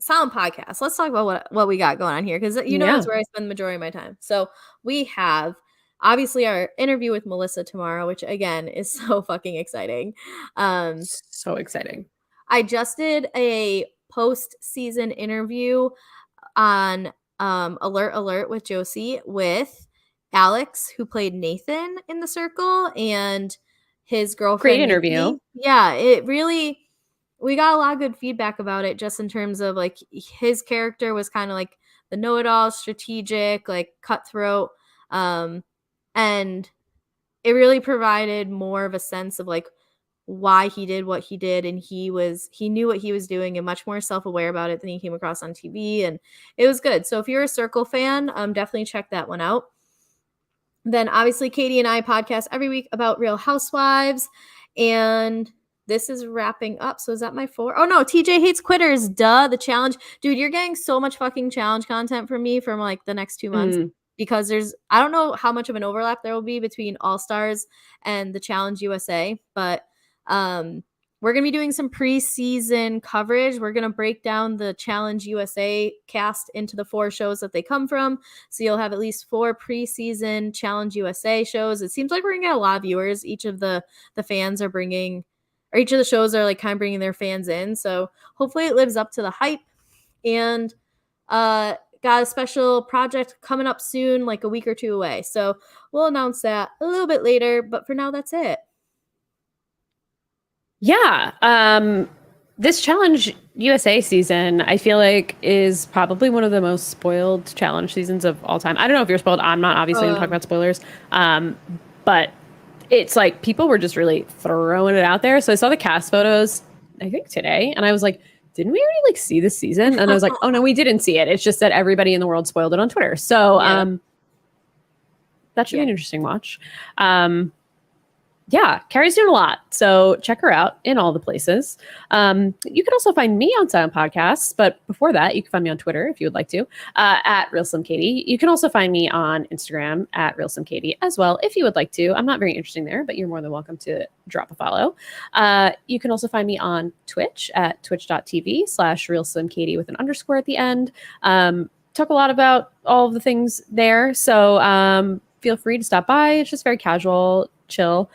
Podcast. Let's talk about what we got going on here because that's where I spend the majority of my time. So we have obviously our interview with Melissa tomorrow, which again is so fucking exciting. So exciting. I just did a post-season interview on Alert with Josie with Alex, who played Nathan in The Circle, and his girlfriend. Great interview. Nikki. Yeah, it really, we got a lot of good feedback about it just in terms of like his character was kind of like the know-it-all, strategic, like cutthroat. And it really provided more of a sense of like why he did what he did. And he knew what he was doing and much more self-aware about it than he came across on TV. And it was good. So if you're a Circle fan, definitely check that one out. Then obviously Katie and I podcast every week about Real Housewives, and this is wrapping up. So is that my 4? Oh no, TJ Hates Quitters. Duh, the challenge. Dude, you're getting so much fucking challenge content from me from like the next 2 months because I don't know how much of an overlap there will be between All Stars and the Challenge USA, but we're going to be doing some preseason coverage. We're going to break down the Challenge USA cast into the 4 shows that they come from. So you'll have at least 4 preseason Challenge USA shows. It seems like we're going to get a lot of viewers. Each of the fans are bringing, or each of the shows are like kind of bringing their fans in. So hopefully it lives up to the hype. And got a special project coming up soon, like a week or 2 away. So we'll announce that a little bit later. But for now, that's it. Yeah. This Challenge USA season, I feel like, is probably one of the most spoiled challenge seasons of all time. I don't know if you're spoiled. I'm not obviously going to talk about spoilers. But it's like people were just really throwing it out there. So I saw the cast photos, I think today, and I was like, didn't we already like see this season? And I was like, oh no, we didn't see it. It's just that everybody in the world spoiled it on Twitter. So that should be an interesting watch. Yeah, Kari's doing a lot. So check her out in all the places. You can also find me on Silent Podcasts. But before that, you can find me on Twitter if you would like to, at RealSlimKatie. You can also find me on Instagram at RealSlimKatie as well, if you would like to. I'm not very interesting there, but you're more than welcome to drop a follow. You can also find me on Twitch at twitch.tv/RealSlimKatie with an underscore at the end. Talk a lot about all of the things there. So feel free to stop by. It's just very casual, chill.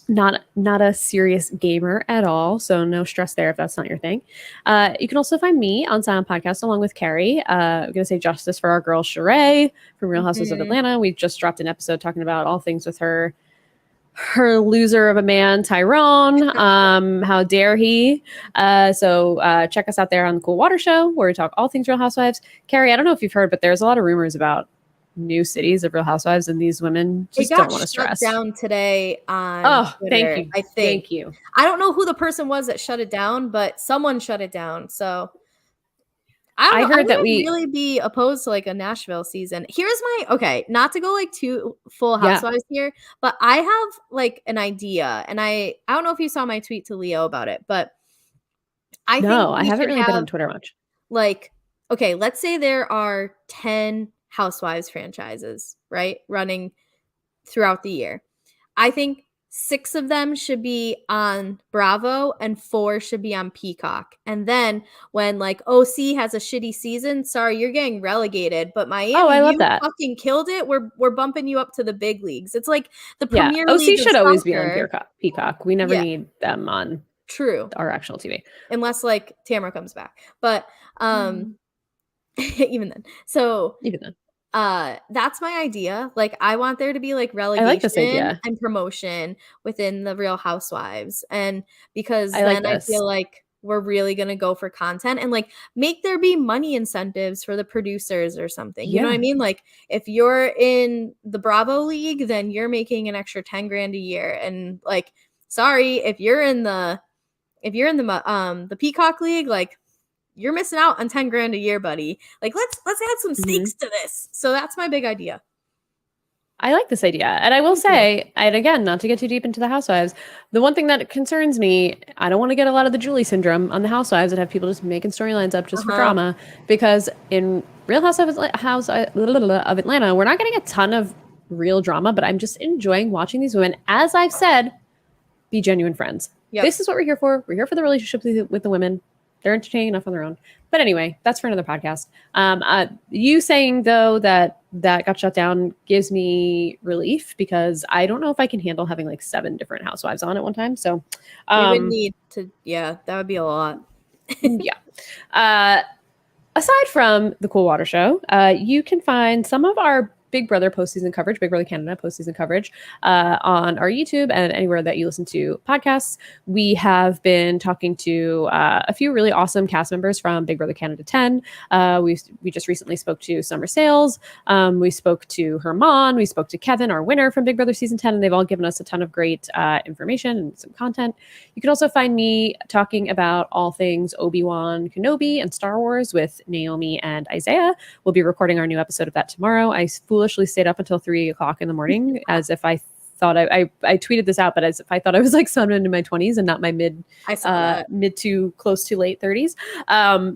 Not a serious gamer at all, so no stress there if that's not your thing. You can also find me on Silent Podcast along with Kari. I'm gonna say justice for our girl Sheree from Real Housewives of Atlanta. We just dropped an episode talking about all things with her loser of a man, Tyrone. How dare he? So check us out there on the Cool Water Show, where we talk all things Real Housewives. Kari, I don't know if you've heard, but there's a lot of rumors about new cities of Real Housewives, and these women just don't want to stress. It got shut down today on Twitter, thank you. I think. Thank you. I don't know who the person was that shut it down, but someone shut it down. So I heard that we really be opposed to like a Nashville season. Here's my not to go like too full Housewives here, but I have like an idea, and I don't know if you saw my tweet to Leo about it, but I haven't really been on Twitter much. Like, okay, let's say there are 10 Housewives franchises, right, running throughout the year. I think 6 of them should be on Bravo and 4 should be on Peacock. And then when like OC has a shitty season, sorry, you're getting relegated. But Miami, I love that. Fucking killed it. We're bumping you up to the big leagues. It's like the Premier League. OC should always be on Peacock. We never need them on our actual TV. Unless like Tamara comes back. But even then. That's my idea. Like, I want there to be like relegation and promotion within the Real Housewives, and because I feel like we're really gonna go for content and like make there be money incentives for the producers or something. You know what I mean? Like, if you're in the Bravo League, then you're making an extra 10 grand a year, and like, sorry, if you're in the Peacock League, like, you're missing out on 10 grand a year, buddy. Like, let's add some stakes to this. So that's my big idea. I like this idea. And I will say, and again, not to get too deep into the Housewives, the one thing that concerns me, I don't want to get a lot of the Julie syndrome on the Housewives and have people just making storylines up just for drama, because in Real Housewives of Atlanta, we're not getting a ton of real drama, but I'm just enjoying watching these women, as I've said, be genuine friends. This is what we're here for. We're here for the relationship with the women. They're entertaining enough on their own. But anyway, that's for another podcast. You saying, though, that got shut down gives me relief, because I don't know if I can handle having like 7 different housewives on at one time. So we would need to, that would be a lot. Aside from the Cool Water Show, you can find some of our Big Brother postseason coverage, Big Brother Canada postseason coverage on our YouTube and anywhere that you listen to podcasts. We have been talking to a few really awesome cast members from Big Brother Canada 10. We just recently spoke to Summer Sales. We spoke to Herman. We spoke to Kevin, our winner from Big Brother season 10, and they've all given us a ton of great information and some content. You can also find me talking about all things Obi-Wan Kenobi and Star Wars with Naomi and Isaiah. We'll be recording our new episode of that tomorrow. I foolishly stayed up until 3 o'clock in the morning, as if I thought I tweeted this out, but as if I thought I was like someone in my 20s and not my mid to close to late 30s.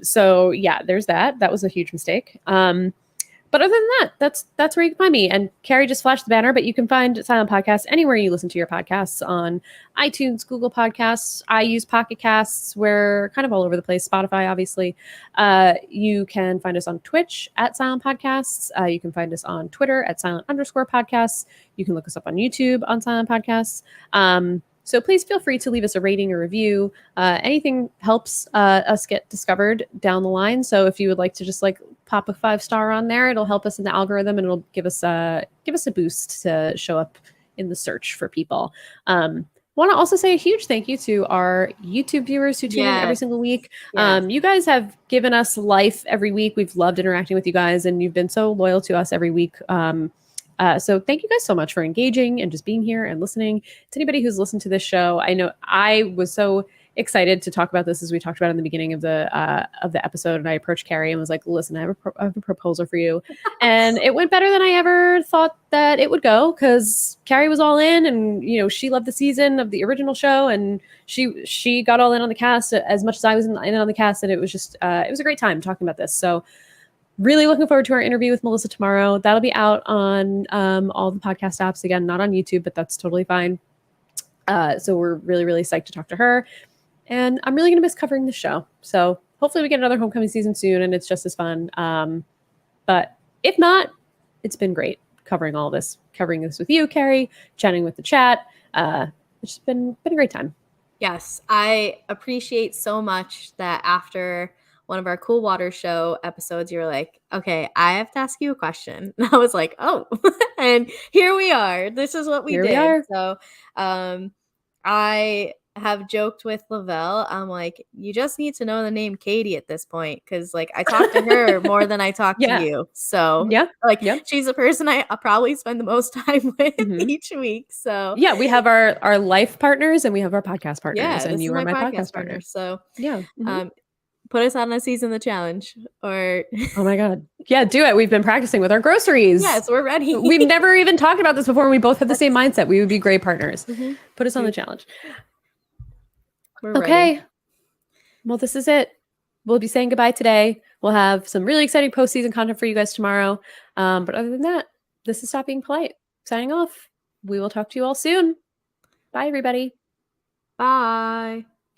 So yeah, there's that. That was a huge mistake. But other than that, that's where you can find me. And Kari just flashed the banner, but you can find Silent Podcasts anywhere you listen to your podcasts, on iTunes, Google Podcasts. I use Pocket Casts. We're kind of all over the place. Spotify, obviously. You can find us on Twitch at Silent Podcasts. You can find us on Twitter at Silent_podcasts. You can look us up on YouTube on Silent Podcasts. So please feel free to leave us a rating or review. Anything helps us get discovered down the line. So if you would like to just like pop a 5-star on there, it'll help us in the algorithm, and it'll give us a boost to show up in the search for people. Want to also say a huge thank you to our YouTube viewers who tune in every single week. Yes. You guys have given us life every week. We've loved interacting with you guys, and you've been so loyal to us every week. So thank you guys so much for engaging and just being here and listening. To anybody who's listened to this show, I know I was so excited to talk about this, as we talked about in the beginning of the episode, and I approached Kari and was like, listen, I have a proposal for you. And it went better than I ever thought that it would go, because Kari was all in, and she loved the season of the original show, and she got all in on the cast as much as I was in on the cast, and it was just it was a great time talking about this. So really looking forward to our interview with Melissa tomorrow. That'll be out on all the podcast apps. Again, not on YouTube, but that's totally fine. So we're really, really psyched to talk to her. And I'm really going to miss covering the show. So hopefully we get another homecoming season soon, and it's just as fun. But if not, it's been great covering this with you, Kari, chatting with the chat. It's just been a great time. Yes, I appreciate so much that after one of our Cool Water Show episodes, you were like, okay, I have to ask you a question. And I was like, oh, and here we are. This is what we did. We are. So I have joked with Lavelle. I'm like, you just need to know the name Katie at this point, because like I talk to her more than I talk to you. So she's a person I probably spend the most time with each week. So yeah, we have our life partners and we have our podcast partners. Yeah, and you are my podcast partner. So yeah. Put us on a season the challenge, or oh my god, yeah, do it. We've been practicing with our groceries. Yes, we're ready. We've never even talked about this before, and we both have the same mindset. We would be great partners. Put us on the challenge. We're okay ready. Well, this is it. We'll be saying goodbye today. We'll have some really exciting postseason content for you guys tomorrow, but other than that, this is Stop Being Polite signing off. We will talk to you all soon. Bye, everybody. Bye.